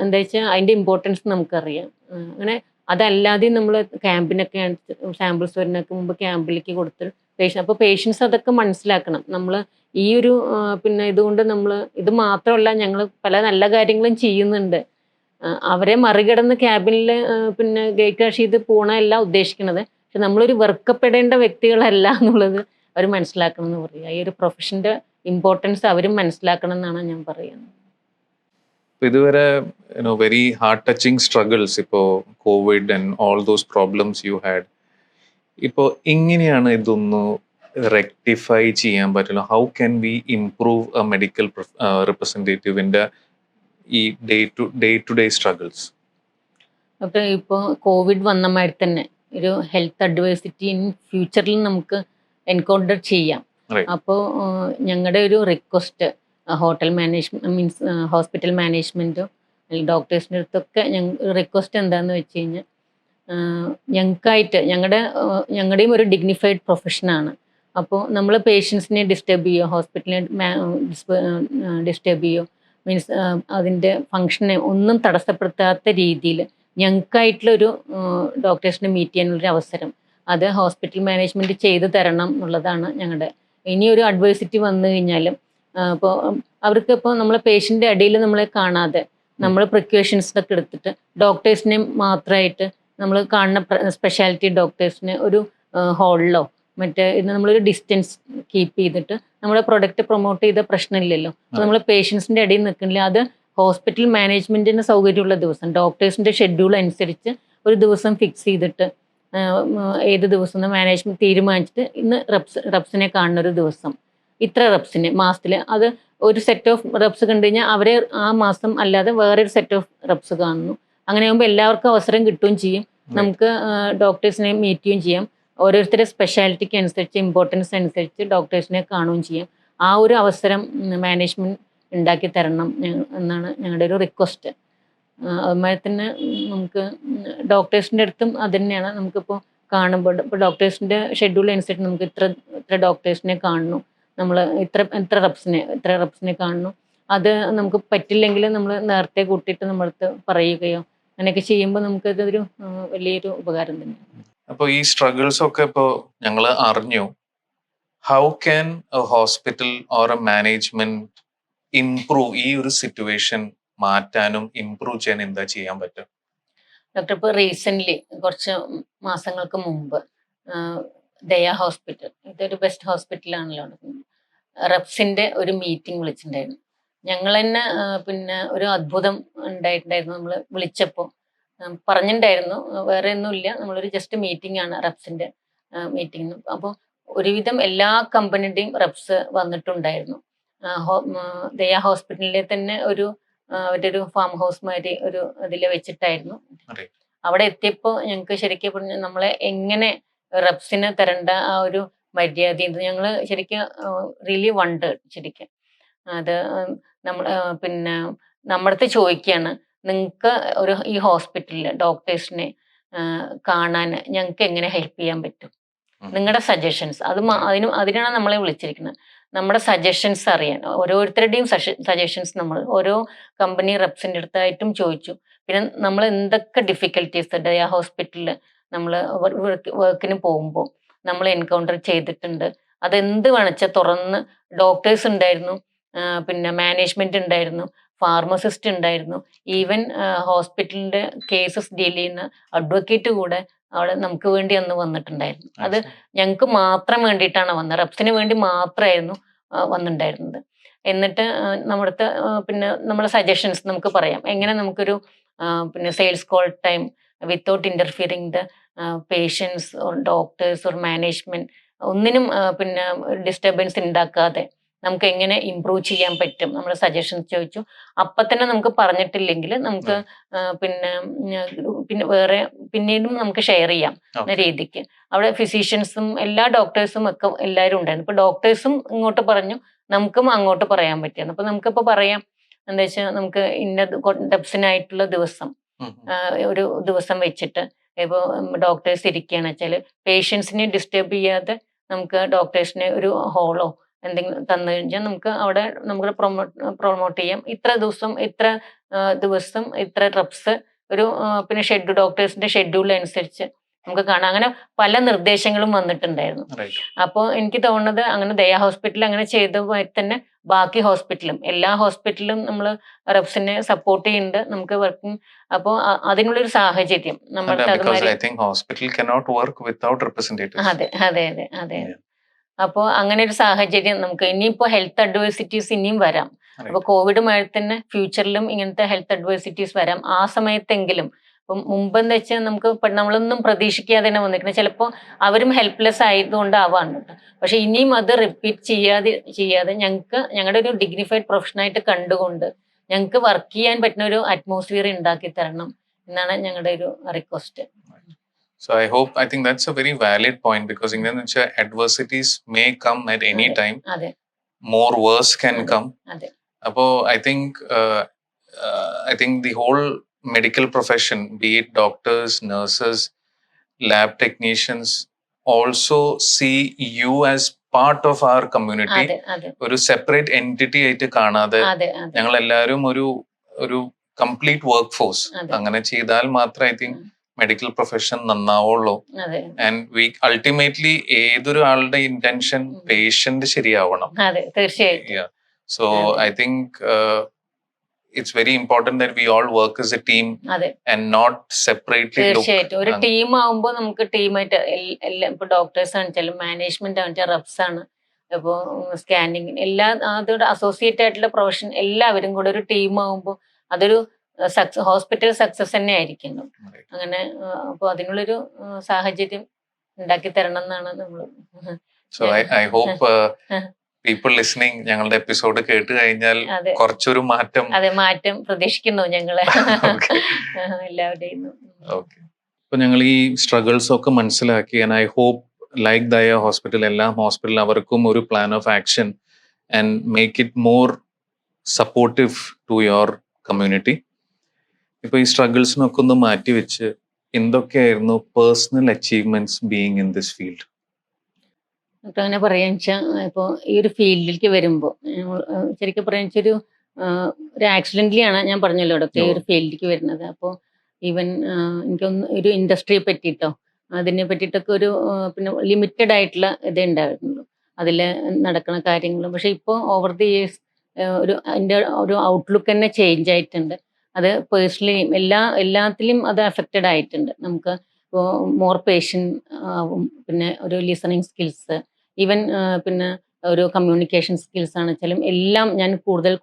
എന്താ വെച്ചാൽ അതിൻ്റെ ഇമ്പോർട്ടൻസ് നമുക്കറിയാം. അങ്ങനെ അതല്ലാതെ നമ്മൾ ക്യാമ്പിനൊക്കെ സാമ്പിൾസ് വരുന്നതിന് മുമ്പ് ക്യാമ്പിലേക്ക് കൊടുത്ത് അപ്പോൾ പേഷ്യൻസ് അതൊക്കെ മനസ്സിലാക്കണം. നമ്മൾ ഈ ഒരു പിന്നെ ഇതുകൊണ്ട് നമ്മൾ ഇത് മാത്രമല്ല, ഞങ്ങൾ പല നല്ല കാര്യങ്ങളും ചെയ്യുന്നുണ്ട്. അവരെ മറികടന്ന് ക്യാബിനിൽ പിന്നെ ഗേറ്റ് ക്രാഷ് ചെയ്ത് പോകണമല്ല ഉദ്ദേശിക്കുന്നത്. പക്ഷെ നമ്മളൊരു വെറുക്കപ്പെടേണ്ട വ്യക്തികളല്ല എന്നുള്ളത് അവർ മനസ്സിലാക്കണം എന്ന് പറയുക. ഈ ഒരു പ്രൊഫഷൻ്റെ ഇമ്പോർട്ടൻസ് അവരും മനസ്സിലാക്കണം എന്നാണ് ഞാൻ പറയുന്നത്. ഇതുവരെ വെരി ഹാർട്ട് ടച്ചിങ് സ്ട്രഗിൾസ്, ഇപ്പോൾ covid and all those problems you had, ഇപ്പോൾ എങ്ങനെയാണ് ഇതൊന്ന് റെക്ടിഫൈ ചെയ്യാൻ പറ്റുള്ളൂ? How can we improve a medical റിപ്രസെൻറ്റേറ്റീവിൻ്റെ ഈ ഡേ ടു ഡേ സ്ട്രഗിൾസ്? അപ്പോൾ ഇപ്പോൾ കോവിഡ് വന്ന മാതിരി തന്നെ ഒരു ഹെൽത്ത് അഡ്വേഴ്സിറ്റി ഇൻ ഫ്യൂച്ചറിൽ നമുക്ക് എൻകൗണ്ടർ ചെയ്യാം. Right. അപ്പോൾ ഞങ്ങളുടെ ഒരു request hotel management means hospital മാനേജ്മെൻറ്റും ഡോക്ടേഴ്സിൻ്റെ അടുത്തൊക്കെ റിക്വസ്റ്റ് എന്താണെന്ന് വെച്ച് കഴിഞ്ഞാൽ ഞങ്ങൾക്കായിട്ട് ഞങ്ങളുടെയും ഒരു ഡിഗ്നിഫൈഡ് പ്രൊഫഷനാണ്. അപ്പോൾ നമ്മൾ പേഷ്യൻസിനെ ഡിസ്റ്റർബ് ചെയ്യുമോ, ഹോസ്പിറ്റലിനെ ഡിസ്റ്റർബ് ചെയ്യുമോ, മീൻസ് അതിൻ്റെ ഫങ്ഷനെ ഒന്നും തടസ്സപ്പെടുത്താത്ത രീതിയിൽ ഞങ്ങൾക്കായിട്ടുള്ളൊരു ഡോക്ടേഴ്സിനെ മീറ്റ് ചെയ്യാനുള്ളൊരു അവസരം അത് ഹോസ്പിറ്റൽ മാനേജ്മെൻറ്റ് ചെയ്തു തരണം എന്നുള്ളതാണ് ഞങ്ങളുടെ. ഇനിയൊരു അഡ്വേഴ്സിറ്റി വന്നു കഴിഞ്ഞാലും ഇപ്പോൾ അവർക്കിപ്പോൾ നമ്മളെ പേഷ്യൻ്റെ ഇടയിൽ നമ്മളെ കാണാതെ നമ്മൾ പ്രിക്വേഷൻസൊക്കെ എടുത്തിട്ട് ഡോക്ടേഴ്സിനെ മാത്രമായിട്ട് നമ്മൾ കാണുന്ന സ്പെഷ്യാലിറ്റി ഡോക്ടേഴ്സിനെ ഒരു ഹാളിലോ മറ്റേ ഇത് നമ്മളൊരു ഡിസ്റ്റൻസ് കീപ്പ് ചെയ്തിട്ട് നമ്മുടെ പ്രൊഡക്റ്റ് പ്രൊമോട്ട് ചെയ്ത പ്രശ്നമില്ലല്ലോ. അപ്പോൾ നമ്മൾ പേഷ്യൻസിൻ്റെ ഇടയിൽ നിൽക്കുന്നില്ല. അത് ഹോസ്പിറ്റൽ മാനേജ്മെൻറ്റിന് സൗകര്യമുള്ള ദിവസം ഡോക്ടേഴ്സിൻ്റെ ഷെഡ്യൂൾ അനുസരിച്ച് ഒരു ദിവസം ഫിക്സ് ചെയ്തിട്ട് ഏത് ദിവസം മാനേജ്മെൻറ്റ് തീരുമാനിച്ചിട്ട് ഇന്ന് റെപ്സിനെ കാണുന്ന ഒരു ദിവസം ഇത്ര റെപ്സിന് മാസത്തിൽ അത് ഒരു സെറ്റ് ഓഫ് റെപ്സ് കണ്ടു കഴിഞ്ഞാൽ അവരെ ആ മാസം അല്ലാതെ വേറൊരു സെറ്റ് ഓഫ് റെപ്സ് കാണുന്നു. അങ്ങനെ ആകുമ്പോൾ എല്ലാവർക്കും അവസരം കിട്ടുകയും ചെയ്യും. നമുക്ക് ഡോക്ടേഴ്സിനെ മീറ്റ് ചെയ്യുകയും ചെയ്യാം. ഓരോരുത്തരുടെ സ്പെഷ്യാലിറ്റിക്ക് അനുസരിച്ച് ഇമ്പോർട്ടൻസ് അനുസരിച്ച് ഡോക്ടേഴ്സിനെ കാണുകയും ചെയ്യും. ആ ഒരു അവസരം മാനേജ്മെൻറ്റ് ഉണ്ടാക്കി തരണം എന്നാണ് ഞങ്ങളുടെ ഒരു റിക്വസ്റ്റ്. അതുമാതിരി തന്നെ നമുക്ക് ഡോക്ടേഴ്സിൻ്റെ അടുത്തും അത് തന്നെയാണ്. നമുക്കിപ്പോൾ കാണുമ്പോൾ ഇപ്പോൾ ഡോക്ടേഴ്സിൻ്റെ ഷെഡ്യൂൾ അനുസരിച്ച് നമുക്ക് ഇത്ര ഡോക്ടേഴ്സിനെ കാണുന്നു, നമ്മൾ ഇത്ര റെപ്സിനെ കാണുന്നു. അത് നമുക്ക് പറ്റില്ലെങ്കിൽ നമ്മൾ നേരത്തെ കൂട്ടിയിട്ട് നമ്മളടുത്ത് പറയുകയോ അങ്ങനെയൊക്കെ ചെയ്യുമ്പോൾ നമുക്കതൊരു വലിയൊരു ഉപകാരം തന്നെയാണ്. അപ്പോൾ ഈ സ്ട്രഗിൾസ് ഒക്കെ ഇപ്പോൾ ഞങ്ങൾ അറിഞ്ഞു. How can A hospital or A management improve ഈ ഒരു സിറ്റുവേഷൻ മാറ്റാനും ഇംപ്രൂവ് ചെയ്യാൻ എന്താ ചെയ്യാൻ പറ്റും? ഡോക്ടർ ഇപ്പോൾ റീസെൻ്റ്ലി കുറച്ച് മാസങ്ങൾക്ക് മുമ്പ് ദയ ഹോസ്പിറ്റൽ, ഇതൊരു ബെസ്റ്റ് ഹോസ്പിറ്റലാണല്ലോ, റെപ്സിൻ്റെ ഒരു മീറ്റിംഗ് വിളിച്ചിട്ടുണ്ടായിരുന്നു. ഞങ്ങൾ തന്നെ പിന്നെ ഒരു അത്ഭുതം ഉണ്ടായിട്ടുണ്ടായിരുന്നു. നമ്മൾ വിളിച്ചപ്പോൾ പറഞ്ഞിട്ടുണ്ടായിരുന്നു വേറെ ഒന്നുമില്ല, നമ്മളൊരു ജസ്റ്റ് മീറ്റിംഗ് ആണ് റെപ്സിൻ്റെ മീറ്റിംഗ്. അപ്പോൾ ഒരുവിധം എല്ലാ കമ്പനിയുടെയും റെപ്സ് വന്നിട്ടുണ്ടായിരുന്നു. ദയ ഹോസ്പിറ്റലിലെ തന്നെ അവരുടെ ഒരു ഫാം ഹൗസ് മാതിരി ഒരു ഇതിൽ വെച്ചിട്ടായിരുന്നു. അവിടെ എത്തിയപ്പോൾ ഞങ്ങൾക്ക് ശരിക്കും പറഞ്ഞാൽ നമ്മളെ എങ്ങനെ റെപ്സിന് തരേണ്ട ആ ഒരു മര്യാദ ഞങ്ങൾ ശരിക്കും റിയലി വണ്ടേർഡ്. ശരിക്കും അത് നമ്മൾ പിന്നെ നമ്മുടെ അടുത്ത് ചോദിക്കുകയാണ്, നിങ്ങൾക്ക് ഈ ഹോസ്പിറ്റലിൽ ഡോക്ടേഴ്സിനെ കാണാൻ ഞങ്ങൾക്ക് എങ്ങനെ ഹെൽപ്പ് ചെയ്യാൻ പറ്റും, നിങ്ങളുടെ സജഷൻസ്. അതിനാണ് നമ്മളെ വിളിച്ചിരിക്കുന്നത്. നമ്മുടെ സജഷൻസ് അറിയാൻ ഓരോരുത്തരുടെയും സജഷൻസ് നമ്മൾ ഓരോ കമ്പനി റെപ്സിൻ്റെ അടുത്തായിട്ടും ചോദിച്ചു. പിന്നെ നമ്മൾ എന്തൊക്കെ ഡിഫിക്കൽട്ടീസ് ദയ ഹോസ്പിറ്റലിൽ നമ്മൾ വർക്കിന് പോകുമ്പോൾ നമ്മൾ എൻകൗണ്ടർ ചെയ്തിട്ടുണ്ട്, അതെന്ത് വേണമെച്ചാൽ തുറന്ന് ഡോക്ടേഴ്സ് ഉണ്ടായിരുന്നു, പിന്നെ മാനേജ്മെൻറ്റ് ഉണ്ടായിരുന്നു, ഫാർമസിസ്റ്റ് ഉണ്ടായിരുന്നു, ഈവൻ ഹോസ്പിറ്റലിൻ്റെ കേസസ് ഡീൽ ചെയ്യുന്ന അഡ്വക്കേറ്റ് കൂടെ അവിടെ നമുക്ക് വേണ്ടി അന്ന് വന്നിട്ടുണ്ടായിരുന്നു. അത് ഞങ്ങൾക്ക് മാത്രം വേണ്ടിയിട്ടാണ് വന്നത്, റെപ്സിന് വേണ്ടി മാത്രമായിരുന്നു വന്നിട്ടുണ്ടായിരുന്നത്. എന്നിട്ട് നമ്മുടെ പിന്നെ നമ്മുടെ സജഷൻസ് നമുക്ക് പറയാം, എങ്ങനെ നമുക്കൊരു പിന്നെ sales call time without interfering the patients or doctors or management ഒന്നിനും പിന്നെ ഡിസ്റ്റർബൻസ് ഉണ്ടാക്കാതെ നമുക്ക് എങ്ങനെ ഇമ്പ്രൂവ് ചെയ്യാൻ പറ്റും, നമ്മുടെ സജഷൻസ് ചോദിച്ചു. അപ്പം തന്നെ നമുക്ക് പറഞ്ഞിട്ടില്ലെങ്കിൽ നമുക്ക് പിന്നെ വേറെ പിന്നീടും നമുക്ക് ഷെയർ ചെയ്യാം എന്ന രീതിക്ക്. അവിടെ ഫിസീഷ്യൻസും എല്ലാ ഡോക്ടേഴ്സും ഒക്കെ എല്ലാവരും ഉണ്ടായിരുന്നു. ഇപ്പോൾ ഡോക്ടേഴ്സും ഇങ്ങോട്ട് പറഞ്ഞു, നമുക്കും അങ്ങോട്ട് പറയാൻ പറ്റിയാണ്. അപ്പോൾ നമുക്കിപ്പോൾ പറയാം എന്താ വെച്ചാൽ, നമുക്ക് ഇന്ന ഡെപ്സിനായിട്ടുള്ള ദിവസം ഒരു ദിവസം വെച്ചിട്ട് ഇപ്പോൾ ഡോക്ടേഴ്സ് ഇരിക്കുകയാണ് വെച്ചാൽ പേഷ്യൻസിനെ ഡിസ്റ്റർബ് ചെയ്യാതെ നമുക്ക് ഡോക്ടേഴ്സിനെ ഒരു ഹോളോ എന്തെങ്കിലും തന്നു കഴിഞ്ഞാൽ നമുക്ക് അവിടെ നമുക്ക് പ്രൊമോട്ട് ചെയ്യാം. ഇത്ര ദിവസം ഇത്ര റെപ്സ് ഒരു പിന്നെ ഡോക്ടേഴ്സിന്റെ ഷെഡ്യൂൾ അനുസരിച്ച് നമുക്ക് കാണാം. അങ്ങനെ പല നിർദ്ദേശങ്ങളും വന്നിട്ടുണ്ടായിരുന്നു. അപ്പോൾ എനിക്ക് തോന്നുന്നത് അങ്ങനെ ദയ ഹോസ്പിറ്റൽ അങ്ങനെ ചെയ്തതുമായി തന്നെ ബാക്കി ഹോസ്പിറ്റലും എല്ലാ ഹോസ്പിറ്റലും നമ്മൾ റെപ്സിനെ സപ്പോർട്ട് ചെയ്യുന്നുണ്ട്, നമുക്ക് വർക്കും. അപ്പോൾ അതിനുള്ളൊരു സാഹചര്യം നമ്മൾക്ക് അതെ അതെ അതെ അതെ. അപ്പോൾ അങ്ങനെ ഒരു സാഹചര്യം നമുക്ക് ഇനിയിപ്പോൾ ഹെൽത്ത് അഡ്വേഴ്സിറ്റീസ് ഇനിയും വരാം. അപ്പോൾ കോവിഡുമായി തന്നെ ഫ്യൂച്ചറിലും ഇങ്ങനത്തെ ഹെൽത്ത് അഡ്വേഴ്സിറ്റീസ് വരാം. ആ സമയത്തെങ്കിലും ഇപ്പം മുമ്പെന്ന് വെച്ചാൽ നമുക്ക് നമ്മളൊന്നും പ്രതീക്ഷിക്കാതെ തന്നെ വന്നിരിക്കുന്നത്, ചിലപ്പോൾ അവരും ഹെൽപ്ലെസ് ആയതുകൊണ്ടാവാണ്. പക്ഷെ ഇനിയും അത് റിപ്പീറ്റ് ചെയ്യാതെ ഞങ്ങൾക്ക് ഞങ്ങളുടെ ഒരു ഡിഗ്നിഫൈഡ് പ്രൊഫഷനായിട്ട് കണ്ടുകൊണ്ട് ഞങ്ങൾക്ക് വർക്ക് ചെയ്യാൻ പറ്റുന്ന ഒരു അറ്റ്മോസ്ഫിയർ ഉണ്ടാക്കി തരണം എന്നാണ് ഞങ്ങളുടെ ഒരു request. So I think that's a very valid point, because in adversities may come at any time. അതെ More worse can come. അതെ Apo I think the whole medical profession, be it doctors, nurses, lab technicians, also see you as part of our community. അതെ അതെ ഒരു separate entity ആയിട്ട് കാണാതെ അതെ അതെ ഞങ്ങൾ എല്ലാവരും ഒരു കംപ്ലീറ്റ് വർക്ക് ഫോഴ്സ് അതെ. അങ്ങനെ ചെയ്താൽ മാത്രമേ ഐ തിങ്ക് മെഡിക്കൽ പ്രൊഫഷൻ നന്നാവുള്ളൂ. അതെ ആൻഡ് വി അൾട്ടിമേറ്റ്ലി ഏതൊരു ആളുടെ ഇന്റൻഷൻ പേഷ്യന്റ് ശരിയാവണം. അതെ തീർച്ചയായിട്ടും. So I think it's very important that we all work as a team അതെ and not separately look. തീർച്ചയായിട്ടും ഒരു ടീം ആവുമ്പോൾ നമുക്ക് ടീമായിട്ട് എല്ലാം ഇപ്പൊ ഡോക്ടേഴ്സ് ആണെച്ചാലും മാനേജ്മെന്റ് ആണെച്ചാൽ റബ്സ് ആണ്, ഇപ്പോൾ സ്കാനിങ് എല്ലാ അതോട് അസോസിയേറ്റ് ആയിട്ടുള്ള പ്രൊഫഷൻ എല്ലാവരും കൂടെ ഒരു ടീം ആവുമ്പോൾ അതൊരു ഹോസ്പിറ്റൽ സക്സസ് തന്നെ ആയിരിക്കും. അങ്ങനെ അപ്പോൾ അതിനുള്ളൊരു സാഹചര്യം ഉണ്ടാക്കി തരണം എന്നാണ് നമ്മൾ. So I hope people listening ഞങ്ങളുടെ എപ്പിസോഡ് കേട്ട് കഴിഞ്ഞാൽ അതെ കുറച്ചൊരു മാറ്റം അതെ മാറ്റം പ്രതീക്ഷിക്കുന്നു ഞങ്ങള് എല്ലാവരുടെയും. ഓക്കെ. അപ്പൊ ഞങ്ങൾ ഈ സ്ട്രഗിൾസ് ഒക്കെ മനസ്സിലാക്കി, and I hope like Daya hospital എല്ലാ ഹോസ്പിറ്റൽ അവർക്കും ഒരു plan of action and make it more supportive to your community. ഇപ്പൊ ഈ സ്ട്രഗിൾസിനൊക്കെ ഒന്ന് മാറ്റി വെച്ച് എന്തൊക്കെയായിരുന്നു personal achievements being in this field? ഇപ്പൊ അങ്ങനെ പറയാന്ന് വെച്ചാൽ ഇപ്പോൾ ഈ ഒരു ഫീൽഡിലേക്ക് വരുമ്പോൾ ശരിക്കും പറയാന്ന് വെച്ചാൽ ഒരു ആക്സിഡന്റലി ആണ് ഞാൻ പറഞ്ഞല്ലോ ഡോക്ടർ ഈ ഒരു ഫീൽഡിലേക്ക് വരുന്നത്. അപ്പോൾ ഈവൻ എനിക്കൊന്ന് ഒരു ഇൻഡസ്ട്രിയെ പറ്റിയിട്ടോ അതിനെ പറ്റിയിട്ടൊക്കെ ഒരു പിന്നെ ലിമിറ്റഡ് ആയിട്ടുള്ള ഇതേ ഉണ്ടായിരുന്നുള്ളൂ അതിൽ നടക്കുന്ന കാര്യങ്ങളും. പക്ഷെ ഇപ്പോൾ ഓവർ ദി ഇയേഴ്സ് അതിൻ്റെ ഒരു ഔട്ട്ലുക്ക് തന്നെ ചേഞ്ച് ആയിട്ടുണ്ട്. അത് പേഴ്സണലി എല്ലാത്തിലും അത് അഫക്റ്റഡ് ആയിട്ടുണ്ട്. നമുക്ക് ഇപ്പോൾ മോർ പേഷ്യൻ്റ് ആവും, പിന്നെ ഒരു ലിസണിങ് സ്കിൽസ്, ഈവൻ പിന്നെ ഒരു കമ്മ്യൂണിക്കേഷൻ സ്കിൽസ് ആണെച്ചാലും എല്ലാം ഞാൻ കൂടുതൽ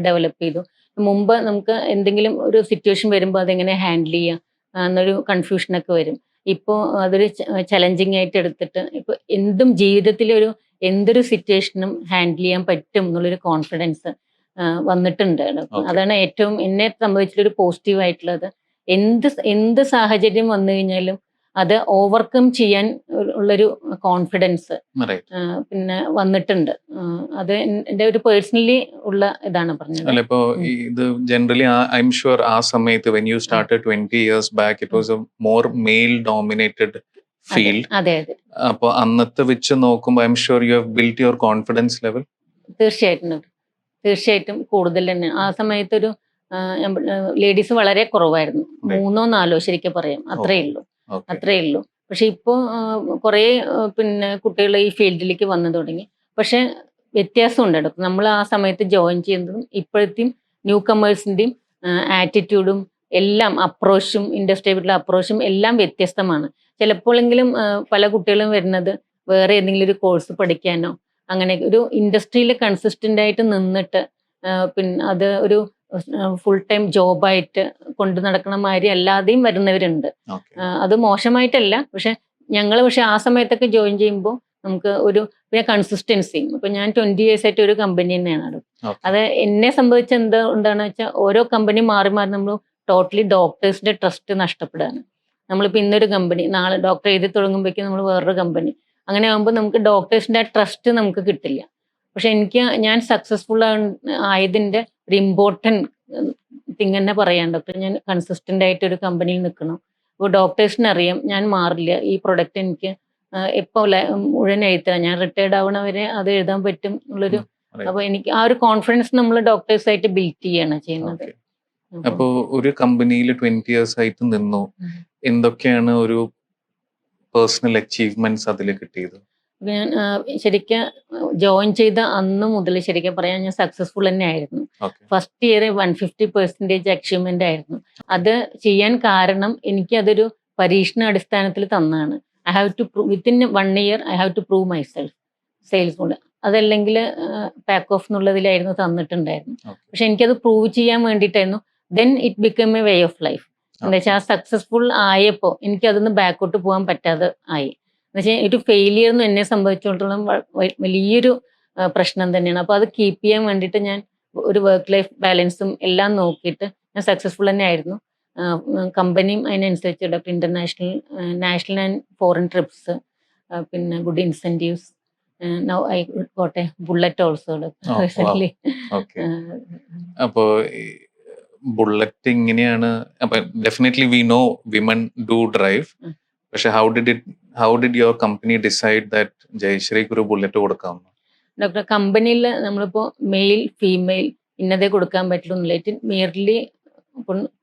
ഡെവലപ്പ് ചെയ്തു. മുമ്പ് നമുക്ക് എന്തെങ്കിലും ഒരു സിറ്റുവേഷൻ വരുമ്പോൾ അതെങ്ങനെ ഹാൻഡിൽ ചെയ്യാം എന്നൊരു കൺഫ്യൂഷനൊക്കെ വരും. ഇപ്പോൾ അതൊരു ചലഞ്ചിങ് ആയിട്ട് എടുത്തിട്ട് ഇപ്പോൾ ജീവിതത്തിലൊരു എന്തൊരു സിറ്റുവേഷനും ഹാൻഡിൽ ചെയ്യാൻ പറ്റും എന്നുള്ളൊരു കോൺഫിഡൻസ് വന്നിട്ടുണ്ട്. അതാണ് ഏറ്റവും എന്നെ സംബന്ധിച്ചിട്ടൊരു പോസിറ്റീവ് ആയിട്ടുള്ളത്. എന്ത് സാഹചര്യം വന്നു കഴിഞ്ഞാലും അത് ഓവർകം ചെയ്യാൻ ഉള്ളൊരു കോൺഫിഡൻസ് പിന്നെ വന്നിട്ടുണ്ട്. അത് എൻ്റെ ഒരു പേഴ്സണലി ഉള്ള ഇതാണ് പറഞ്ഞത്. അല്ല, ഇപ്പോ ഇത് ജനറലി ഐ എം ഷുവർ ആ സമയത്ത് when you started 20 years back it was a more male dominated field. അതെ അതെ. അപ്പൊ അന്നത്തെ വെച്ച് നോക്കുമ്പോൾ I am sure you have built your confidence level. തീർച്ചയായിട്ടും കൂടുതൽ തന്നെ. ആ സമയത്തൊരു ലേഡീസ് വളരെ കുറവായിരുന്നു, 3-4 ശരിക്കും പറയാം, അത്രേ ഉള്ളൂ. പക്ഷെ ഇപ്പോൾ കുറേ പിന്നെ കുട്ടികൾ ഈ ഫീൽഡിലേക്ക് വന്നു തുടങ്ങി. പക്ഷെ വ്യത്യാസമുണ്ട് കേട്ടോ. നമ്മൾ ആ സമയത്ത് ജോയിൻ ചെയ്യുന്നതും ഇപ്പോഴത്തെയും ന്യൂ കമേഴ്സിൻ്റെയും ആറ്റിറ്റ്യൂഡും എല്ലാം അപ്രോച്ചും ഇൻഡസ്ട്രിയുടെ അപ്രോച്ചും എല്ലാം വ്യത്യസ്തമാണ്. ചിലപ്പോഴെങ്കിലും പല കുട്ടികളും വരുന്നത് വേറെ ഏതെങ്കിലും ഒരു കോഴ്സ് പഠിക്കാനോ അങ്ങനെ ഒരു ഇൻഡസ്ട്രിയിൽ കൺസിസ്റ്റൻ്റ് ആയിട്ട് നിന്നിട്ട് പിന്നെ അത് ഒരു ഫുൾ ടൈം ജോബായിട്ട് കൊണ്ടു നടക്കണ മാതിരി അല്ലാതെയും വരുന്നവരുണ്ട്. അത് മോശമായിട്ടല്ല, പക്ഷെ ആ സമയത്തൊക്കെ ജോയിൻ ചെയ്യുമ്പോൾ നമുക്ക് ഒരു പിന്നെ കൺസിസ്റ്റൻസി. ഇപ്പൊ ഞാൻ 20 years ആയിട്ട് ഒരു കമ്പനി തന്നെയാണ്. അത് എന്നെ സംബന്ധിച്ച് എന്താണെന്ന് വെച്ചാൽ ഓരോ കമ്പനി മാറി നമ്മൾ ടോട്ടലി ഡോക്ടേഴ്സിന്റെ ട്രസ്റ്റ് നഷ്ടപ്പെടുകയാണ്. നമ്മളിപ്പോൾ ഇന്നൊരു കമ്പനി, നാളെ ഡോക്ടർ എഴുതി തുടങ്ങുമ്പോഴേക്കും നമ്മൾ വേറൊരു കമ്പനി, അങ്ങനെ ആകുമ്പോൾ നമുക്ക് ഡോക്ടേഴ്സിന്റെ ട്രസ്റ്റ് നമുക്ക് കിട്ടില്ല. പക്ഷെ ഞാൻ സക്സസ്ഫുൾ ആയതിൻ്റെ ഒരു ഇമ്പോർട്ടൻറ്റ് തിങ് തന്നെ പറയാൻ ഡോക്ടർ, ഞാൻ കൺസിസ്റ്റൻ്റ് ആയിട്ട് ഒരു കമ്പനിയിൽ നിൽക്കണം. ഇപ്പോൾ ഡോക്ടേഴ്സിന് അറിയാം ഞാൻ മാറില്ല, ഈ പ്രൊഡക്റ്റ് എനിക്ക് എപ്പോൾ മുഴുവൻ എഴുതാം, ഞാൻ റിട്ടയർഡ് ആവണവരെ അത് എഴുതാൻ പറ്റും എന്നുള്ളൊരു. അപ്പോൾ എനിക്ക് ആ ഒരു കോൺഫിഡൻസ് നമ്മൾ ഡോക്ടേഴ്സായിട്ട് ബിൽഡ് ചെയ്യാണ് ചെയ്യുന്നത്. അപ്പോൾ ഒരു കമ്പനിയിൽ 20 years ആയിട്ട് നിന്നു, എന്തൊക്കെയാണ് ഒരു പേഴ്സണൽ അച്ചീവ്മെന്റ്സ് അതിൽ കിട്ടിയത്? ഞാൻ ശരിക്കും ജോയിൻ ചെയ്ത അന്ന് മുതൽ ശരിക്കും പറയാൻ ഞാൻ സക്സസ്ഫുൾ തന്നെ ആയിരുന്നു. ഫസ്റ്റ് ഇയർ 150% അച്ചീവ്മെന്റ് ആയിരുന്നു. അത് ചെയ്യാൻ കാരണം എനിക്കതൊരു പരീക്ഷണ അടിസ്ഥാനത്തിൽ തന്നാണ്. I have to within 1 year I have to prove myself sales കൊണ്ട്. അതല്ലെങ്കിൽ പാക്ക് ഓഫ് എന്നുള്ളതിലായിരുന്നു തന്നിട്ടുണ്ടായിരുന്നു. പക്ഷെ എനിക്കത് പ്രൂവ് ചെയ്യാൻ വേണ്ടിയിട്ടായിരുന്നു. Then it become a way of life. എന്താ വെച്ചാൽ ആ സക്സസ്ഫുൾ ആയപ്പോൾ എനിക്കതൊന്ന് ബാക്കോട്ട് പോകാൻ പറ്റാതെ ആയി. എന്നുവെച്ചാൽ ഒരു ഫെയിലിയർ എന്ന് എന്നെ സംബന്ധിച്ചിടത്തോളം വലിയൊരു പ്രശ്നം തന്നെയാണ്. അപ്പോൾ അത് കീപ്പ് ചെയ്യാൻ വേണ്ടിയിട്ട് ഞാൻ ഒരു വർക്ക് ലൈഫ് ബാലൻസും എല്ലാം നോക്കിയിട്ട് ഞാൻ സക്സസ്ഫുൾ തന്നെ ആയിരുന്നു. കമ്പനിയും അതിനനുസരിച്ച് doctor international, national and foreign trips, പിന്നെ good incentives. Now I got a bullet also Oh, wow. Recent. Okay. അപ്പോ ബുള്ളറ്റ് ഇങ്ങനെയാണ്. അപ്പൊ definitely we know women do drive. ഉം. പക്ഷെ how did your company decide that ജയശ്രീക്ക് ഒരു bullet കൊടുക്കാം? Doctor കമ്പനിയിൽ നമ്മളിപ്പോൾ മെയിൽ ഫീമെയിൽ ഇന്നതേ കൊടുക്കാൻ പറ്റുള്ളൂ. It merely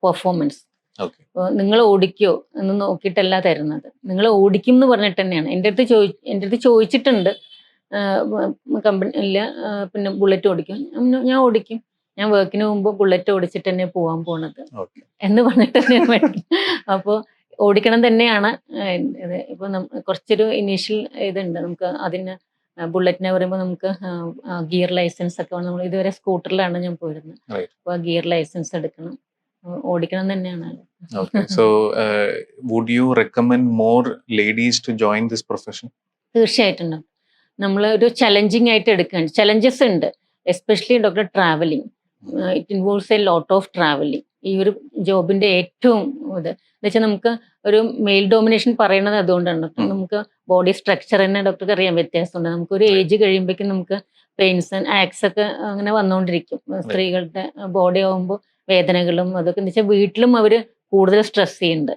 performance. ഓക്കെ. നിങ്ങൾ ഓടിക്കോ എന്ന് നോക്കിയിട്ടല്ല തരുന്നത്. നിങ്ങൾ ഓടിക്കും എന്ന് പറഞ്ഞിട്ട് തന്നെയാണ്. എൻ്റെ അടുത്ത് ചോദിച്ചിട്ടുണ്ട് കമ്പനിയിൽ, പിന്നെ ബുള്ളറ്റ് ഓടിക്കും. ഞാൻ ഓടിക്കും. ഞാൻ വർക്കിന് പോകുമ്പോൾ ബുള്ളറ്റ് ഓടിച്ചിട്ട് തന്നെ പോകാൻ പോണത് ഓക്കെ. എന്ന് പറഞ്ഞിട്ട് തന്നെയാണ് മേടിക്കുന്നത്. അപ്പോൾ ഓടിക്കണം തന്നെയാണ്. ഇപ്പോൾ കുറച്ചൊരു ഇനീഷ്യൽ ഇതുണ്ട് നമുക്ക് അതിന്. ബുള്ളറ്റിനെ പറയുമ്പോൾ നമുക്ക് ഗിയർ ലൈസൻസ് ഒക്കെ വേണം. നമ്മൾ ഇതുവരെ സ്കൂട്ടറിലാണ് ഞാൻ പോയിരുന്നത്. Right. അപ്പോൾ ആ ഗിയർ ലൈസൻസ് എടുക്കണം, ഓടിക്കണം തന്നെയാണ്. Okay. So, would you recommend more ladies to join this profession? തീർച്ചയായിട്ടും നമ്മൾ ഒരു ചലഞ്ചിങ് ആയിട്ട് എടുക്കുകയാണ്. ചലഞ്ചസ് ഉണ്ട്, especially doctor travelling. It involves a lot of travelling. ഈ ഒരു ജോബിന്റെ ഏറ്റവും ഇത് എന്ന് വെച്ചാൽ നമുക്ക് ഒരു മെയിൽ ഡോമിനേഷൻ പറയുന്നത് അതുകൊണ്ടാണ് ഡോക്ടർ. നമുക്ക് ബോഡി സ്ട്രക്ചർ തന്നെ ഡോക്ടർക്ക് അറിയാൻ വ്യത്യാസമുണ്ട്. നമുക്ക് ഒരു ഏജ് കഴിയുമ്പോഴേക്കും നമുക്ക് പെയിൻസ് ആൻഡ് ആക്സ് ഒക്കെ അങ്ങനെ വന്നുകൊണ്ടിരിക്കും. സ്ത്രീകളുടെ ബോഡി ആകുമ്പോൾ വേദനകളും അതൊക്കെ എന്ന് വെച്ചാൽ വീട്ടിലും അവർ കൂടുതൽ സ്ട്രെസ് ചെയ്യുന്നുണ്ട്,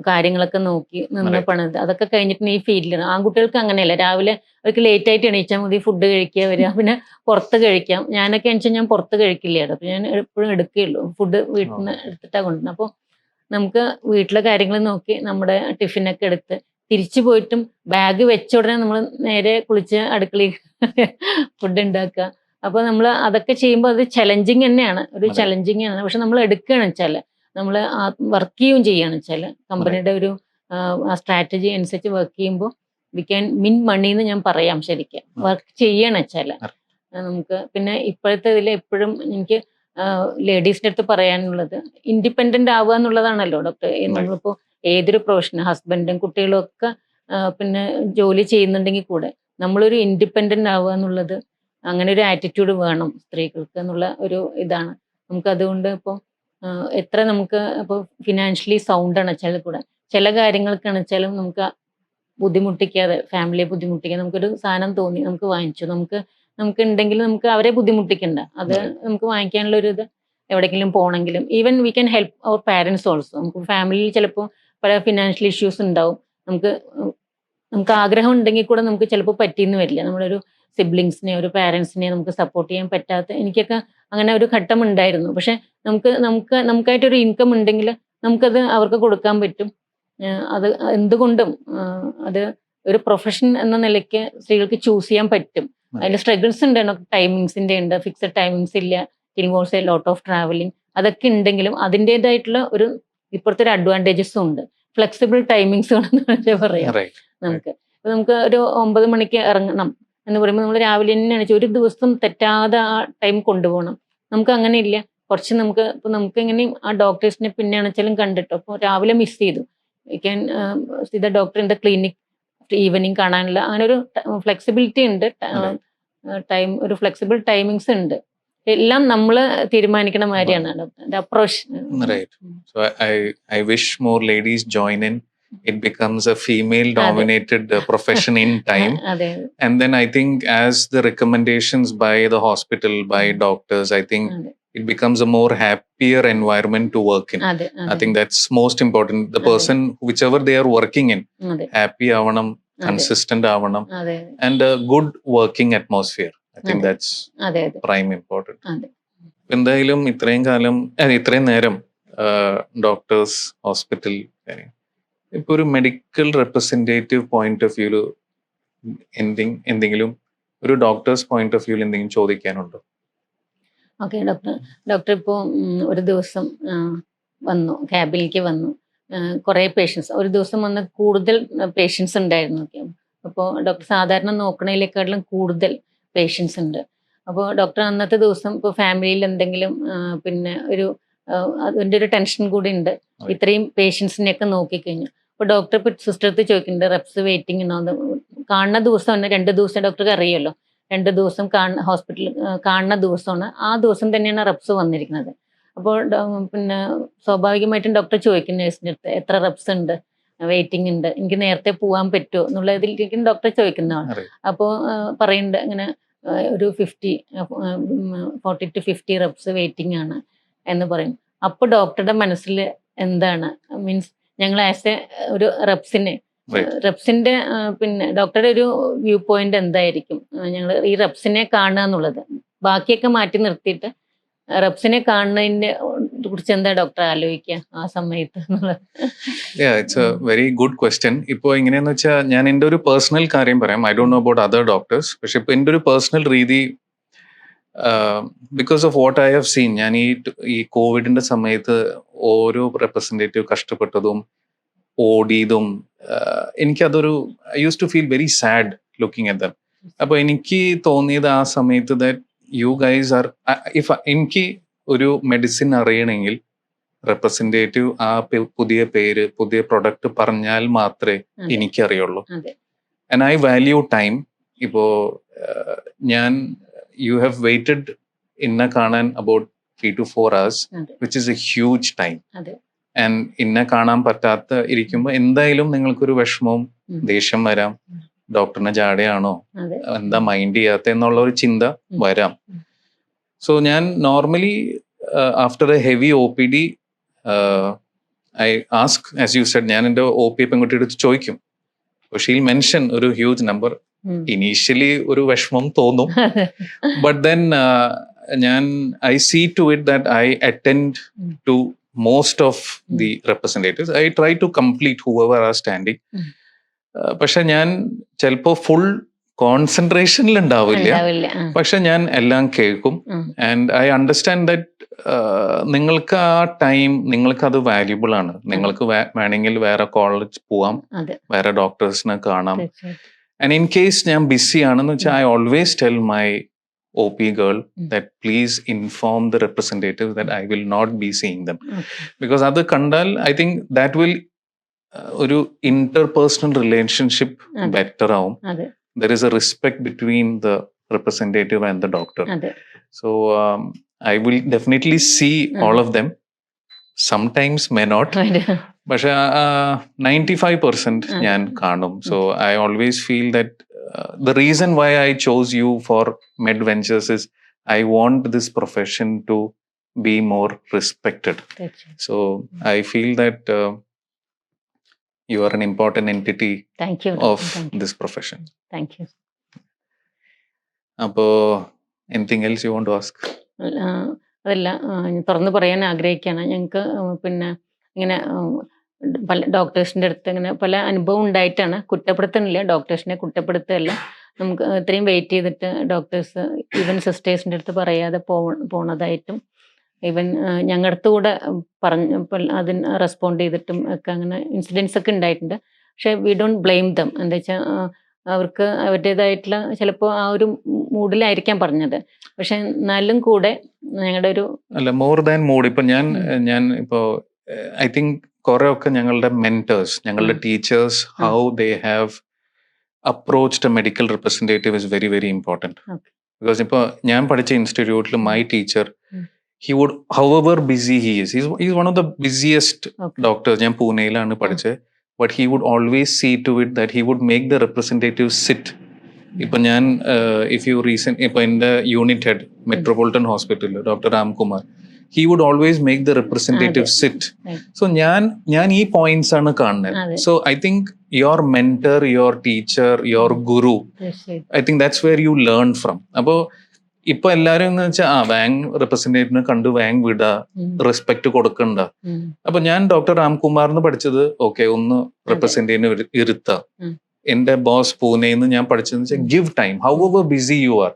കാര്യങ്ങളൊക്കെ നോക്കി നിന്ന് Right. പണിത്. അതൊക്കെ കഴിഞ്ഞിട്ട് ഈ ഫീൽഡിലാണ്. ആൺകുട്ടികൾക്ക് അങ്ങനെയല്ല. രാവിലെ അവർക്ക് ലേറ്റ് ആയിട്ട് എണീച്ചാൽ മതി, ഫുഡ് കഴിക്കുക, വരിക, പിന്നെ പുറത്ത് കഴിക്കാം. ഞാനൊക്കെ വെച്ചാൽ ഞാൻ പുറത്ത് കഴിക്കില്ല. അപ്പോൾ ഞാൻ എപ്പോഴും എടുക്കുകയുള്ളൂ. ഫുഡ് വീട്ടിൽ നിന്ന് എടുത്തിട്ടാണ് കൊണ്ടുവരുന്നത്. അപ്പോൾ നമുക്ക് വീട്ടിലെ കാര്യങ്ങൾ നോക്കി നമ്മുടെ ടിഫിനൊക്കെ എടുത്ത് തിരിച്ചു പോയിട്ടും ബാഗ് വെച്ച ഉടനെ നമ്മൾ നേരെ കുളിച്ച് അടുക്കളയിൽ ഫുഡ് ഉണ്ടാക്കുക. അപ്പോൾ നമ്മൾ അതൊക്കെ ചെയ്യുമ്പോൾ അത് ചലഞ്ചിങ് തന്നെയാണ്, ഒരു അതെ. ചലഞ്ചിങ് ആണ്. പക്ഷെ നമ്മൾ എടുക്കുകയാണെന്ന് വെച്ചാൽ നമ്മൾ വർക്ക് ചെയ്യുകയും ചെയ്യുകയാണെന്ന് വെച്ചാൽ കമ്പനിയുടെ ഒരു ആ സ്ട്രാറ്റജി അനുസരിച്ച് വർക്ക് ചെയ്യുമ്പോൾ വി ക്യാൻ മിൻ മണി എന്ന് ഞാൻ പറയാം. ശരിക്കും വർക്ക് ചെയ്യണം വെച്ചാൽ നമുക്ക്. പിന്നെ ഇപ്പോഴത്തെ ഇതിൽ എപ്പോഴും എനിക്ക് ലേഡീസിൻ്റെ അടുത്ത് പറയാനുള്ളത് ഇൻഡിപെൻഡന്റ് ആവുക എന്നുള്ളതാണല്ലോ ഡോക്ടർ. നമ്മളിപ്പോൾ ഏതൊരു പ്രൊഫഷൻ, ഹസ്ബൻഡും കുട്ടികളും ഒക്കെ പിന്നെ ജോലി ചെയ്യുന്നുണ്ടെങ്കിൽ കൂടെ നമ്മളൊരു ഇൻഡിപെൻഡന്റ് ആവുക എന്നുള്ളത്, അങ്ങനെ ഒരു ആറ്റിറ്റ്യൂഡ് വേണം സ്ത്രീകൾക്ക് എന്നുള്ള ഒരു ഇതാണ് നമുക്ക്. അതുകൊണ്ട് ഇപ്പോൾ എത്ര നമുക്ക് ഇപ്പോൾ ഫിനാൻഷ്യലി സൗണ്ട് ആണ് വെച്ചാൽ കൂടെ ചില കാര്യങ്ങൾക്കാണ് വെച്ചാലും നമുക്ക് ബുദ്ധിമുട്ടിക്കാതെ, ഫാമിലിയെ ബുദ്ധിമുട്ടിക്കാതെ നമുക്കൊരു സാധനം തോന്നി നമുക്ക് വാങ്ങിച്ചു, നമുക്ക് ഉണ്ടെങ്കിൽ നമുക്ക് അവരെ ബുദ്ധിമുട്ടിക്കണ്ട. അത് നമുക്ക് വാങ്ങിക്കാനുള്ള ഒരു ഇത് എവിടെയെങ്കിലും പോകണമെങ്കിലും even we can help our parents also. നമുക്ക് ഫാമിലിയിൽ ചിലപ്പോൾ പല ഫിനാൻഷ്യൽ ഇഷ്യൂസ് ഉണ്ടാവും. നമുക്ക് ആഗ്രഹം ഉണ്ടെങ്കിൽ കൂടെ നമുക്ക് ചിലപ്പോൾ പറ്റിയെന്ന് വരില്ല. നമ്മളൊരു സിബ്ലിങ്സിനെ, ഒരു പാരൻസിനെ നമുക്ക് സപ്പോർട്ട് ചെയ്യാൻ പറ്റാത്ത, എനിക്കൊക്കെ അങ്ങനെ ഒരു ഘട്ടം ഉണ്ടായിരുന്നു. പക്ഷെ നമുക്കായിട്ടൊരു ഇൻകം ഉണ്ടെങ്കിൽ നമുക്കത് അവർക്ക് കൊടുക്കാൻ പറ്റും. അത് എന്തുകൊണ്ടും അത് ഒരു പ്രൊഫഷൻ എന്ന നിലയ്ക്ക് സ്ത്രീകൾക്ക് ചൂസ് ചെയ്യാൻ പറ്റും. അതിൽ സ്ട്രഗിൾസ് ഉണ്ട്, ടൈമിങ്സിന്റെ ഉണ്ട്, ഫിക്സഡ് ടൈമിങ്സ് ഇല്ല, involves a lot of travelling. അതൊക്കെ ഉണ്ടെങ്കിലും അതിൻ്റെതായിട്ടുള്ള ഒരു ഇപ്പോഴത്തെ ഒരു അഡ്വാൻറ്റേജസ് ഉണ്ട്. ഫ്ലെക്സിബിൾ ടൈമിങ്സ് പറയാം നമുക്ക്. നമുക്ക് ഒരു 9 മണിക്ക് ഇറങ്ങണം എന്ന് പറയുമ്പോൾ നമ്മൾ രാവിലെ തന്നെ ഒരു ദിവസം തെറ്റാതെ ആ ടൈം കൊണ്ടുപോകണം. നമുക്ക് അങ്ങനെ ഇല്ല. കുറച്ച് നമുക്ക് എങ്ങനെയും ആ ഡോക്ടേഴ്സിനെ പിന്നെയാണ് വെച്ചാലും കണ്ടിട്ടോ. അപ്പോൾ രാവിലെ മിസ് ചെയ്തു, you can see the doctor in the clinic evening കാണാനുള്ള അങ്ങനെ ഒരു ഫ്ലെക്സിബിലിറ്റി ഉണ്ട്. ടൈം, ഒരു ഫ്ലെക്സിബിൾ ടൈമിങ്സ് ഉണ്ട്. എല്ലാം നമ്മൾ തീരുമാനിക്കണ മാതിരിയാണ് approach. Right. So I wish more ladies join in. It becomes a female dominated profession in time. അതെ. And then I think as the recommendations by the hospital, by doctors, I think it becomes a more happier environment to work in. അതെ. I think that's most important. The person, whichever they are working in, അതെ. happy avanam, consistent avanam, അതെ. and a good working atmosphere. I think അതെ. that's അതെ. prime important. അതെ. എന്തായാലും ഇത്രയും നേരം doctors, hospital, ഇപ്പൊ ഒരു മെഡിക്കൽ റെപ്രസെന്റേറ്റീവ് പോയിന്റ് ഓഫ് വ്യൂല് എന്തെങ്കിലും ഒരു ഡോക്ടേഴ്സ് പോയിന്റ് ഓഫ് വ്യൂല് എന്തെങ്കിലും ചോദിക്കാനുണ്ടോ? ഓക്കെ ഡോക്ടർ ഇപ്പോൾ ഒരു ദിവസം വന്നു, ക്യാബിലേക്ക് വന്നു, കുറേ പേഷ്യൻസ് ഒരു ദിവസം വന്ന് കൂടുതൽ പേഷ്യൻസ് ഉണ്ടായിരുന്നു. അപ്പോൾ ഡോക്ടർ സാധാരണ നോക്കണതിലേക്കാട്ടിലും കൂടുതൽ പേഷ്യൻസ് ഉണ്ട്. അപ്പോൾ ഡോക്ടർ അന്നത്തെ ദിവസം ഇപ്പോൾ ഫാമിലിയിൽ എന്തെങ്കിലും പിന്നെ അതിൻ്റെ ഒരു ടെൻഷൻ കൂടി ഉണ്ട്, ഇത്രയും പേഷ്യൻസിനെയൊക്കെ നോക്കിക്കഴിഞ്ഞു. അപ്പോൾ ഡോക്ടർ ഇപ്പോൾ സിസ്റ്റർ അടുത്ത് ചോദിക്കുന്നുണ്ട് റെപ്സ് വെയിറ്റിംഗ് ഉണ്ടോ. കാണുന്ന ദിവസം തന്നെ 2 ദിവസം ഡോക്ടർക്ക് അറിയുമല്ലോ 2 ദിവസം ഹോസ്പിറ്റലിൽ കാണുന്ന ദിവസമാണ്, ആ ദിവസം തന്നെയാണ് റെപ്സ് വന്നിരിക്കുന്നത്. അപ്പോൾ പിന്നെ സ്വാഭാവികമായിട്ടും ഡോക്ടർ ചോദിക്കും നേഴ്സിൻ്റെ അടുത്ത് എത്ര റെപ്സ് ഉണ്ട്, വെയിറ്റിംഗ് ഉണ്ട്, എനിക്ക് നേരത്തെ പോകാൻ പറ്റുമോ എന്നുള്ളതിലേക്കും ഡോക്ടർ ചോദിക്കുന്നതാണ്. അപ്പോൾ പറയുന്നുണ്ട് ഇങ്ങനെ ഒരു 40 to 50 റെപ്സ് വെയിറ്റിംഗ് ആണ് എന്ന് പറയും. അപ്പോൾ ഡോക്ടറുടെ മനസ്സിൽ എന്താണ് മീൻസ് ഞങ്ങൾ ആസ് എ ഒരു റെപ്സിന്റെ പിന്നെ ഡോക്ടറുടെ ഒരു വ്യൂ പോയിന്റ് എന്തായിരിക്കും, ഞങ്ങൾ ഈ റെപ്സിനെ കാണുക എന്നുള്ളത്, ബാക്കിയൊക്കെ മാറ്റി നിർത്തിയിട്ട് റെപ്സിനെ കാണുന്നതിനെ കുറിച്ച് എന്താ ഡോക്ടർ ആലോചിക്കുക ആ സമയത്ത് എന്നുള്ളത്? It's a very good question. ഇപ്പോൾ എങ്ങനെയാന്ന് വെച്ചാൽ ഞാൻ എൻ്റെ ഒരു പേഴ്സണൽ കാര്യം പറയാം. I don't know about other doctors. പക്ഷെ ഇപ്പോൾ എൻ്റെ ഒരു പേഴ്സണൽ രീതി, because of what I have seen, ഞാൻ ഈ കോവിഡിന്റെ സമയത്ത് ഓരോ റെപ്രസെൻറ്റേറ്റീവ് കഷ്ടപ്പെട്ടതും ഓടിയതും എനിക്കതൊരു I use to feel very sad looking at them. അപ്പോൾ എനിക്ക് തോന്നിയത് ആ സമയത്ത് ദാറ്റ് യു ഗൈസ് ആർ, എനിക്ക് ഒരു മെഡിസിൻ അറിയണമെങ്കിൽ റെപ്രസെൻറ്റേറ്റീവ് ആ പുതിയ പേര് പുതിയ പ്രൊഡക്റ്റ് പറഞ്ഞാൽ മാത്രമേ എനിക്കറിയുള്ളൂ. And I value time. ഇപ്പോൾ ഞാൻ യു ഹാവ് വെയിറ്റഡ് ഇന്നെ കാണാൻ about 3 to 4 hours, which is a huge time. And ഇന്നെ കാണാൻ പറ്റാത്ത ഇരിക്കുമ്പോൾ എന്തായാലും നിങ്ങൾക്കൊരു വിഷമവും ദേഷ്യം വരാം, ഡോക്ടറിനെ ജാടയാണോ, എന്താ മൈൻഡ് ചെയ്യാത്ത എന്നുള്ള ഒരു ചിന്ത വരാം. സോ ഞാൻ normally after a heavy OPD I ask, as you said, ഞാൻ എൻ്റെ OP പെൺകുട്ടിയുടെ അടുത്ത് ചോദിക്കും. ഷീൽ മെൻഷൻ ഒരു ഹ്യൂജ് നമ്പർ. ഇനീഷ്യലി ഒരു വിഷമം തോന്നും, ബട്ട് ദെൻ ഞാൻ I see to it that I attend to most of the representatives. I try to complete whoever are standing. പക്ഷെ ഞാൻ ചിലപ്പോൾ ഫുൾ കോൺസെൻട്രേഷനിൽ ഉണ്ടാവില്ല, പക്ഷെ ഞാൻ എല്ലാം കേൾക്കും. ആൻഡ് ഐ അണ്ടർസ്റ്റാൻഡ് ദാറ്റ് നിങ്ങൾക്ക് ആ ടൈം നിങ്ങൾക്ക് അത് വാല്യുബിൾ ആണ്. നിങ്ങൾക്ക് വേണമെങ്കിൽ വേറെ കോളേജ് പോവാം, വേറെ ഡോക്ടേഴ്സിനെ കാണാം. ആൻഡ് ഇൻ കേസ് ഞാൻ ബിസി ആണെന്ന് വെച്ചാൽ I always tell my OP girl that please inform the representatives that I will not be seeing them. Because adu kandal I think that will oru interpersonal relationship better avum. There is a respect between the representative and the doctor. So I will definitely see all of them. Sometimes may not. But 95% ഞാൻ കാണും. So I always feel that the reason why I chose you for MedVentures is I want this profession to be more respected. So I feel that you are an important entity of this profession. Thank you. Appo anything else you want to ask? അതല്ല, തുറന്നു പറയാൻ ആഗ്രഹിക്കുകയാണ്. ഞങ്ങൾക്ക് പിന്നെ ഇങ്ങനെ പല ഡോക്ടേഴ്സിൻ്റെ അടുത്ത് ഇങ്ങനെ പല അനുഭവം ഉണ്ടായിട്ടാണ്. കുറ്റപ്പെടുത്തണില്ല, ഡോക്ടേഴ്സിനെ കുറ്റപ്പെടുത്തുകയല്ല. നമുക്ക് ഇത്രയും വെയിറ്റ് ചെയ്തിട്ട് ഡോക്ടേഴ്സ് ഈവൻ സിസ്റ്റേഴ്സിൻ്റെ അടുത്ത് പറയാതെ പോണതായിട്ടും ഈവൻ ഞങ്ങളുടെ അടുത്ത് കൂടെ അതിന് റെസ്പോണ്ട് ചെയ്തിട്ടും ഒക്കെ അങ്ങനെ ഇൻസിഡൻസ് ഒക്കെ ഉണ്ടായിട്ടുണ്ട്. പക്ഷെ വി ഡോണ്ട് ബ്ലെയിം ദം. എന്താ വെച്ചാൽ അവർക്ക് അവരുടേതായിട്ടുള്ള ചിലപ്പോൾ ആ ഒരു മൂഡിലായിരിക്കാം പറഞ്ഞത്. പക്ഷെ എന്നാലും കൂടെ ഞങ്ങളുടെ ഒരു അല്ല മോർ ദാൻ മൂഡ്. ഇപ്പം ഞാൻ ഇപ്പോൾ ഐ തിങ്ക് കുറെ ഒക്കെ ഞങ്ങളുടെ മെന്റേഴ്സ്, ഞങ്ങളുടെ teachers, how they have approached A medical representative is very very important. Because ഇപ്പോൾ ഞാൻ പഠിച്ച ഇൻസ്റ്റിറ്റ്യൂട്ടിൽ my teacher, he would, however busy he is, he's one of the busiest doctors. ഞാൻ പൂനെയിലാണ് പഠിച്ചത്. But he would always see to it that he would make the representative sit. ഇപ്പൊ ഞാൻ ഇപ്പൊ എൻ്റെ യൂണിറ്റ് ഹെഡ് മെട്രോപൊളിറ്റൻ ഹോസ്പിറ്റലിൽ doctor Ramkumar, he would always make the representative sit. So ഞാൻ ഈ points ആണ് കാണുന്നത്. So I think your mentor, your teacher, your guru, I think that's where you learn from. അപ്പോ ഇപ്പൊ എല്ലാരും എന്ന് വെച്ചാൽ വാങ് റെപ്രസെന്റേറ്റീവിനെ കണ്ടു വാങ് വിടുക, റെസ്പെക്ട് കൊടുക്കണ്ട. അപ്പൊ ഞാൻ ഡോക്ടർ രാംകുമാറിന് പഠിച്ചത് ഓക്കെ ഒന്ന് റെപ്രസെന്റേറ്റീവിനെ ഇരുത്താം. എന്റെ ബോസ് പൂനെന്ന് ഞാൻ പഠിച്ചതെന്ന് വെച്ചാൽ give time, how ever busy you are,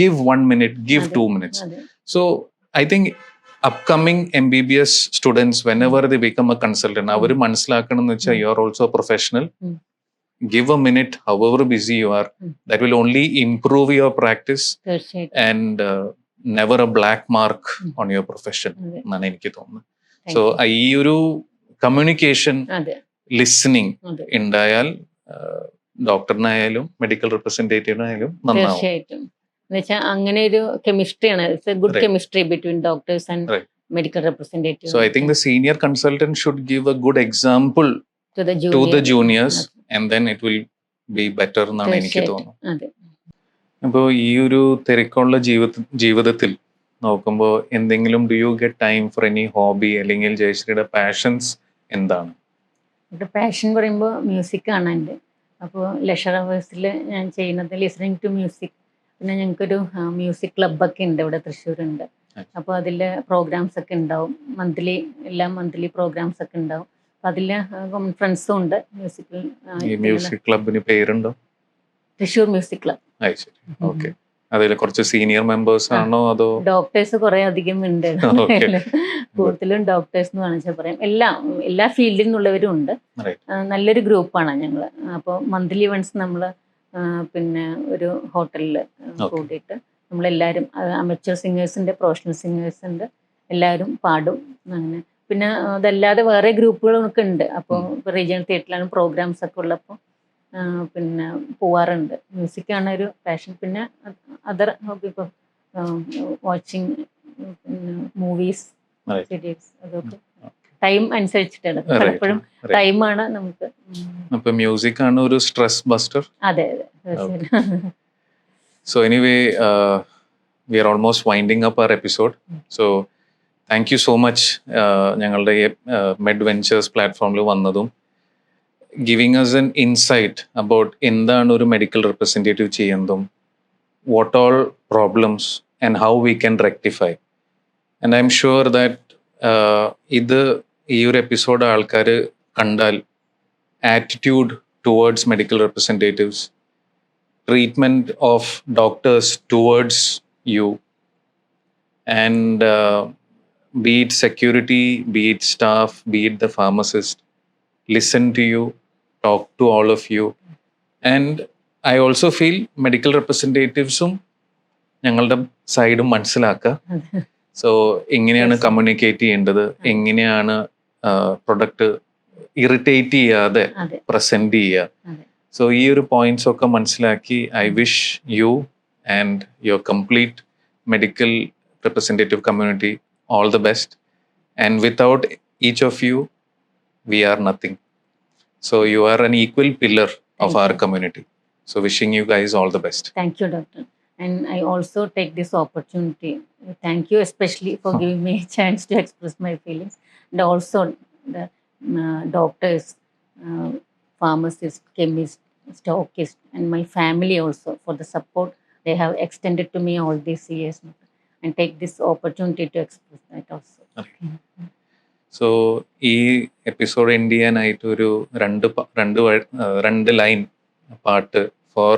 give 1 minute, give 2 minutes. So I think upcoming MBBS students whenever they become a consultant, അവർ മനസ്സിലാക്കണം എന്ന് വെച്ചാൽ you are also professional. Give a minute, however busy you are. That will only improve your practice and never a black mark on your profession. എന്നാണ് എനിക്ക് തോന്നുന്നത്. So ഈ ഒരു communication, listening ഉണ്ടായാൽ ഡോക്ടറിനായാലും മെഡിക്കൽ റെപ്രസെന്റേറ്റീവിനായാലും നന്നാവും. തീർച്ചയായിട്ടും. എന്നുവെച്ചാൽ അങ്ങനെ ഒരു കെമിസ്ട്രിയാണ്. It's a good Right. Chemistry between doctors and Right. Medical representative. So I think the senior consultant should give a good example to the to the junior. juniors and then it will be better എന്നാണ് എനിക്ക് തീർച്ചയായിട്ടും. തോന്നുന്നത്. അതെ. അപ്പോൾ ഈ ഒരു തിരക്കുള്ള ജീവിതത്തിൽ നോക്കുമ്പോൾ എന്തെങ്കിലും do you get time for any hobby അല്ലെങ്കിൽ ജയശ്രീയുടെ പാഷൻസ് എന്താണ്? എൻ്റെ പാഷൻ പറയുമ്പോൾ മ്യൂസിക്കാണ് എൻ്റെ. അപ്പോൾ ലെഷർ അവേഴ്സിൽ ഞാൻ ചെയ്യുന്നത് ലിസണിങ് ടു മ്യൂസിക്. പിന്നെ ഞങ്ങൾക്കൊരു മ്യൂസിക് ക്ലബ്ബൊക്കെ ഉണ്ട് ഇവിടെ തൃശ്ശൂരുണ്ട്. അപ്പോൾ അതിൽ പ്രോഗ്രാംസ് ഒക്കെ ഉണ്ടാവും. എല്ലാ മന്ത്ലി പ്രോഗ്രാംസ് ഒക്കെ ഉണ്ടാവും. അപ്പോൾ അതിൽ ഫ്രണ്ട്സും ഉണ്ട് മ്യൂസിക്കൽ. ഈ മ്യൂസിക് ക്ലബിന് പേരുണ്ടോ? Thrissur music club. ശരി, ഓക്കെ. അതിൽ കുറച്ച് സീനിയർ മെമ്പേഴ്സ് ആണോ അതോ ഡോക്ടേഴ്സ് കുറെ അധികം ഉണ്ട്. Okay. കൂടുതലും ഡോക്ടേഴ്സ് എന്ന് വേണമെങ്കിൽ പറയാം. എല്ലാ ഫീൽഡിൽ നിന്നുള്ളവരും ഉണ്ട്. Right. നല്ലൊരു ഗ്രൂപ്പാണ് ഞങ്ങൾ. അപ്പോൾ മന്ത്ലി വൺസ് നമ്മൾ പിന്നെ ഒരു ഹോട്ടലിൽ കൂടിയിട്ട് നമ്മളെല്ലാവരും അമച്വർ സിംഗേഴ്സിൻ്റെ, പ്രൊഫഷണൽ സിംഗേഴ്സ് ഉണ്ട്, എല്ലാവരും പാടും. അങ്ങനെ പിന്നെ അതല്ലാതെ വേറെ ഗ്രൂപ്പുകളൊക്കെ ഉണ്ട്. അപ്പോൾ റീജിയണൽ തിയേറ്ററിലാണ് പ്രോഗ്രാംസ് ഒക്കെ ഉള്ളപ്പോൾ പിന്നെ പോവാറുണ്ട്. മ്യൂസിക്കാണ് ഒരു പാഷൻ. പിന്നെ അതർ ഹോബി ഇപ്പോൾ വാച്ചിങ്, പിന്നെ മൂവീസ്, Right. സീരീസ്, അതൊക്കെ ടൈം അനുസരിച്ചിട്ടാണ്. പലപ്പോഴും ടൈമാണ് നമുക്ക്. അപ്പൊ മ്യൂസിക് ആണ് ഒരു സ്ട്രെസ് ബസ്റ്റർ. അതെ അതെ തീർച്ചയായിട്ടും. So anyway, we are almost winding up our episode. So thank you so much ഞങ്ങളുടെ മെഡ് വെഞ്ചേഴ്സ് പ്ലാറ്റ്ഫോമിൽ വന്നതും giving us an insight about എന്താണ് ഒരു മെഡിക്കൽ റെപ്രസെൻറ്റേറ്റീവ് ചെയ്യുന്നതും, what all problems and how we can rectify. And I'm sure that ഈ ഒരു episode ആൾക്കാർ കണ്ടാൽ attitude towards medical representatives, treatment of doctors towards you, and be it security, be it staff, be it the pharmacist, listen to you, talk to all of you. And I also feel medical representatives-ഉം ഞങ്ങളുടെ സൈഡും മനസ്സിലാക്കുക. So എങ്ങനെയാണ് communicate ചെയ്യേണ്ടത്, എങ്ങനെയാണ് product irritate ചെയ്യാതെ present ചെയ്യുക. So ഈ ഒരു പോയിന്റ്സ് ഒക്കെ മനസ്സിലാക്കി I wish you and your complete medical representative community all the best. And without each of you, we are nothing. So you are an equal pillar of our community. So wishing you guys all the best. Thank you, doctor. And I also take this opportunity. Thank you especially for giving me a chance to express my feelings. And also the doctors, pharmacists, chemists, stockists, and my family also for the support they have extended to me all these years. And take this opportunity to express that also. So ഈ episode end ചെയ്യാനായിട്ട് ഒരു രണ്ട് line പാട്ട് for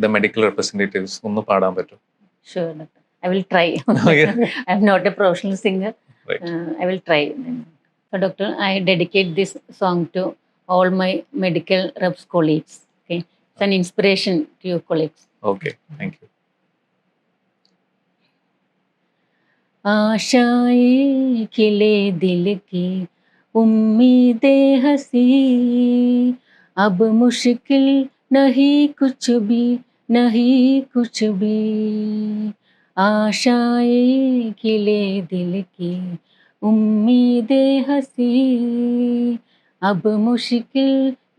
the medical representatives ഒന്ന് പാടാൻ പറ്റും? Sure, doctor. I will try. I am not a professional singer. Right. I will try. So, doctor, I dedicate this song to all my medical reps colleagues. Okay, it's an inspiration to your colleagues. Okay, thank you. आशाएं खिले दिल की उम्मीदें हंसी, अब मुश्किल नहीं कुछ भी, नहीं कुछ भी. आशाएं खिले दिल की उम्मीदें हंसी, अब मुश्किल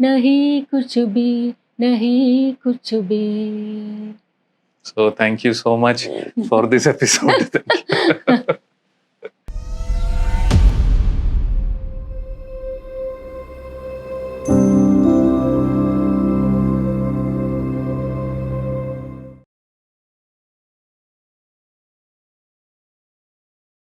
नहीं कुछ भी, नहीं कुछ भी. So thank you so much for this episode. Thank you.